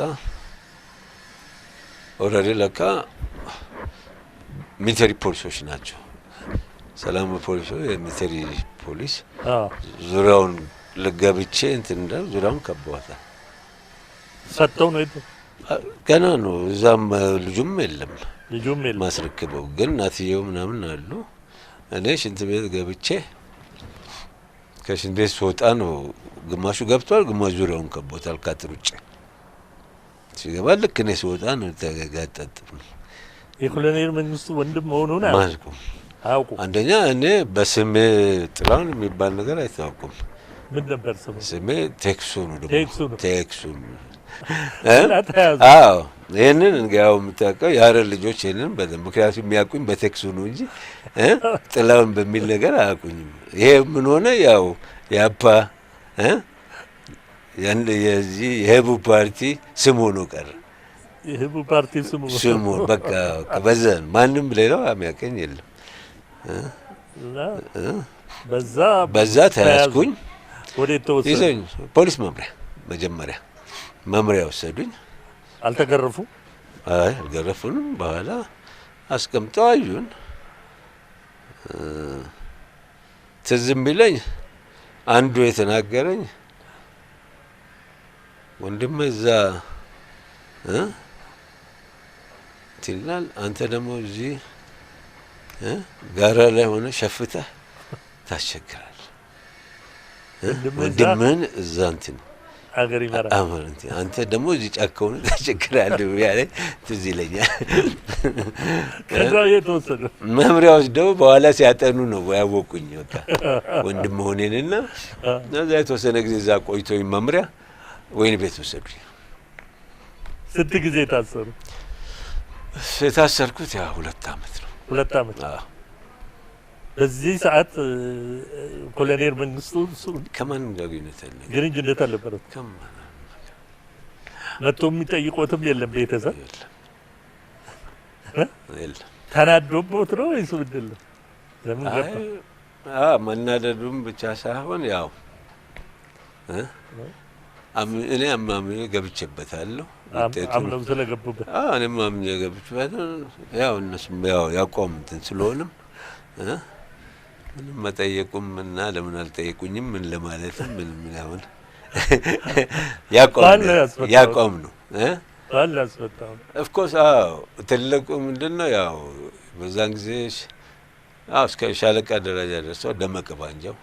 B: ኦልሬዲ ለካ ሚሊተሪ ፖሊሶች ናቸው። ሰላም ፖሊሶች የሚሊተሪ ፖሊስ ዙሪያውን ለገብቼ እንትን እንዳል ዙሪያውን ከበዋታል።
A: ሰጥተው ነው
B: ገና ነው። እዛም ልጁም የለም ማስረክበው ግን እናትየው ምናምን አሉ። እኔ ሽንት ቤት ገብቼ ከሽንት ቤት ስወጣ ነው ግማሹ ገብቷል፣ ግማሹ ዙሪያውን ከቦታል። ካጥር ውጭ ሲገባ ልክ እኔ ስወጣ ነው ተጋጣጥ።
A: የኮሎኔል መንግስቱ ወንድም መሆኑን አያውቁ።
B: አንደኛ እኔ በስሜ ጥላውን የሚባል ነገር አይታወቁም።
A: ምን ነበር ስሙ?
B: ስሜ ቴክሱ ነው። ቴክሱ
A: አዎ
B: ይሄንን እንግዲያው የምታውቀው የሀረር ልጆች ይሄንን በደንብ ምክንያቱም የሚያውቁኝ በቴክሱ ነው እንጂ ጥላውን በሚል ነገር አያውቁኝም። ይሄ ምን ሆነ ያው ያፓ የዚህ የህቡ ፓርቲ ስም ሆኖ ቀረ።
A: የህቡ ፓርቲ ስሙ
B: በቃ በዛን ማንም ሌላው የሚያውቀኝ የለም። በዛ ተያዝኩኝ።
A: ወዴት ተወሰዱ?
B: ፖሊስ መምሪያ መጀመሪያ መምሪያ ወሰዱኝ።
A: አልተገረፉ?
B: አይ አልገረፉንም። በኋላ አስቀምጠው አዩን። ትዝም ቢለኝ አንዱ የተናገረኝ ወንድም እዛ ትላል፣ አንተ ደግሞ እዚህ ጋራ ላይ ሆነ ሸፍተህ ታስቸግራለህ። ወንድምህን እዛ እንትን
A: አገር ይመራ
B: አንተ ደግሞ እዚህ ጫካውን ታስቸግራለህ ያለኝ ትዝ ይለኛል።
A: ከዛ የተወሰደ
B: መምሪያ ወስደው በኋላ ሲያጠኑ ነው ያወቁኝ። በቃ ወንድም ሆኔንና እዛ የተወሰነ ጊዜ እዛ ቆይቶኝ መምሪያ ወይን ቤት ወሰዱኝ።
A: ስንት ጊዜ ታሰሩ?
B: የታሰርኩት ያ 2 አመት ነው።
A: 2 አመት። በዚህ ሰዓት ኮሎኔል መንግስቱ
B: ከማንም ጋር
A: ግንኙነት አልነበረም። መጥቶ የሚጠይቆትም የለም። ቤተሰብ
B: የለም።
A: ተናዶቦት ነው ወይስ ምንድን ነው? ለምን ገባ?
B: መናደዱም ብቻ ሳይሆን ያው እኔ አማምኜ ገብቼበታለሁ።
A: አምነው ስለገቡበት
B: እኔም አምኜ ገብቼበታለሁ። ያው እነሱም ያው ያቋም እንትን ስለሆነም ምንም መጠየቁም እና ለምን አልጠየቁኝም ምን ለማለትም ምን አሁን ያቋም ነው
A: ባል አስወጣው።
B: ኦፍ ኮርስ ትልቁ ምንድነው ያው በዛን ጊዜ እስከ ሻለቃ ደረጃ ደርሰው ደመቀ ባንጃው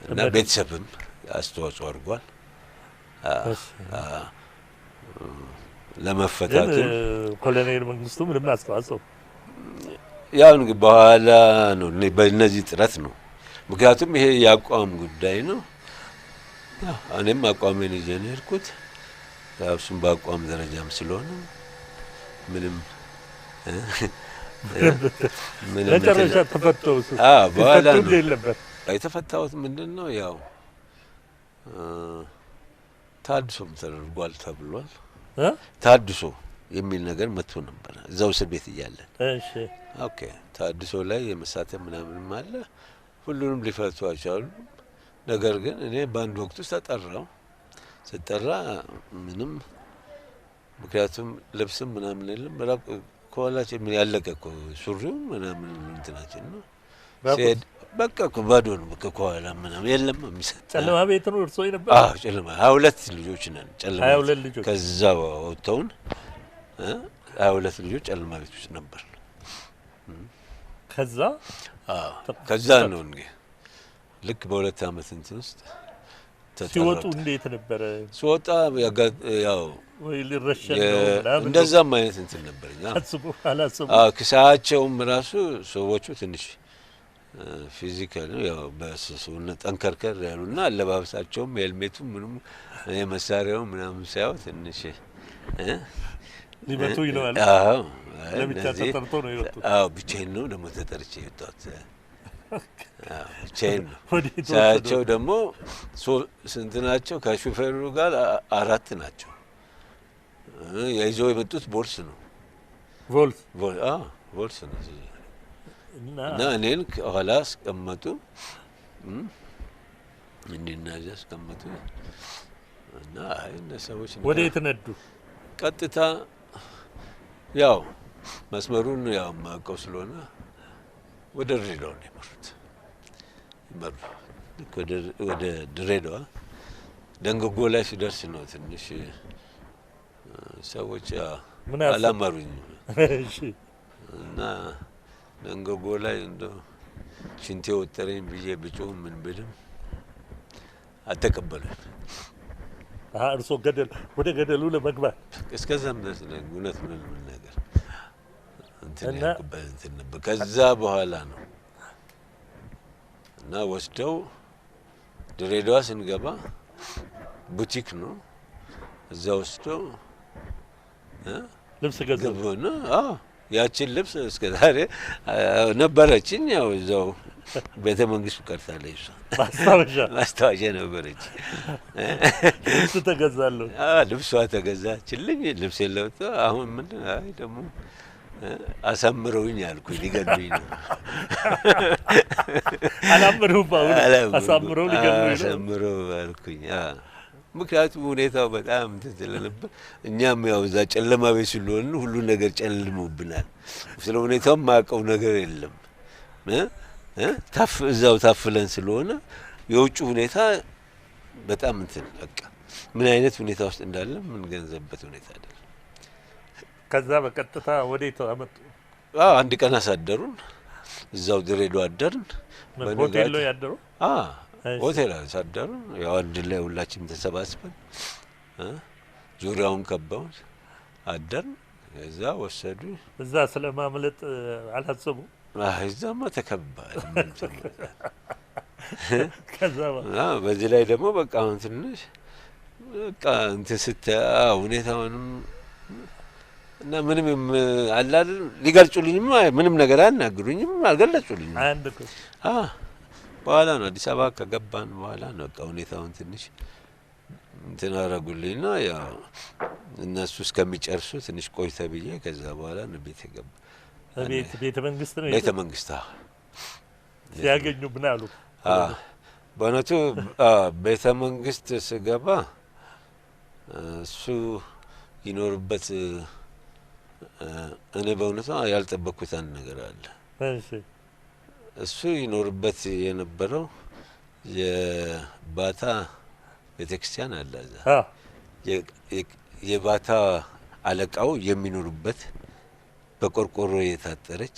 B: እና ቤተሰብም አስተዋጽኦ አድርጓል ለመፈታቱ።
A: ኮሎኔል መንግስቱ ምንም አስተዋጽኦ
B: ያው እንግዲህ በኋላ ነው በእነዚህ ጥረት ነው። ምክንያቱም ይሄ ያቋም ጉዳይ ነው። እኔም አቋሜን ይዤ ነው የሄድኩት። ያው እሱም በአቋም ደረጃም ስለሆነ ምንም
A: መጨረሻ ተፈተው
B: በኋላ ነው የተፈታሁት። ምንድን ነው ያው ታድሶም ተደርጓል ተብሏል። ታድሶ የሚል ነገር መጥቶ ነበር እዛው እስር ቤት እያለን።
A: እሺ
B: ኦኬ ታድሶ ላይ የመሳተፍ ምናምንም አለ። ሁሉንም ሊፈቱ አልቻሉም። ነገር ግን እኔ በአንድ ወቅት ውስጥ ተጠራው። ስጠራ ምንም ምክንያቱም ልብስም ምናምን የለም ራቅ ከኋላችን ምን ያለቀ እኮ ሱሪው ምናምን እንትናችን ነው ሲሄድ በቃ እኮ ባዶ ነው። በቃ ከኋላ ምናምን የለም የሚሰጥ
A: ጨለማ ቤት ነው እርሶ የነበረ?
B: አዎ ጨለማ 22 ልጆች ነን። ጨለማ
A: 22 ልጆች
B: ከዛ ወጥተውን 22 ልጆች ጨለማ ቤት ውስጥ ነበር።
A: ከዛ
B: ከዛ ነው እንግዲህ ልክ በሁለት አመት እንትን ውስጥ
A: ሲወጡ እንዴት ነበረ?
B: ሲወጣ ያው
A: ወይ ሊረሸን ነው ምናምን
B: እንደዛም አይነት እንትን ነበርኛ።
A: አላስቡ
B: ክሳቸውም ራሱ ሰዎቹ ትንሽ ፊዚካል ነው ያው በሰውነት ጠንከርከር ያሉና አለባበሳቸውም ሄልሜቱም ምንም መሳሪያው ምናምን ሳይው ትንሽ
A: ሊመቱ ይለዋል።
B: አዎ
A: ለብቻ ተጠርቶ ነው የወጡት።
B: አዎ ብቻዬን ነው ደግሞ ተጠርቼ የወጣሁት። ብቻዬን ነው። ሳያቸው ደግሞ ስንት ናቸው? ከሹፌሩ ጋር 4 ናቸው። ይዘው የመጡት ቦልስ ነው። ቦልስ ነው እና እኔን ከኋላ አስቀመጡ። እንዲና እዚያ አስቀመጡ እና እነ ሰዎች
A: ወዴት ነዱ?
B: ቀጥታ ያው መስመሩን ያው ማቀው ስለሆነ ወደ ድሬዳዋ ነው የመሩት። ወደ ድሬዳዋ ደንገጎ ላይ ሲደርስ ነው ትንሽ ሰዎች አላመሩኝ።
A: እሺ
B: እና ደንገጎ ላይ እንደው ሽንቴ ወጠረኝ ብዬ ብጮህ ምን ብልም አልተቀበሉኝ።
A: እርሶ ወደ ገደሉ ለመግባት
B: እስከዛም ድረስ ነው እውነት ምን ነገር እንትን ነበር። ከዛ በኋላ ነው እና ወስደው ድሬዳዋ ስንገባ ቡቲክ ነው እዛ ወስደው
A: ልብስ ገዛና
B: ያችን ልብስ እስከ ዛሬ ነበረችኝ። ያው እዛው ቤተ መንግስቱ ቀርታለች። ማስታወሻ ነበረች።
A: ልብስ ተገዛለሁ።
B: ልብሷ ተገዛችልኝ። ልብስ የለውጥ አሁን ምን አይ ደግሞ አሳምረውኝ አልኩኝ። ሊገሉኝ ነው።
A: አላምረውም። አሳምረው ሊገሉኝ ነው።
B: አሳምረው አልኩኝ። ምክንያቱም ሁኔታው በጣም እንትን ስለነበር እኛም ያው እዛ ጨለማ ቤት ስለሆን ሁሉ ነገር ጨልሞብናል። ስለ ሁኔታው ማቀው ነገር የለም። እዛው ታፍለን ስለሆነ የውጭ ሁኔታ በጣም እንትን በቃ ምን አይነት ሁኔታ ውስጥ እንዳለ ምን ገንዘብበት ሁኔታ አይደለም።
A: ከዛ በቀጥታ ወዴት አመጡ?
B: አንድ ቀን አሳደሩን። እዛው ድሬዳዋ አደርን።
A: ሆቴል ነው ያደሩ?
B: ሆቴል አሳደሩን። ያው አንድ ላይ ሁላችንም ተሰባስበን ዙሪያውን ከበውን አደርን። እዛ ወሰዱ።
A: እዛ ስለማምለጥ አላሰቡ?
B: እዛማ ተከባል።
A: ከዛ
B: በዚህ ላይ ደግሞ በቃ አሁን ትንሽ በቃ እንትን ስታይ ሁኔታውንም እና ምንም አላል ሊገልጹልኝም ምንም ነገር አናግሩኝም አልገለጹልኝም። በኋላ ነው አዲስ አበባ ከገባን በኋላ ነው በቃ ሁኔታውን ትንሽ እንትን አደረጉልኝና ያው እነሱ እስከሚጨርሱ ትንሽ ቆይተ ብዬ ከዛ በኋላ ነው ቤት ገባ።
A: ቤተ መንግስት ነው?
B: ቤተ መንግስት
A: ሲያገኙ ምን አሉ?
B: በእውነቱ ቤተ መንግስት ስገባ እሱ ይኖርበት እኔ በእውነቱ ያልጠበቅኩት አንድ ነገር አለ። እሱ ይኖርበት የነበረው የባታ ቤተክርስቲያን አለ እዛ። የባታ አለቃው የሚኖሩበት በቆርቆሮ የታጠረች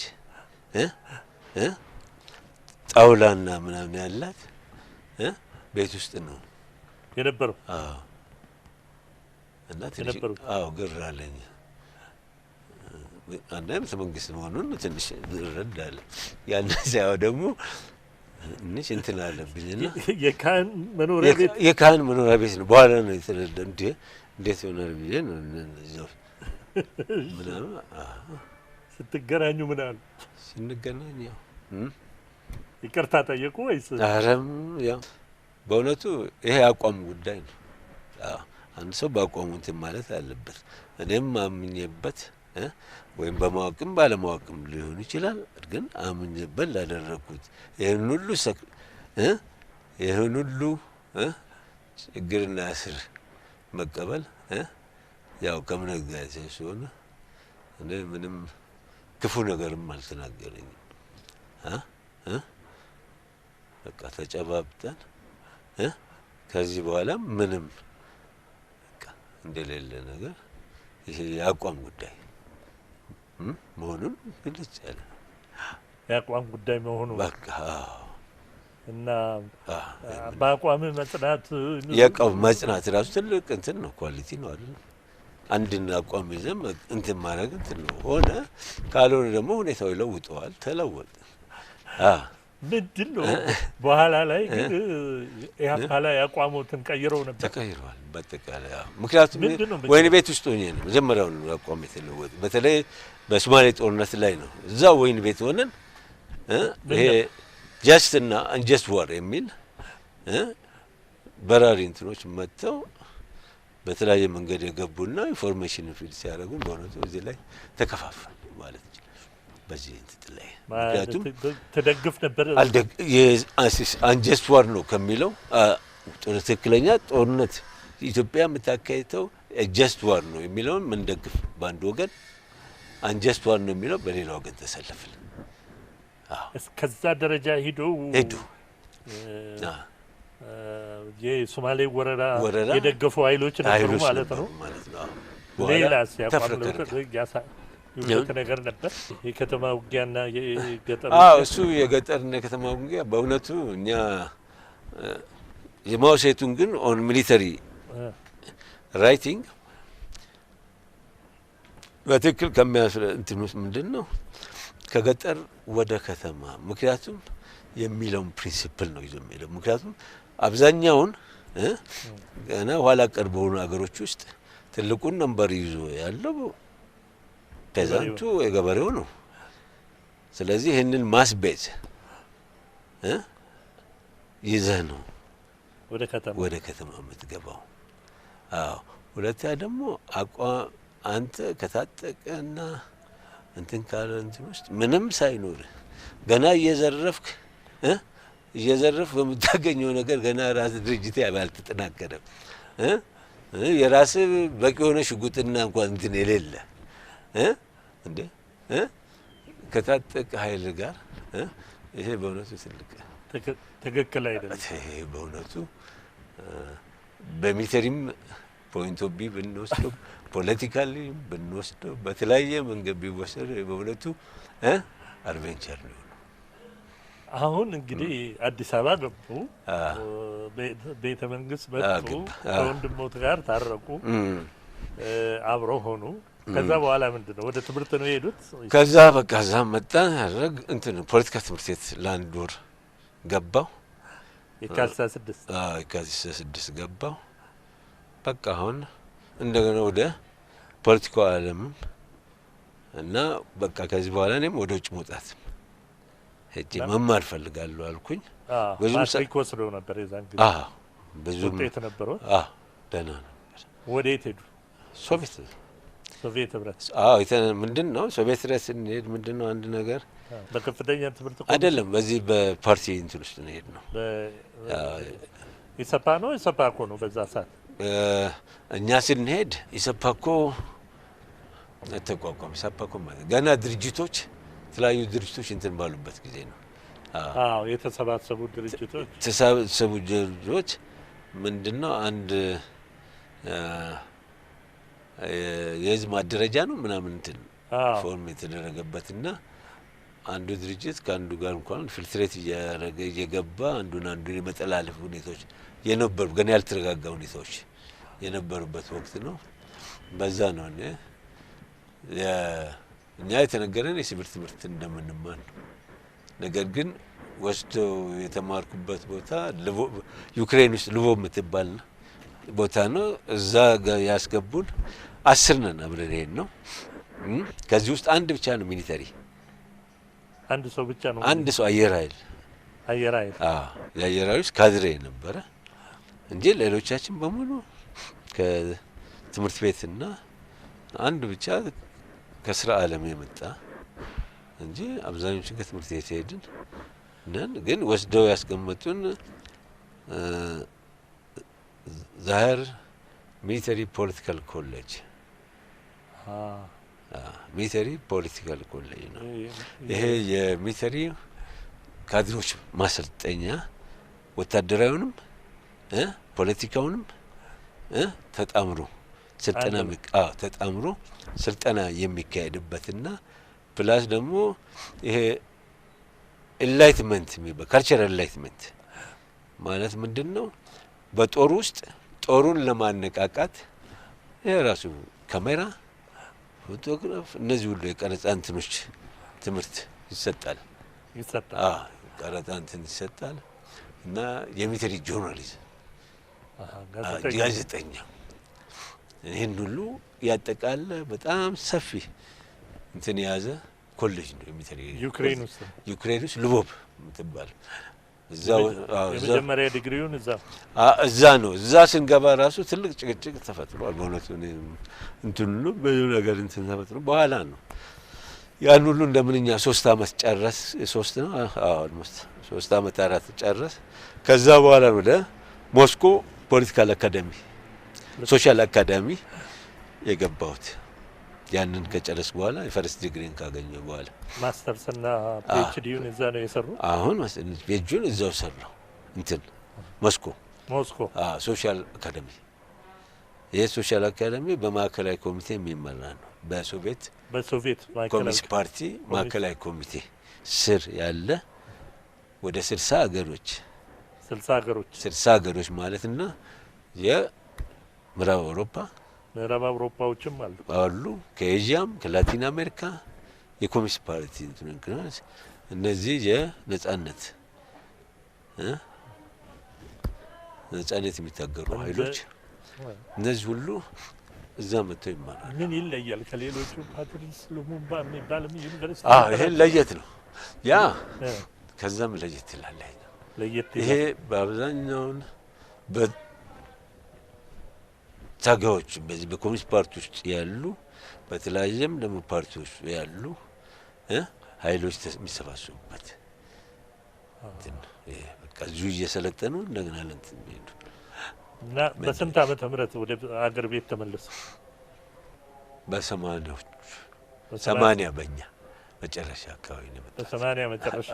B: ጣውላና ምናምን ያላት ቤት ውስጥ ነው
A: የነበረው።
B: እና ትንሽ ግር አለኝ። አንዳንድ መንግስት መሆኑን ትንሽ ረዳለ። ያን ሳይው ደግሞ ትንሽ እንትን አለብኝና
A: የካህን መኖሪያ ቤት
B: ነው። በኋላ ነው የተረዳ። እንዴት ይሆናል ብዬ ነው እዛው ምናምን።
A: ስትገናኙ ምን አሉ?
B: ስንገናኝ ያው
A: ይቅርታ ጠየቁ ወይስ?
B: አረም ያው በእውነቱ ይሄ አቋም ጉዳይ ነው። አንድ ሰው በአቋሙ እንትን ማለት አለበት። እኔም አምኜበት ወይም በማወቅም ባለማወቅም ሊሆን ይችላል፣ ግን አምኜበት ላደረግኩት ይህን ሁሉ ችግርና እስር መቀበል ያው ከእምነት ጋር ሲሆን እኔ ምንም ክፉ ነገርም አልተናገረኝም። በቃ ተጨባብጠን ከዚህ በኋላ ምንም በቃ እንደሌለ ነገር ይሄ የአቋም ጉዳይ መሆኑን ግልጽ ያለ
A: የአቋም ጉዳይ መሆኑ
B: በቃ
A: እና በአቋም መጽናት
B: የአቋም መጽናት ራሱ ትልቅ እንትን ነው፣ ኳሊቲ ነው አይደል? አንድን አቋም ይዘን እንትን ማድረግ እንትን ነው። ሆነ ካልሆነ ደግሞ ሁኔታው ይለውጠዋል። ተለወጠ
A: ምንድን ነው በኋላ ላይ ግን ኢህአፓ ላይ አቋሞትን ቀይረው ነበር።
B: ተቀይረዋል በአጠቃላይ። ምክንያቱም ወይን ቤት ውስጥ ሆኜ ነው መጀመሪያውን አቋም የተለወጠ። በተለይ በሶማሌ ጦርነት ላይ ነው። እዛው ወይን ቤት ሆነን ይሄ ጀስት እና አንጀስት ዋር የሚል በራሪ እንትኖች መጥተው በተለያየ መንገድ የገቡና ኢንፎርሜሽን ፊልድ ሲያደርጉ በእውነቱ እዚህ ላይ ተከፋፈል ማለት ይችላል። በዚህ እንትን ላይ ምክንያቱም
A: ተደግፍ ነበር
B: አንጀስት ዋር ነው ከሚለው ትክክለኛ ጦርነት ኢትዮጵያ የምታካሂደው ጀስት ዋር ነው የሚለውን ምንደግፍ በአንድ ወገን፣ አንጀስት ዋር ነው የሚለው በሌላ ወገን ተሰለፍን።
A: እስከዛ ደረጃ ሄዱ የሶማሌ ወረራ የደገፉ ኃይሎች ነበሩ ማለት ነው። ሌላስ ያቋም ለውጥ ነገር ነበር? የከተማ ውጊያና የገጠር
B: እሱ የገጠርና የከተማ ውጊያ በእውነቱ እኛ የማኦ ሴቱንግ ግን ኦን ሚሊተሪ ራይቲንግ በትክክል ከሚያስረ እንትን ውስጥ ምንድን ነው ከገጠር ወደ ከተማ፣ ምክንያቱም የሚለውን ፕሪንሲፕል ነው ይዞ የሚለው። ምክንያቱም አብዛኛውን ገና ኋላ ቀር በሆኑ ሀገሮች ውስጥ ትልቁን ነንበር ይዞ ያለው ፔዛንቱ የገበሬው ነው። ስለዚህ ይህንን ማስቤዝ ይዘህ ነው ወደ ከተማ የምትገባው። ሁለተኛ ደግሞ አንተ ከታጠቀና እንትን ካለ እንትን ውስጥ ምንም ሳይኖር ገና እየዘረፍክ በምታገኘው ነገር ገና ራስ ድርጅት ያልተጠናከረም የራስ በቂ የሆነ ሽጉጥና እንኳን እንትን የሌለ እንዴ ከታጠቀ ኃይል ጋር ይሄ በእውነቱ
A: ትክክል አይደለም።
B: ይሄ በእውነቱ በሚሊተሪም ፖይንት ኦፍ ቪው ብንወስደው ፖለቲካሊ ብንወስደው በተለያየ መንገድ ቢወሰድ በእውነቱ አድቬንቸር ነው።
A: አሁን እንግዲህ አዲስ አበባ ገቡ፣ ቤተ መንግስት መጡ፣ ከወንድሞት ጋር ታረቁ፣ አብረው ሆኑ። ከዛ በኋላ ምንድን ነው ወደ ትምህርት ነው የሄዱት?
B: ከዛ በቃ እዛ መጣ ያደረግ እንትን ፖለቲካ ትምህርት ቤት ለአንድ ወር ገባው።
A: የካቲት
B: 6 ገባው። በቃ አሁን እንደገና ወደ ፖለቲካው ዓለም እና በቃ ከዚህ በኋላ እኔም ወደ ውጭ መውጣት ሄጄ መማር ፈልጋለሁ አልኩኝ።
A: ማትሪክ ወስደው ነበር የዛን ጊዜ?
B: ብዙ
A: ውጤት ነበረው?
B: ደህና ነበር።
A: ወዴት ሄዱ? ሶቪየት ህብረት።
B: ምንድን ነው ሶቪየት ህብረት ስንሄድ ምንድን ነው አንድ ነገር
A: በከፍተኛ ትምህርት
B: አይደለም፣ በዚህ በፓርቲ እንትን ውስጥ ነው ሄድ ነው።
A: ኢሰፓ ነው ኢሰፓኮ ነው በዛ ሰዓት
B: እኛ ስንሄድ ኢሰፓኮ ተቋቋመ። ኢሰፓኮ ማለት ገና ድርጅቶች የተለያዩ ድርጅቶች እንትን ባሉበት ጊዜ ነው።
A: የተሰባሰቡ ድርጅቶች ምንድነው አንድ የህዝብ ማደረጃ ነው ምናምን እንትን ፎርም የተደረገበትና አንዱ ድርጅት ከአንዱ ጋር እንኳን ፊልትሬት እያደረገ እየገባ አንዱን የመጠላለፍ ሁኔታዎች የነበሩ ገና ያልተረጋጋ ሁኔታዎች የነበሩበት ወቅት ነው። በዛ ነው እኛ የተነገረን የሲቪል ትምህርት እንደምንማር ነው። ነገር ግን ወስዶ የተማርኩበት ቦታ ዩክሬን ውስጥ ልቮቭ የምትባል ቦታ ነው። እዛ ያስገቡን 10 ነን አብረን ሄድ ነው። ከዚህ ውስጥ አንድ ብቻ ነው ሚሊተሪ፣ አንድ ሰው ብቻ ነው።
B: አንድ ሰው አየር ኃይል የአየር ኃይል ውስጥ ካድሬ ነበረ እንጂ ሌሎቻችን በሙሉ ከትምህርት ቤትና አንድ ብቻ ከስራ ዓለም የመጣ እንጂ አብዛኞቹ ከትምህርት ቤት ሄድን ነን። ግን ወስደው ያስቀመጡን ዛህር ሚሊተሪ ፖለቲካል ኮሌጅ ሚሊተሪ ፖለቲካል ኮሌጅ ነው። ይሄ የሚሊተሪ ካድሮች ማሰልጠኛ ወታደራዊውንም ፖለቲካውንም ተጣምሮ ስልጠና የሚካሄድበትና ፕላስ ደግሞ ይሄ ኢንላይትመንት የሚባል ካልቸራል ኢንላይትመንት ማለት ምንድን ነው? በጦር ውስጥ ጦሩን ለማነቃቃት ይሄ ራሱ ካሜራ፣ ፎቶግራፍ እነዚህ ሁሉ የቀረጻ እንትኖች ትምህርት ይሰጣል። ቀረጻ እንትን ይሰጣል እና የሚሊተሪ ጆርናሊዝም ጋዜጠኛ ይህን ሁሉ ያጠቃለ በጣም ሰፊ እንትን የያዘ ኮሌጅ ነው። የሚሊተሪ ዩክሬን ውስጥ ልቦቭ የምትባል
A: የመጀመሪያ ዲግሪውን
B: እዛ ነው። እዛ ስንገባ ራሱ ትልቅ ጭቅጭቅ ተፈጥሯል። በእውነቱ እንትን ሁሉ ብዙ ነገር እንትን ተፈጥሮ በኋላ ነው ያን ሁሉ እንደምንኛ 3 አመት ጨረስ 3 ነው ኦልሞስት 3 አመት 4 ጨረስ። ከዛ በኋላ ወደ ሞስኮ ፖለቲካል አካዳሚ ሶሻል አካዳሚ የገባሁት ያንን ከጨረስ በኋላ የፈርስት ዲግሪን ካገኘ በኋላ
A: ማስተርስ እና ፒኤችዲውን እዛ ነው የሰሩ።
B: አሁን ፒኤችዲውን እዛው ሰራው እንትን ሞስኮ ሶሻል አካዳሚ። ይሄ ሶሻል አካዳሚ በማዕከላዊ ኮሚቴ የሚመራ ነው። በሶቪየት ኮሚኒስት ፓርቲ ማዕከላዊ ኮሚቴ ስር ያለ ወደ 60 ሀገሮች ማለትና የምዕራብ አውሮፓዎችም አሉ ከኤዥያም ከላቲን አሜሪካ የኮሚኒስት ፓርቲ እንትንክናስ እነዚህ የነጻነት የሚታገሩ ኃይሎች እነዚህ ሁሉ እዛ መጥተው ይማራሉ።
A: ምን ይለያል ከሌሎቹ ፓትሪስ ሉሙምባ የሚባል ዩኒቨርሲቲ?
B: ይሄን ለየት ነው ያ ከዛም ለየት ይላል። ይሄ በአብዛኛውን በታጋዮች በዚህ በኮሚኒስት ፓርቲ ውስጥ ያሉ በተለያየም ደግሞ ፓርቲዎች ያሉ ኃይሎች የሚሰባሰቡበት በቃ እዚሁ እየሰለጠኑ እንደገና ለእንትን የሚሄዱ
A: እና በስንት ዓመተ ምህረት ወደ አገር ቤት ተመለሱ?
B: በ80 በእኛ መጨረሻ አካባቢ ነው የመጣው።
A: በ80 መጨረሻ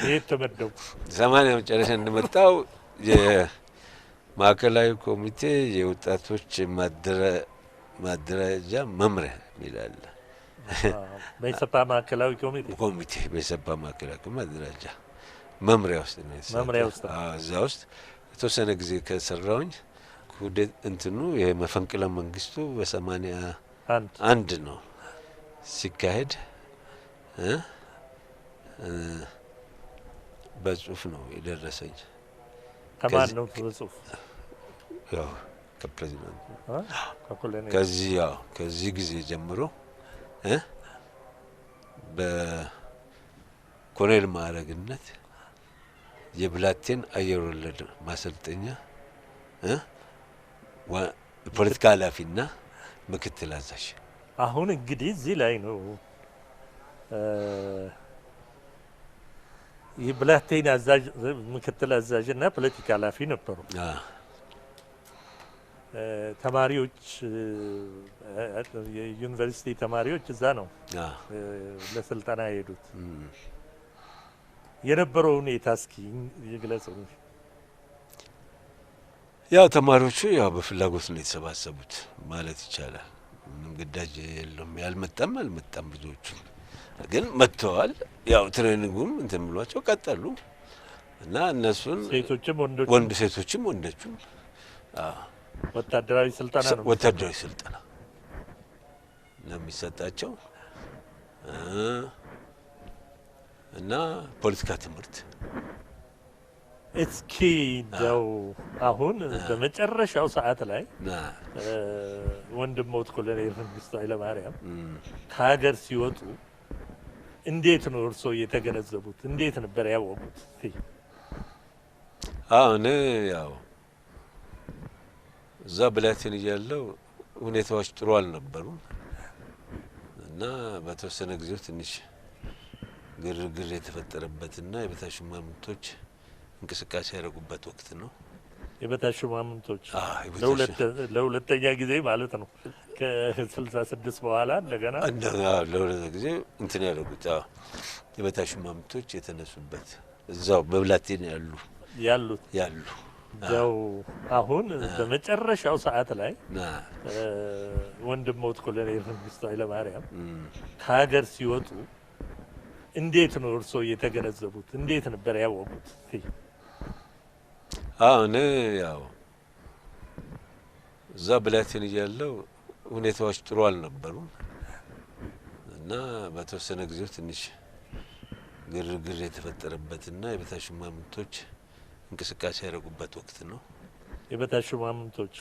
A: የት ተመደቡ?
B: 80 መጨረሻ እንደመጣው የማዕከላዊ ኮሚቴ የወጣቶች ማደራጃ መምሪያ ይላል።
A: በኢሰፓ ማዕከላዊ ኮሚቴ
B: በኢሰፓ ማዕከላዊ ኮሚቴ ማደራጃ መምሪያ ውስጥ ነው። እዛ ውስጥ የተወሰነ ጊዜ ከሰራውኝ ኩዴት እንትኑ የመፈንቅለ መንግስቱ በ81 ነው ሲካሄድ በጽሁፍ ነው የደረሰኝ።
A: ከማን ነው በጽሁፍ?
B: ያው ከፕሬዝዳንት ከዚህ ጊዜ ጀምሮ በኮሎኔል ማዕረግነት የብላቴን አየር ወለድ ማሰልጠኛ ፖለቲካ ኃላፊና ምክትል አዛዥ።
A: አሁን እንግዲህ እዚህ ላይ ነው የብላቴን አዛዥ ምክትል አዛዥና ፖለቲካ ኃላፊ ነበሩ። ተማሪዎች የዩኒቨርሲቲ ተማሪዎች እዛ ነው ለስልጠና የሄዱት። የነበረው ሁኔታ እስኪ ይግለጹ።
B: ያው ተማሪዎቹ ያው በፍላጎት ነው የተሰባሰቡት ማለት ይቻላል። ምንም ግዳጅ የለም። ያልመጣም ብዙዎቹ ግን መጥተዋል። ያው ትሬኒንጉም እንትን ብሏቸው ቀጠሉ እና እነሱን ሴቶችም ወንዶችም
A: ወታደራዊ ስልጠና ነው
B: የሚሰጣቸው እና ፖለቲካ ትምህርት።
A: እስኪ እንደው አሁን በመጨረሻው ሰዓት ላይ ወንድሞት ኮሎኔል መንግስቱ ኃይለማርያም ከሀገር ሲወጡ እንዴት ነው እርስዎ የተገነዘቡት? እንዴት ነበር ያወቁት?
B: አሁን ያው እዛ ብላቴን እያለሁ ሁኔታዎች ጥሩ አልነበሩም እና በተወሰነ ጊዜ ትንሽ ግርግር የተፈጠረበትና የበታች ሹማምንቶች እንቅስቃሴ ያደረጉበት ወቅት ነው።
A: የበታች ሹማምንቶች ለሁለተኛ ጊዜ ማለት ነው። ከ66 በኋላ እንደገና
B: ለሁለተኛ ጊዜ እንትን ያደረጉት የበታች ሹማምንቶች የተነሱበት እዛው በብላቴን ያሉ
A: ያው አሁን በመጨረሻው ሰዓት ላይ ወንድሞት ኮሎኔል መንግስቱ ኃይለማርያም ከሀገር ሲወጡ እንዴት ነው እርስዎ የተገነዘቡት? እንዴት ነበር ያወቁት?
B: እኔ ያው እዛ ብላቴን እያለሁ ሁኔታዎች ጥሩ አልነበሩም እና በተወሰነ ጊዜ ትንሽ ግርግር የተፈጠረበትና የበታች ሹማምንቶች እንቅስቃሴ ያደረጉበት ወቅት ነው።
A: የበታች ሹማምንቶች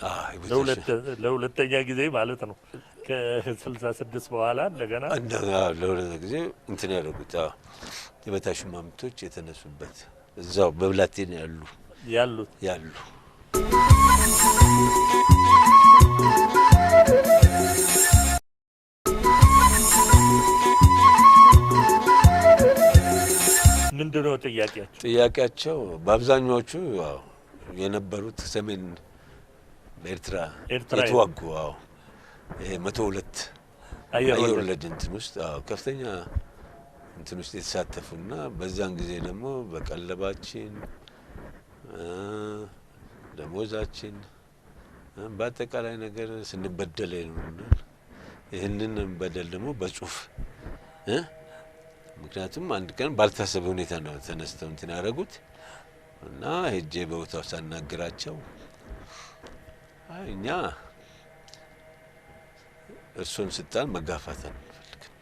A: ለሁለተኛ ጊዜ ማለት ነው። ከ66 በኋላ እንደገና
B: ለሁለተኛ ጊዜ እንትን ያደረጉት የበታች ሹማምንቶች የተነሱበት እዛው በብላቴን ያሉ
A: ምንድነው
B: ጥያቄያቸው? በአብዛኛዎቹ የነበሩት ሰሜን በኤርትራ የተዋጉ ይሄ 102 አየር ወለድ እንትን ውስጥ ከፍተኛ እንትን ውስጥ የተሳተፉና በዛን ጊዜ ደግሞ በቀለባችን ደሞዛችን በአጠቃላይ ነገር ስንበደል ነው። ይህንን በደል ደግሞ በጽሁፍ ምክንያቱም አንድ ቀን ባልታሰበ ሁኔታ ነው ተነስተው እንትን ያደረጉት እና ሄጄ በቦታው ሳናግራቸው እኛ እርሶን ስልጣን መጋፋት አንፈልግም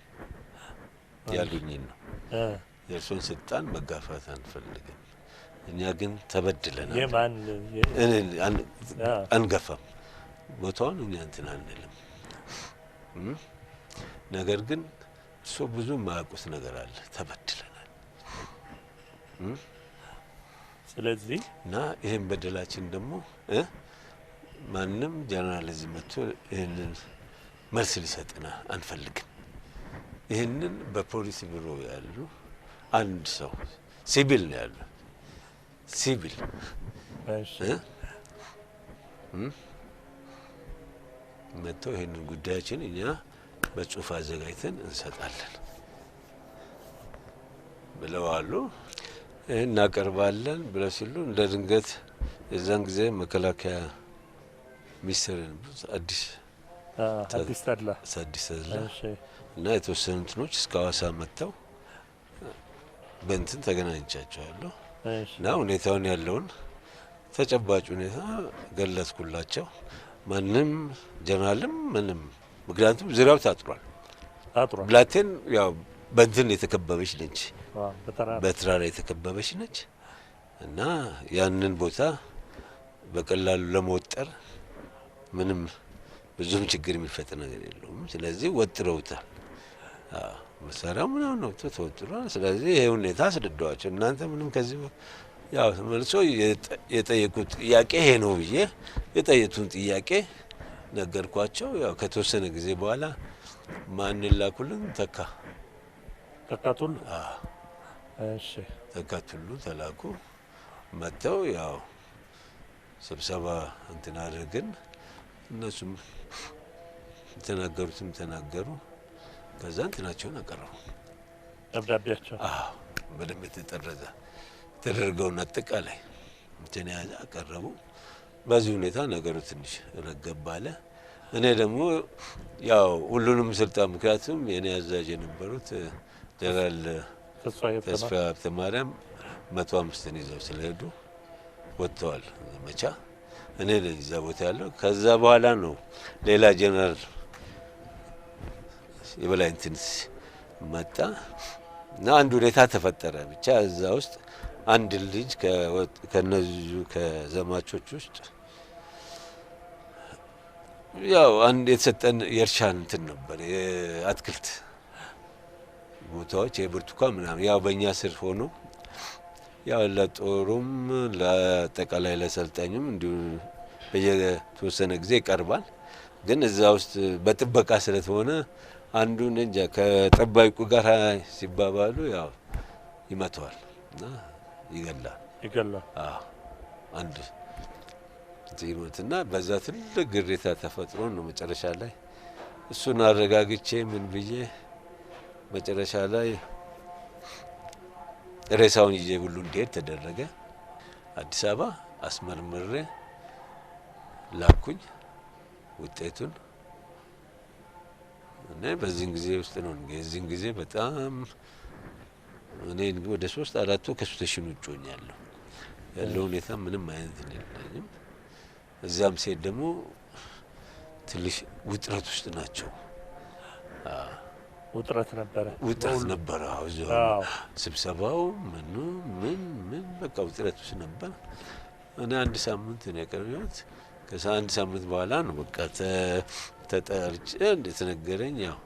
B: ያሉኝን ነው። የእርሶን ስልጣን መጋፋት አንፈልግም፣ እኛ ግን ተበድለናል። አንገፋም፣ ቦታውን እኛ እንትን አንልም። ነገር ግን እርሶ ብዙ የማያውቁት ነገር አለ፣ ተበድለናል።
A: ስለዚህ
B: እና ይሄን በደላችን ደግሞ ማንም ጀነራሊዝም መጥቶ ይሄንን መልስ ሊሰጥና አንፈልግም። ይሄንን በፖሊስ ቢሮ ያሉ አንድ ሰው ሲቪል ነው ያሉ ሲቪል መጥቶ ይሄንን ጉዳያችን እኛ በጽሁፍ አዘጋጅተን እንሰጣለን ብለዋሉ። እናቀርባለን ብለው ሲሉ እንደ ድንገት የዛን ጊዜ መከላከያ ሚኒስትር አዲስ ተድላ እና የተወሰኑ እንትኖች እስከ ሐዋሳ መጥተው በእንትን ተገናኝቻቸዋለሁ እና ሁኔታውን ያለውን ተጨባጭ ሁኔታ ገለጽኩላቸው። ማንም ጀነራልም ምንም ምክንያቱም ዙሪያው ታጥሯል። ብላቴን ያው በእንትን የተከበበች ነች፣ በተራራ የተከበበች ነች እና ያንን ቦታ በቀላሉ ለመወጠር ምንም ብዙም ችግር የሚፈጥር ነገር የለውም። ስለዚህ ወጥረውታል። መሳሪያው ምናምን ነው ተወጥሯል። ስለዚህ ይሄ ሁኔታ አስረዳዋቸው። እናንተ ምንም ከዚህ ያው መልሶ የጠየቁት ጥያቄ ይሄ ነው ብዬ የጠየቱን ጥያቄ ነገርኳቸው። ያው ከተወሰነ ጊዜ በኋላ ማን ላኩልን? ተካቱሉ ተካቱሉ ተላኩ። መጥተው ያው ስብሰባ እንትን አድርገን እነሱም የተናገሩትም ተናገሩ። ከዛ እንትናቸውን አቀረቡ፣
A: ደብዳቤያቸው
B: በደንብ የተጠረዘ ተደርገውን አጠቃላይ እንትን ያዘ አቀረቡ። በዚህ ሁኔታ ነገሩ ትንሽ ረገብ አለ። እኔ ደግሞ ያው ሁሉንም ስልጣን ምክንያቱም የኔ አዛዥ የነበሩት ጀነራል ተስፋዬ ሀብተማርያም 105ን ይዘው ስለሄዱ ወጥተዋል ዘመቻ። እኔ ነኝ እዛ ቦታ ያለው። ከዛ በኋላ ነው ሌላ ጀነራል የበላይ እንትን መጣ እና አንድ ሁኔታ ተፈጠረ። ብቻ እዛ ውስጥ አንድ ልጅ ከነዚህ ከዘማቾች ውስጥ ያው አንድ የተሰጠን የእርሻን እንትን ነበር፣ የአትክልት ቦታዎች የብርቱካን ምናምን ያው በእኛ ስር ሆኖ ያው ለጦሩም ለአጠቃላይ ለሰልጣኙም እንዲሁ በየተወሰነ ጊዜ ይቀርባል። ግን እዛ ውስጥ በጥበቃ ስለተሆነ አንዱን እንጃ ከጠባቂው ጋር ሲባባሉ ያው ይመተዋል እና ይገላል። አንድ ዚሞትና በዛ ትልቅ ግሬታ ተፈጥሮ ነው መጨረሻ ላይ እሱን አረጋግቼ ምን ብዬ መጨረሻ ላይ ሬሳውን ይዤ ሁሉ እንዲሄድ ተደረገ። አዲስ አበባ አስመርምሬ ላኩኝ ውጤቱን። እኔ በዚህን ጊዜ ውስጥ ነው የዚህን ጊዜ በጣም እኔ ወደ 3-4 ከስቴሽን ውጭ ሆኛለሁ። ያለው ሁኔታ ምንም አይነት የለኝም። እዛም ሴት ደግሞ ትንሽ ውጥረት ውስጥ ናቸው።
A: ውጥረት ነበረ። ስብሰባው ምን በቃ ውጥረት ውስጥ ነበር። እኔ 1 ሳምንት ነው የቀረሁት። ከ1 ሳምንት በኋላ ነው በቃ ተጠርጬ እንደተነገረኝ ያው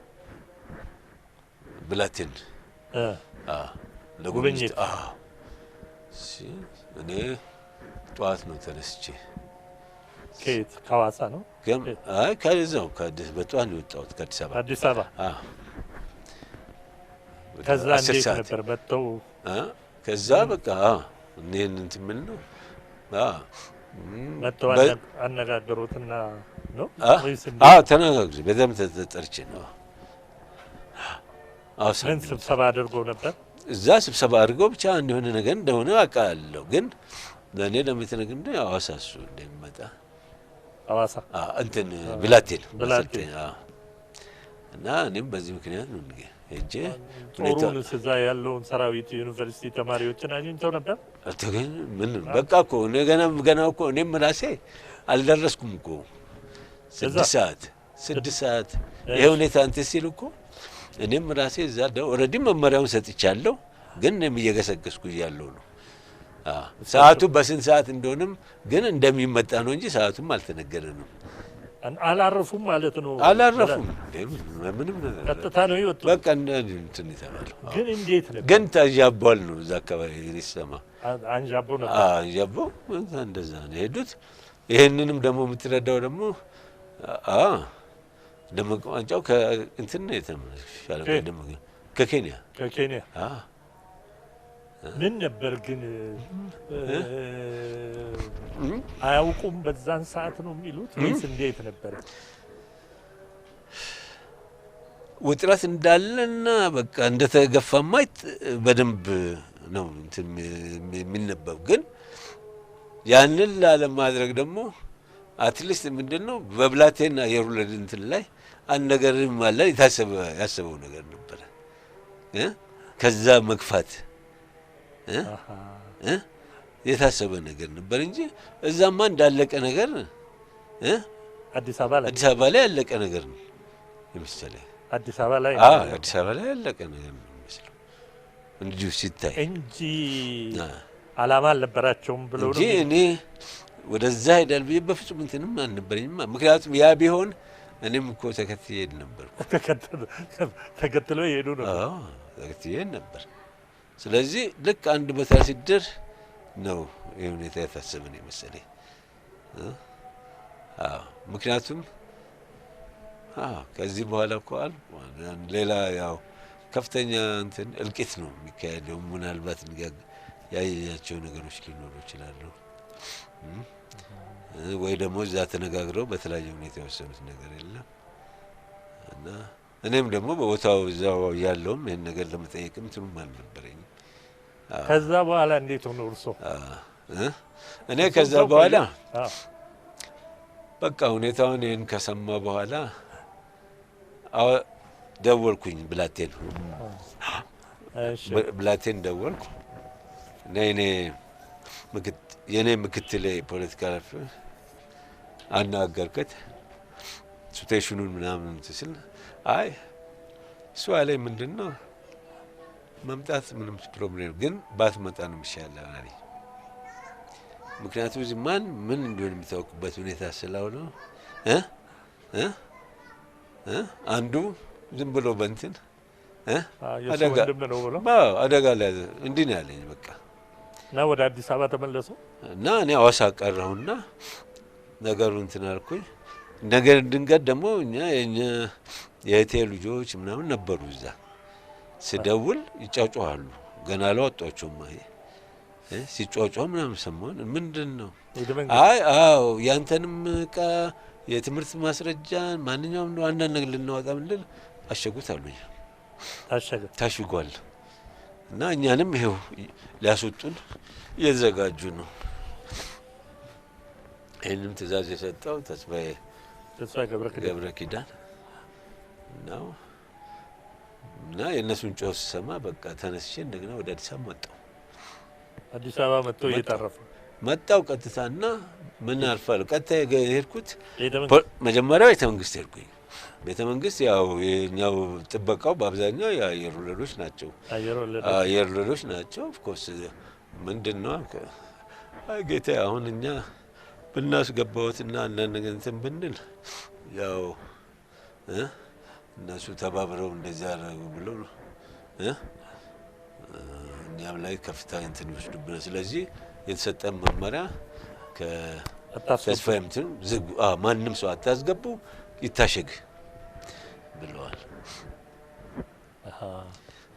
A: ብላቴን ለጉብኝት
B: እኔ ጠዋት ነው ተነስቼ
A: ከየት ከሐዋሳ ነው
B: አይ ከዛው በጠዋት ነው የወጣሁት ከአዲስ አበባ
A: ከዛ እንዴት ነበር መጥተው
B: ከዛ በቃ እኔን እንትን ምን ነው
A: መጥተው አነጋገሩትና ነው
B: ተነጋግሬ በደምብ ተጠርቼ ነው።
A: ምን ስብሰባ አድርገው ነበር?
B: እዛ ስብሰባ አድርገው ብቻ እንደሆነ ነገር እንደሆነ አውቃለሁ። ግን ለእኔ ደግሞ የተነገረኝ ሐዋሳ እሱ እንደሚመጣ
A: ሐዋሳ
B: እንትን ብላቴን እና እኔም በዚህ ምክንያት ነው ሄጄ
A: ጦሩን እዛ ያለውን ሰራዊት ዩኒቨርሲቲ ተማሪዎችን አግኝተው ነበር።
B: አልተገኘ ምን በቃ እኮ እኔ ገና እኮ እኔም ራሴ አልደረስኩም እኮ 6 ሰዓት ይሄ ሁኔታ እንትን ሲል እኮ እኔም ራሴ እዛ ኦልሬዲ መመሪያውን ሰጥቻለሁ። ግን እኔም እየገሰገስኩ እያለሁ ነው። ሰዓቱ በስንት ሰዓት እንደሆነም ግን እንደሚመጣ ነው እንጂ ሰዓቱም አልተነገረንም።
A: አላረፉም ማለት ነው።
B: አላረፉም ምንም ነገር
A: ቀጥታ ነው የወጡት።
B: በቃ እንትን ይተባል።
A: ግን እንዴት ነበር?
B: ግን ተጃቧል ነው እዛ አካባቢ ይሰማ
A: አንጃቦ ነበር።
B: አንጃቦ እንደዛ ነው የሄዱት። ይሄንንም ደግሞ የምትረዳው ደግሞ ደመቀ ዋንጫው ከእንትን ነው የተመለሰው ደመቀ ከኬንያ ምን
A: ነበር ግን አያውቁም በዛን ሰዓት ነው የሚሉት ወይስ እንዴት ነበር?
B: ውጥረት እንዳለና በቃ እንደተገፋማ በደንብ ነው እንትን የሚነበብ። ግን ያንን ላለማድረግ ደግሞ አትሊስት ምንድነው በብላቴና የሩለድ እንትን ላይ አንድ ነገር ማለት ያሰበው ነገር ነበር። ከዛ መግፋት የታሰበ ነገር ነበር እንጂ እዛማ እንዳለቀ ነገር
A: አዲስ አበባ ላይ
B: ያለቀ ነገር ነው የሚመስለው።
A: አዲስ አበባ ላይ
B: ያለቀ ነገር ነው የሚመስለው እንዲሁ ሲታይ እንጂ
A: አላማ አልነበራቸውም ብለው ነው
B: እንጂ እኔ ወደዛ ሄዳል ብዬ በፍጹም እንትንም አልነበረኝም። ምክንያቱም ያ ቢሆን እኔም እኮ ተከትዬ ሄድ ነበር።
A: ተከትሎ ይሄዱ ነው።
B: ተከትዬ ሄድ ነበር። ስለዚህ ልክ አንድ ቦታ ሲደር ነው ይሄ ሁኔታ የታሰበን የመሰለኝ። ምክንያቱም ከዚህ በኋላ እኮ ሌላ ያው ከፍተኛ እንትን እልቂት ነው የሚካሄደው። ምናልባት ያያቸው ነገሮች ሊኖሩ ይችላሉ ወይ ደግሞ እዛ ተነጋግረው በተለያየ ሁኔታ የወሰኑት ነገር የለም እና እኔም ደግሞ በቦታው እዛው ያለውም ይሄን ነገር ለመጠየቅም እንትኑም አልነበረኝም።
A: ከዛ በኋላ እንዴት ሆነ እርሶ?
B: እኔ ከዛ በኋላ በቃ ሁኔታውን ይሄን ከሰማ በኋላ ደወልኩኝ ብላቴን ደወልኩ እና የኔ ምክትል ፖለቲካ ኃላፊ አናገርኩት። ስቴሽኑን ምናምን ስል አይ እሱ አለኝ ምንድነው መምጣት ምንም ፕሮብሌም ግን ባትመጣ ነው የሚሻለው አለኝ። ምክንያቱም እዚህ ምን እንደሆነ የሚታወቅበት ሁኔታ ስላልሆነ አንዱ ዝም ብሎ በእንትን አደጋ ላይ እንዲህ ነው ያለኝ። በቃ
A: እና ወደ አዲስ አበባ ተመለሱ
B: እና እኔ ሐዋሳ ቀረሁና ነገሩን እንትን አልኩኝ። ነገር ድንገት ደግሞ እኛ የእህቴ ልጆች ምናምን ነበሩ እዛ። ስደውል ይጫጫዋሉ። ገና አላወጧቸውም። ሲጫጫው ምናምን ሰማን። ምንድን ነው? አይ አዎ ያንተንም ዕቃ የትምህርት ማስረጃን ማንኛውም ነው አንዳንድ ነገር ልናወጣ ምንድን አሸጉት አሉኝ። ታሽጓል እና እኛንም ይኸው ሊያስወጡን እየተዘጋጁ ነው። ይህንም ትእዛዝ የሰጠው ተስፋዬ ገብረ ኪዳን ነው። እና የእነሱን ጮህ ስሰማ በቃ ተነስቼ እንደገና ወደ አዲስ አበባ መጣሁ።
A: አዲስ አበባ መጥቶ እየታረፈ
B: መጣሁ ቀጥታና ምን አልፋለሁ። ቀጥታ የሄድኩት መጀመሪያ ቤተ መንግስት ሄድኩኝ። ቤተ መንግስት ያው የኛው ጥበቃው በአብዛኛው የአየር ወለዶች ናቸው። አየር ወለዶች ናቸው። ኦፍኮርስ ምንድነው ጌታ አሁን እኛ ብናስገባውትና አንዳንድ ነገር እንትን ብንል ያው እነሱ ተባብረው እንደዛ ያደረጉ ብለው እኛም ላይ ከፍተኛ እንትን ይወስዱብናል። ስለዚህ የተሰጠን መመሪያ ከተስፋዬ እንትን ማንም ሰው አታስገቡ ይታሸግ ብለዋል።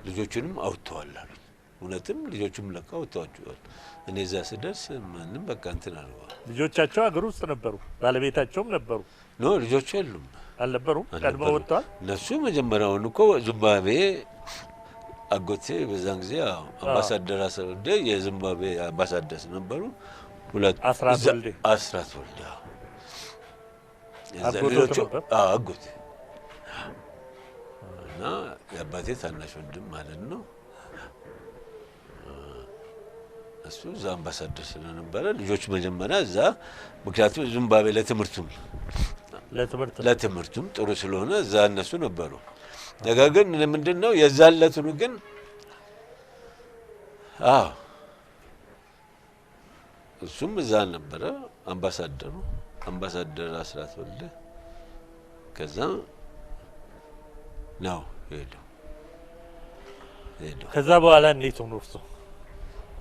B: ልጆቹንም አውጥተዋል አሉኝ። እውነትም ልጆቹም ለካ አውጥተዋቸዋል። እኔ እዛ ስደርስ ማንም በቃ እንትን አልዋል።
A: ልጆቻቸው አገር ውስጥ ነበሩ፣ ባለቤታቸውም ነበሩ።
B: ኖ ልጆቹ የሉም
A: አልነበሩም። ቀድመው ወጥተዋል
B: እነሱ። መጀመሪያውን እኮ ዚምባብዌ አጎቴ በዛን ጊዜ አምባሳደር አሰወልደ የዚምባብዌ አምባሳደር ነበሩ። ሁለት አስራት ወልደ ልጆቹ አጎቴ እና የአባቴ ታናሽ ወንድም ማለት ነው። እሱ እዛ አምባሳደር ስለነበረ ልጆቹ መጀመሪያ እዛ ምክንያቱም ዚምባብዌ ለትምህርቱም ጥሩ ስለሆነ እዛ እነሱ ነበሩ። ነገር ግን ምንድነው የዛለቱን ግን እሱም እዛ ነበረ አምባሳደር አስራት ወልደ ከዛ ነው ሄዶ
A: ከዛ በኋላ እንዴት ሆኖ እርሱ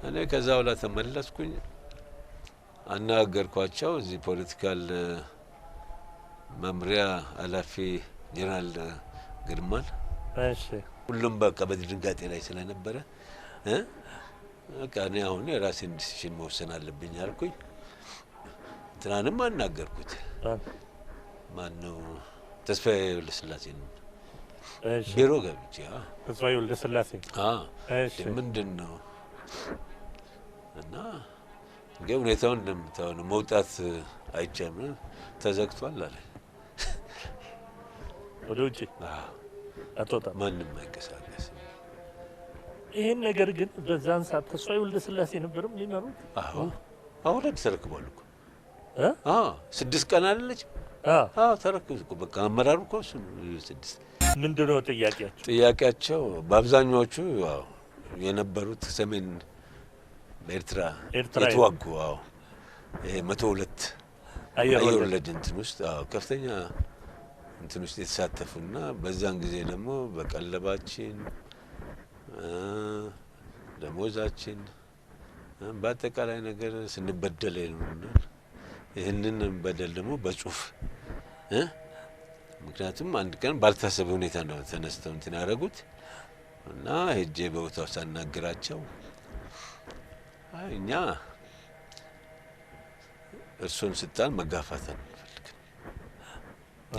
B: እኔ ከዛ በኋላ ተመለስኩኝ። አናገርኳቸው እዚህ ፖለቲካል መምሪያ ኃላፊ ጀነራል ግርማል።
A: እሺ
B: ሁሉም በቃ በድንጋጤ ላይ ስለነበረ በቃ እኔ አሁን የራሴን ዲሲሽን መወሰን አለብኝ አልኩኝ። ትናንም አናገርኩት። ማነው ተስፋዬ ወልደስላሴ ነው። ቢሮ ገብቼ
A: ተስፋዬ ወልደስላሴ
B: ምንድን ነው እና እንግዲህ ሁኔታውን እንደምታው ነው መውጣት አይቻልም ተዘግቷል አለ።
A: ወደ ውጪ አትወጣም፣
B: ማንም አይንቀሳቀስም።
A: ይሄን ነገር ግን በዛን ሰዓት ተስፋዬ ወልደስላሴ ነበርም ሊመሩት።
B: አሁን ተረክቧል እኮ 6 ቀን አይደለች? ተረክቧል እኮ በቃ አመራሩ እኮ እሱ 6።
A: ምንድነው
B: ጥያቄያቸው? በአብዛኛዎቹ የነበሩት ሰሜን በኤርትራ የተዋጉ ይሄ 102 አየር ወለድ እንትን ውስጥ ከፍተኛ እንትን ውስጥ የተሳተፉና በዛን ጊዜ ደግሞ በቀለባችን ደሞዛችን በአጠቃላይ ነገር ስንበደል ነው። ይህንን በደል ደግሞ በጽሁፍ ምክንያቱም አንድ ቀን ባልታሰበ ሁኔታ ነው ተነስተው እንትን ያደረጉት እና ሄጄ በቦታው ሳናግራቸው እኛ እርሶን ስልጣን መጋፋት አንፈልግም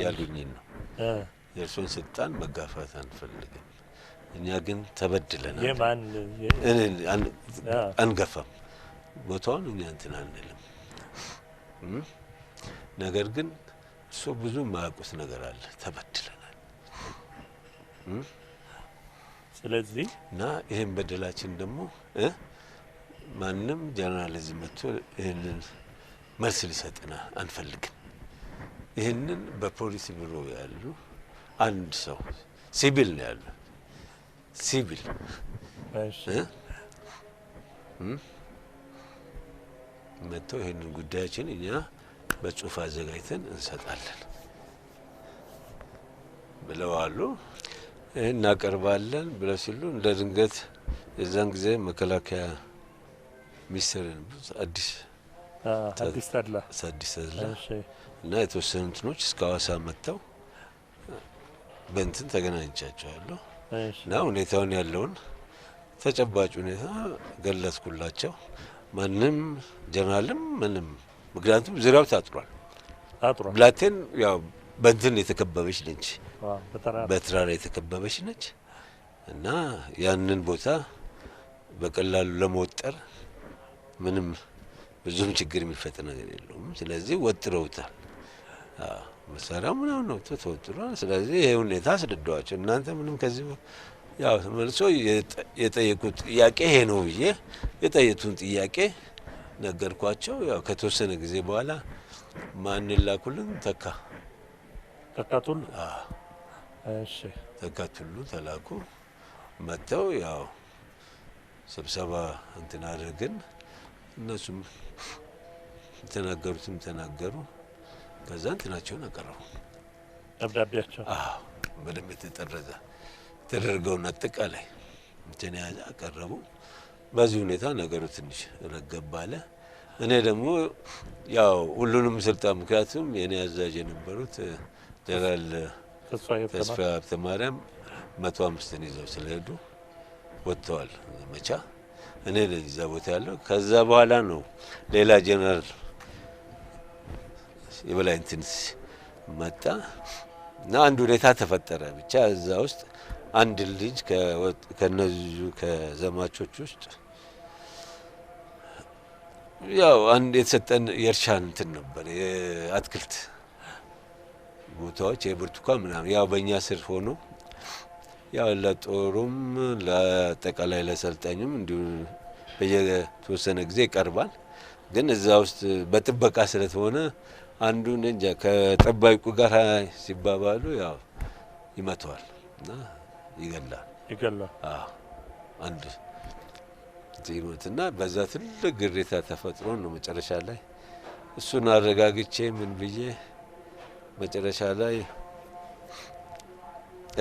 B: ያሉኝን ነው። የእርሶን ስልጣን መጋፋት አንፈልግም፣ እኛ ግን ተበድለናል። አንገፋም፣ ቦታውን እኛ እንትን አንልም። ነገር ግን እርሶ ብዙ የማያውቁት ነገር አለ፣ ተበድለናል።
A: ስለዚህ
B: እና ይሄን በደላችን ደግሞ ማንም ጀነራሊዝም መጥቶ ይሄንን መልስ ሊሰጥና አንፈልግም። ይሄንን በፖሊስ ቢሮ ያሉ አንድ ሰው ሲቪል ነው ያሉ ሲቪል መጥቶ ይሄንን ጉዳያችን እኛ በጽሁፍ አዘጋጅተን እንሰጣለን ብለዋሉ። ይሄን እናቀርባለን ብለው ሲሉ እንደ ድንገት የዛን ጊዜ መከላከያ ሚኒስትር አዲስ
A: አዲስ ተድላ
B: አዲስ ተድላ እና የተወሰኑ እንትኖች እስከ ሐዋሳ መጥተው በእንትን ተገናኝቻቸዋለሁ እና ሁኔታውን ያለውን ተጨባጭ ሁኔታ ገለጽኩላቸው። ማንም ጀነራልም ምንም ምክንያቱም ዙሪያው ታጥሯል። ብላቴን ያው በእንትን የተከበበች ነች፣ በተራራ የተከበበች ነች እና ያንን ቦታ በቀላሉ ለመወጠር ምንም ብዙም ችግር የሚፈጠር ነገር የለውም። ስለዚህ ወጥረውታል። መሳሪያው ምናምን ነው ተወጥሯል። ስለዚህ ይሄ ሁኔታ አስረዳዋቸው። እናንተ ምንም ከዚህ ያው መልሶ የጠየቁት ጥያቄ ይሄ ነው ብዬ የጠየቱን ጥያቄ ነገርኳቸው። ያው ከተወሰነ ጊዜ በኋላ ማን ላኩልን?
A: ተካቱሉ
B: እሺ፣ ተካቱሉ ተላኩ። መጥተው ያው ስብሰባ እንትን አድርገን እነሱም ተናገሩትም ተናገሩ። ከዛ እንትናቸውን አቀረቡ፣
A: ደብዳቤያቸው
B: በደንብ የተጠረዘ ተደርገውን አጠቃላይ እንትን ያዘ አቀረቡ። በዚህ ሁኔታ ነገሩ ትንሽ ረገብ አለ። እኔ ደግሞ ያው ሁሉንም ስልጣን ምክንያቱም የኔ አዛዥ የነበሩት ጀነራል ተስፋዬ ሀብተማርያም 105ን ይዘው ስለሄዱ ወጥተዋል ዘመቻ። እኔ ለዛ ቦታ ያለው ከዛ በኋላ ነው ሌላ ጀነራል የበላይ እንትን መጣ እና አንድ ሁኔታ ተፈጠረ። ብቻ እዛ ውስጥ አንድ ልጅ ከነዚህ ከዘማቾች ውስጥ ያው አንድ የተሰጠን የእርሻ እንትን ነበር፣ የአትክልት ቦታዎች የብርቱካን ምናምን ያው በእኛ ስር ሆኖ ያው ለጦሩም ለአጠቃላይ ለሰልጣኙም እንዲሁ በየተወሰነ ጊዜ ይቀርባል። ግን እዛ ውስጥ በጥበቃ ስለተሆነ አንዱን እንጃ ከጠባቂው ጋር ሲባባሉ ያው ይመተዋል እና ይገላል። አንድ ቲሞትና በዛ ትልቅ ግሬታ ተፈጥሮ ነው መጨረሻ ላይ እሱን አረጋግቼ ምን ብዬ መጨረሻ ላይ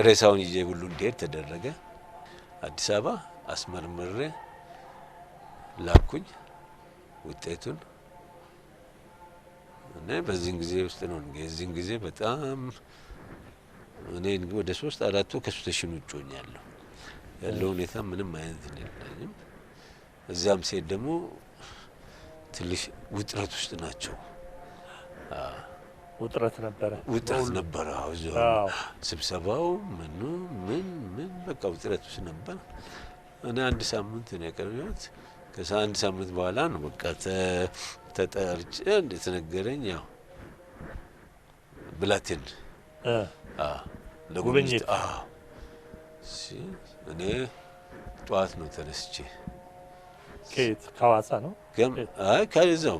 B: ሬሳውን ይዤ ሁሉ እንዲሄድ ተደረገ። አዲስ አበባ አስመርምሬ ላኩኝ ውጤቱን። እና በዚህን ጊዜ ውስጥ ነው እንግዲህ የዚህን ጊዜ በጣም እኔ ወደ 3-4 ከሱ ተሽኑጮኛለሁ። ያለው ሁኔታ ምንም አይነት የለኝም። እዛም ሴት ደግሞ ትንሽ ውጥረት ውስጥ ናቸው።
A: ውጥረት ነበረ። ስብሰባው ምን በቃ ውጥረት ውስጥ ነበር። እኔ 1 ሳምንት ነው የቀረሁት። ከ1 ሳምንት በኋላ ነው በቃ ተጠርጬ እንደተነገረኝ ያው ብላቴን ለጉብኝት
B: እኔ ጠዋት ነው ተነስቼ
A: ከየት ከሐዋሳ ነው
B: ከዛው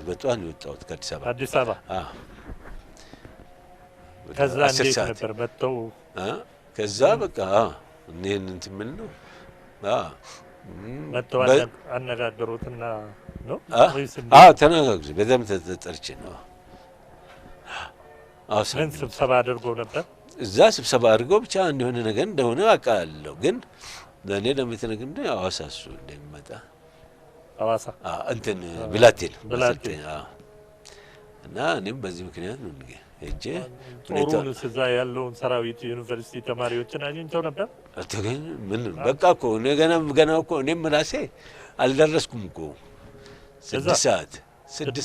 B: በጠዋት ነው የወጣሁት ከአዲስ አበባ
A: ከዛ እንዴት ነበር መጥተው
B: ከዛ በቃ እኔን እንትን ምን ነው
A: መጥተው አነጋገሩትና ነው
B: ተነጋግረን በደምብ ተጠርቼ ነው።
A: ምን ስብሰባ አድርገው ነበር?
B: እዛ ስብሰባ አድርገው ብቻ እንደሆነ ነገር እንደሆነ አውቃለሁ። ግን ለእኔ ደግሞ የተነገረኝ እንደው ሐዋሳ እሱ እንደሚመጣ
A: ሐዋሳ
B: እንትን ብላቴን እና እኔም በዚህ ምክንያት ነው እንግዲህ ሄጄ
A: ጦሩን እዛ ያለውን ሰራዊት ዩኒቨርሲቲ ተማሪዎችን አግኝተው ነበር።
B: አልተገኘ ምን በቃ እኮ እኔ ገና እኮ እኔም ራሴ አልደረስኩም እኮ 6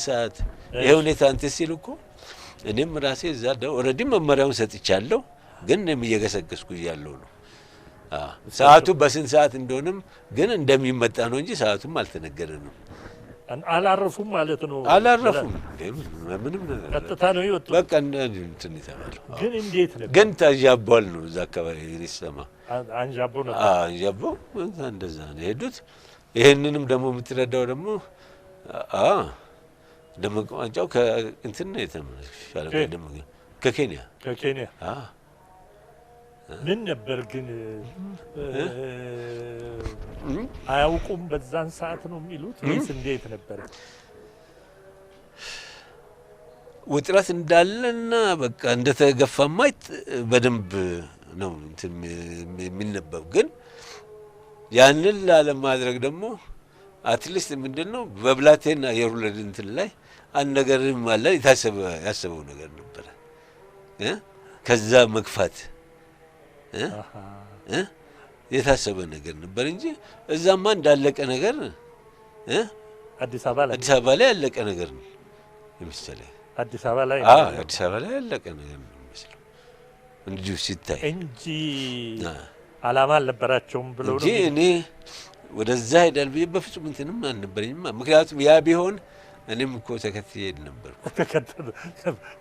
B: ሰዓት ይሄ ሁኔታ እንትን ሲል እኮ እኔም ራሴ እዛ ኦልሬዲ መመሪያውን ሰጥቻለሁ። ግን እኔም እየገሰገስኩ እያለሁ ነው። ሰዓቱ በስንት ሰዓት እንደሆነም ግን እንደሚመጣ ነው እንጂ ሰዓቱም አልተነገረንም።
A: አላረፉም ማለት ነው።
B: አላረፉም ምንም ነገር
A: ቀጥታ ነው የወጡት።
B: በቃ እንትን ይተባለው
A: ግን እንዴት ነው
B: ግን ታጃቧል ነው እዛ አካባቢ ይሰማ
A: አንጃቦ ነው
B: አንጃቦ እንደዛ ነው የሄዱት። ይሄንንም ደግሞ የምትረዳው ደግሞ ደመቀማጫው ከእንትን ነው የተመለሻለ ከኬንያ ምን
A: ነበር ግን አያውቁም በዛን ሰዓት ነው የሚሉት ወይስ እንዴት ነበር?
B: ውጥረት እንዳለና በቃ እንደተገፋማ በደንብ ነው እንትን የሚነበብ። ግን ያንን ላለማድረግ ደግሞ አትሊስት ምንድነው በብላቴና የሩለድ እንትን ላይ አንድ ነገርም አለ ያሰበው ነገር ነበር ከዛ መግፋት የታሰበ ነገር ነበር እንጂ እዛማ እንዳለቀ ነገር
A: አዲስ አበባ
B: ላይ ያለቀ ነገር ነው የሚመስለው።
A: አዲስ አበባ ላይ
B: ያለቀ ነገር ነው የሚመስለው እንጂ ሲታይ
A: እንጂ አላማ አልነበራቸውም ብለው ነው
B: እንጂ እኔ ወደዛ ሄዳል ብዬ በፍጹም እንትንም አልነበረኝም። ምክንያቱም ያ ቢሆን እኔም እኮ ተከትዬ ሄድ ነበር።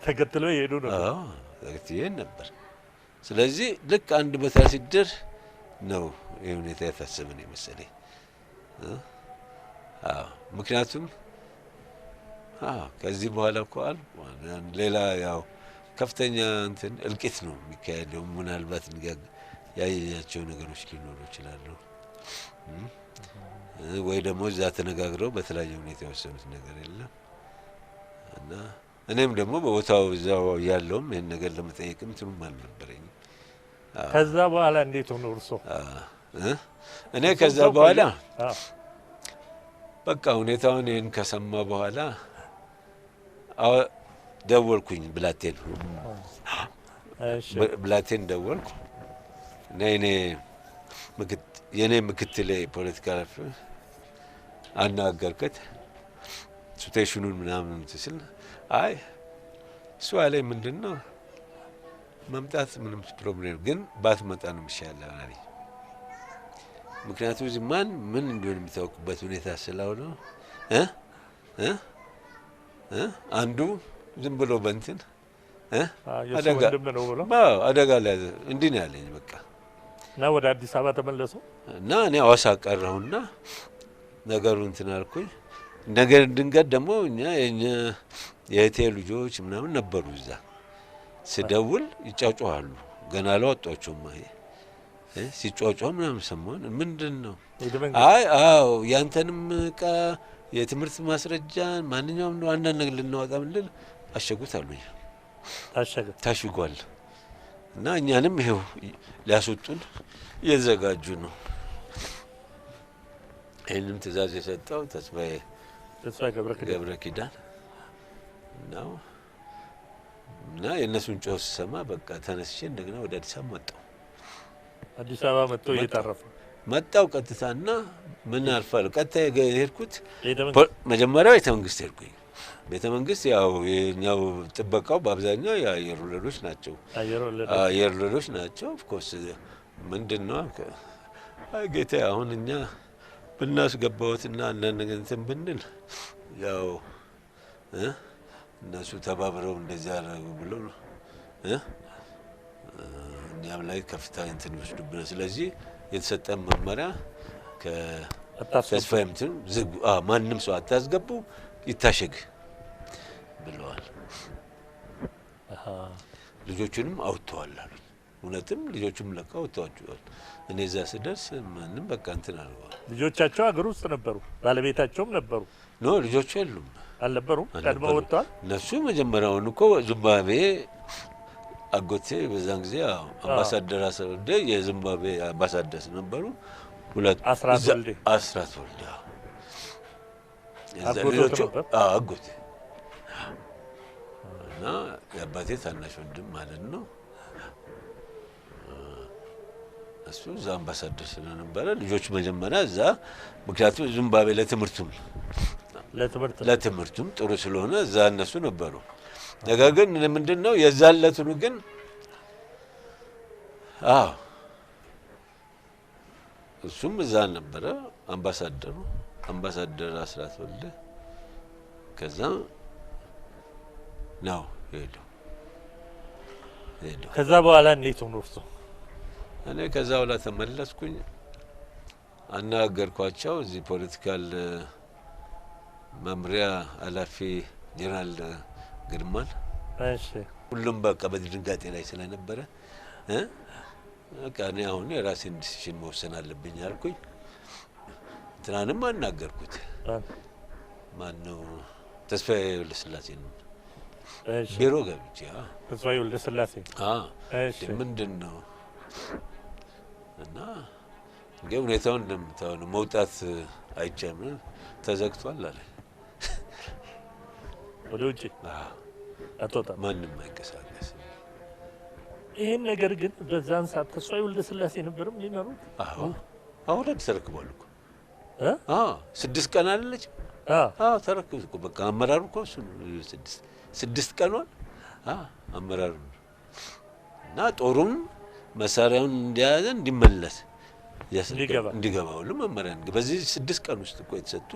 A: ተከትሎ ይሄዱ ነው።
B: ተከትዬ ሄድ ነበር። ስለዚህ ልክ አንድ ቦታ ሲደር ነው ይሄ ሁኔታ የታሰበን የመሰለኝ። ምክንያቱም ከዚህ በኋላ እኮ ሌላ ያው ከፍተኛ እንትን እልቂት ነው የሚካሄደው። ምናልባት ያያቸው ነገሮች ሊኖሩ ይችላሉ ወይ ደግሞ እዛ ተነጋግረው በተለያየ ሁኔታ የወሰኑት ነገር የለም እና እኔም ደግሞ በቦታው እዛው ያለውም ይሄን ነገር ለመጠየቅም ትሩም አልነበረኝም።
A: ከዛ በኋላ እንዴት ሆኖ እርሶ?
B: እኔ ከዛ በኋላ በቃ ሁኔታውን ይሄን ከሰማ በኋላ ደወልኩኝ ብላቴን ደወልኩ እና የኔ ምክትል ፖለቲካ አናገርኩት ሲቹዌሽኑን ምናምን ትስል እሱ አለኝ ምንድነው መምጣት ምንም ፕሮብሌም ግን ባትመጣ ነው የሚሻለው አለኝ። ምክንያቱም እዚህ ምን እንደሆነ የሚታወቅበት ሁኔታ ስላልሆነ አንዱ ዝም ብሎ በእንትን አደጋ ላይ እንዲህ ነው ያለኝ። በቃ
A: እና ወደ አዲስ አበባ ተመለሱ
B: እና እኔ ሐዋሳ ቀረሁና ነገሩ እንትን አልኩኝ። ነገር ድንገት ደግሞ የኛ የእህቴ ልጆች ምናምን ነበሩ እዛ። ስደውል ይጫጫዋሉ ገና አልወጣቸውም። ሲጫጫው ምናምን ሰማን። ምንድነው? ያንተንም ዕቃ የትምህርት ማስረጃ ማንኛውም ነው አንዳንድ ነገር ልናወጣ ምንድን አሸጉት አሉኝ። ታሽጓል እና እኛንም ይሄው ሊያስወጡን እየተዘጋጁ ነው። ይህንም ትእዛዝ የሰጠው ተስፋዬ ገብረ ኪዳን ነው እና የእነሱን ጮህ ስሰማ በቃ ተነስቼ እንደገና ወደ አዲስ አበባ መጣሁ።
A: አዲስ አበባ መጥቶ እየታረፈ
B: መጣሁ ቀጥታና ምን አልፋለሁ። ቀጥታ የሄድኩት መጀመሪያ ቤተ መንግስት ሄድኩኝ። ቤተ መንግስት ያው የኛው ጥበቃው በአብዛኛው የአየር ወለዶች ናቸው። አየር ወለዶች ናቸው። ኦፍ ኮርስ ምንድነው ጌታ አሁን እኛ ብናስገባውትና አንዳንድ ነገር እንትን ብንል ያው እነሱ ተባብረው እንደዚህ ያደረጉ ብሎ እኛም ላይ ከፍታ እንትን ይወስዱብናል። ስለዚህ የተሰጠን መመሪያ ከተስፋዬ እንትን ማንም ሰው አታስገቡ ይታሸግ ብለዋል። ልጆቹንም አውጥተዋል አሉኝ። እውነትም ልጆቹም ለካ አውጥተዋቸዋል። እኔ እዛ ስደርስ ማንም በቃ እንትን አልዋል።
A: ልጆቻቸው አገር ውስጥ ነበሩ፣ ባለቤታቸውም ነበሩ።
B: ልጆቹ የሉም
A: አልነበሩም። ቀድሞ ወጥተዋል።
B: እነሱ መጀመሪያውን እኮ ዚምባብዌ አጎቴ በዛን ጊዜ አምባሳደር አሰወልደ የዚምባብዌ አምባሳደር ነበሩ። ሁለት አስራት ወልዴ ልጆቹ አጎቴ እና የአባቴ ታናሽ ወንድም ማለት ነው። እሱ እዛ አምባሳደር ስለነበረ ልጆቹ መጀመሪያ እዛ ምክንያቱም ዚምባብዌ ለትምህርቱም ጥሩ ስለሆነ እዛ እነሱ ነበሩ። ነገር ግን ምንድነው የዛለቱን ግን እሱም እዛ ነበረ አምባሳደር አስራት ወልደ ከዛ ነው ሄዶ
A: ከዛ በኋላ እንዴት ሆኖ እርሱ?
B: እኔ ከዛ በኋላ ተመለስኩኝ። አናገርኳቸው እዚህ ፖለቲካል መምሪያ ኃላፊ ጀነራል ግርማን። ሁሉም በቃ በድንጋጤ ላይ ስለነበረ በቃ እኔ አሁን የራሴን ዲሲሽን መወሰን አለብኝ አልኩኝ። እንትናንም አናገርኩት። ማነው? ተስፋዬ ወልደስላሴ ነው። ቢሮ ገብቼ
A: ተስፋዬ ወልደስላሴ
B: ምንድነው እና እንግዲህ ሁኔታውን እንደምታውቁ መውጣት አይቻም ተዘግቷል አለ።
A: ወደ ውጭ አትወጣም፣
B: ማንም አይንቀሳቀስም።
A: ይህን ነገር ግን በዛን ሰዓት ተስፋዬ ወልደ ስላሴ ነበርም ሊመሩት።
B: አሁን ተረክቧል እኮ 6 ቀን አይደለች? ተረክብ እኮ በቃ አመራሩ እኮ እሱ ነው። 6 ቀኗን አመራሩ እና ጦሩም መሳሪያውን እንደያዘ እንዲመለስ እንዲገባ ሁሉም መመሪያ በዚህ 6 ቀን ውስጥ እኮ የተሰጡ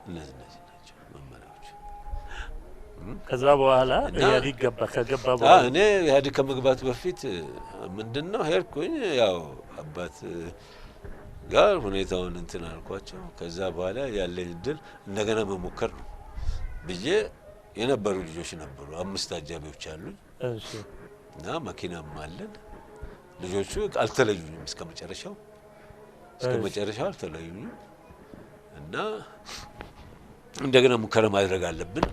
B: እነዚህ ናቸው መመሪያዎች።
A: ከዛ በኋላ ኢህአዴግ ከገባ በኋላ
B: እኔ ኢህአዴግ ከመግባቱ በፊት ምንድነው ሄድኩኝ፣ ያው አባት ጋር ሁኔታውን እንትን አልኳቸው። ከዛ በኋላ ያለኝ እድል እንደገና መሞከር ነው ብዬ የነበሩ ልጆች ነበሩ። 5 አጃቢዎች አሉኝ እና መኪናም አለን። ልጆቹ አልተለዩኝም እስከ መጨረሻው አልተለዩኝም። እና እንደገና ሙከራ ማድረግ አለብን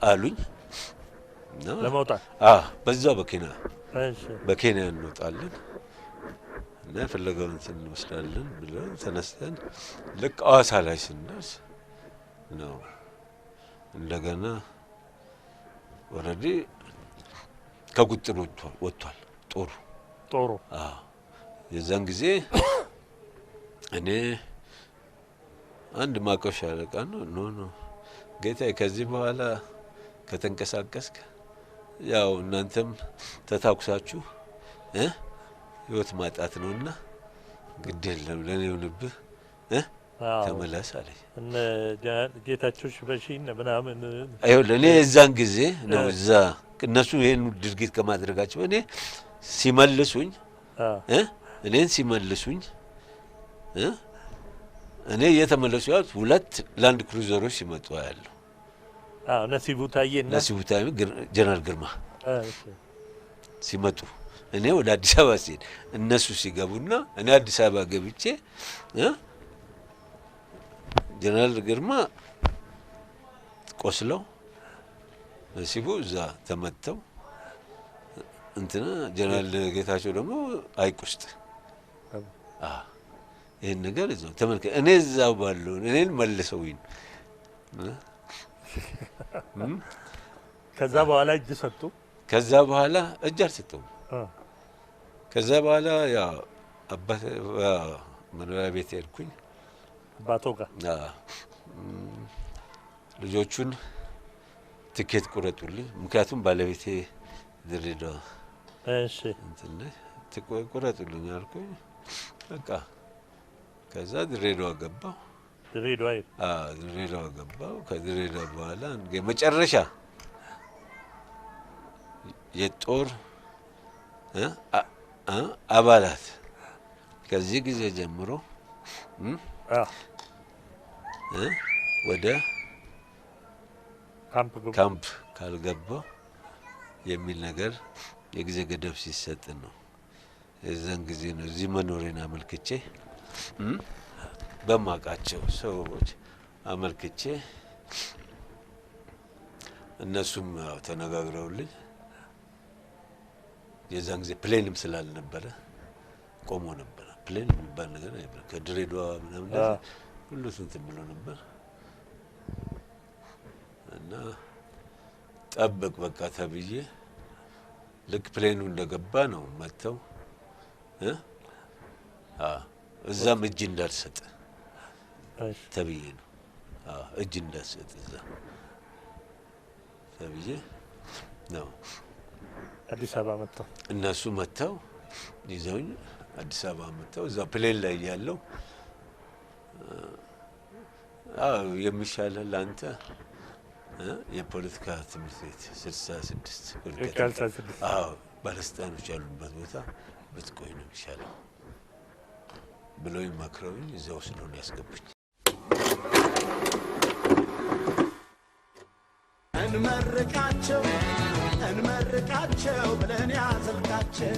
B: አሉኝ እና
A: ለመውጣት
B: በዛው በኬንያ እንወጣለን እና የፈለገውን እንወስዳለን ብለን ተነስተን ልክ አዋሳ ላይ ስንደርስ ነው እንደገና ኦልሬዲ ከቁጥጥር ወጥቷል ጦሩ። የዛን ጊዜ እኔ አንድ ማቀሻ አለቃ ነው ጌታዬ፣ ከዚህ በኋላ ከተንቀሳቀስክ ያው እናንተም ተታኩሳችሁ ህይወት ማጣት ነውና ግድ የለም ለኔ ልብህ ተመለስ አለኝ።
A: እነ ጌታቸው ሽበሺን ምናምን
B: ለኔ የዛን ጊዜ ነው እዛ እነሱ ይሄን ድርጊት ከማድረጋቸው እኔ ሲመልሱኝ እኔን ሲመልሱኝ እኔ እየተመለሱ ያሉት 2 ላንድ ክሩዘሮች ሲመጡ ያለው
A: ነሲቡ ታዬ
B: ጀነራል ግርማ ሲመጡ እኔ ወደ አዲስ አበባ ሲሄድ እነሱ ሲገቡና እኔ አዲስ አበባ ገብቼ ጀነራል ግርማ ቆስለው ነሲቡ እዛ ተመተው እንትና ጀነራል ጌታቸው ደግሞ ሐይቅ ውስጥ ይሄን ነገር እዛው ተመልከ እኔ እዛው ባለው እኔን መልሰውኝ
A: ከዛ በኋላ እጅ ሰጡ።
B: ከዛ በኋላ እጅ አልሰጠውም። ከዛ በኋላ ያ አባቴ መኖሪያ ቤት ሄድኩኝ
A: አባቶ ጋር
B: ልጆቹን ትኬት ቁረጡልኝ፣ ምክንያቱም ባለቤቴ ድሬዳዋ እንትን ቁረጡልኝ አልኩኝ። በቃ ከዛ ድሬዳዋ ገባሁ። ከድሬዳዋ በኋላ መጨረሻ የጦር አባላት ከዚህ ጊዜ ጀምሮ ወደ ካምፕ ካልገባ የሚል ነገር የጊዜ ገደብ ሲሰጥ ነው። የዛን ጊዜ ነው እዚህ መኖሬን አመልክቼ በማውቃቸው ሰዎች አመልክቼ እነሱም ተነጋግረውልኝ የዛን ጊዜ ፕሌንም ስላልነበረ ቆሞ ነበር። ፕሌን የሚባል ነገር ነበር ከድሬዳዋ ምናምን ሁሉ እንትን ብሎ ነበር እና ጠብቅ በቃ ተብዬ ልክ ፕሌኑ እንደገባ ነው መተው እዛም እጅ እንዳልሰጥ ተብዬ ነው እጅ እንዳልሰጥ እዛ ተብዬ ነው
A: አዲስ አበባ መጣው።
B: እነሱ መተው ይዘውኝ አዲስ አበባ መተው እዛ ፕሌን ላይ ያለው የሚሻለው ላንተ የፖለቲካ ትምህርት ቤት 66 ባለስልጣኖች ያሉበት ቦታ ብትቆይ ነው የሚሻለው ብለው ይመክረውኝ እዛ ወስደው ነው ያስገቡኝ። እንመርቃቸው ብለን ያዘልቃቸው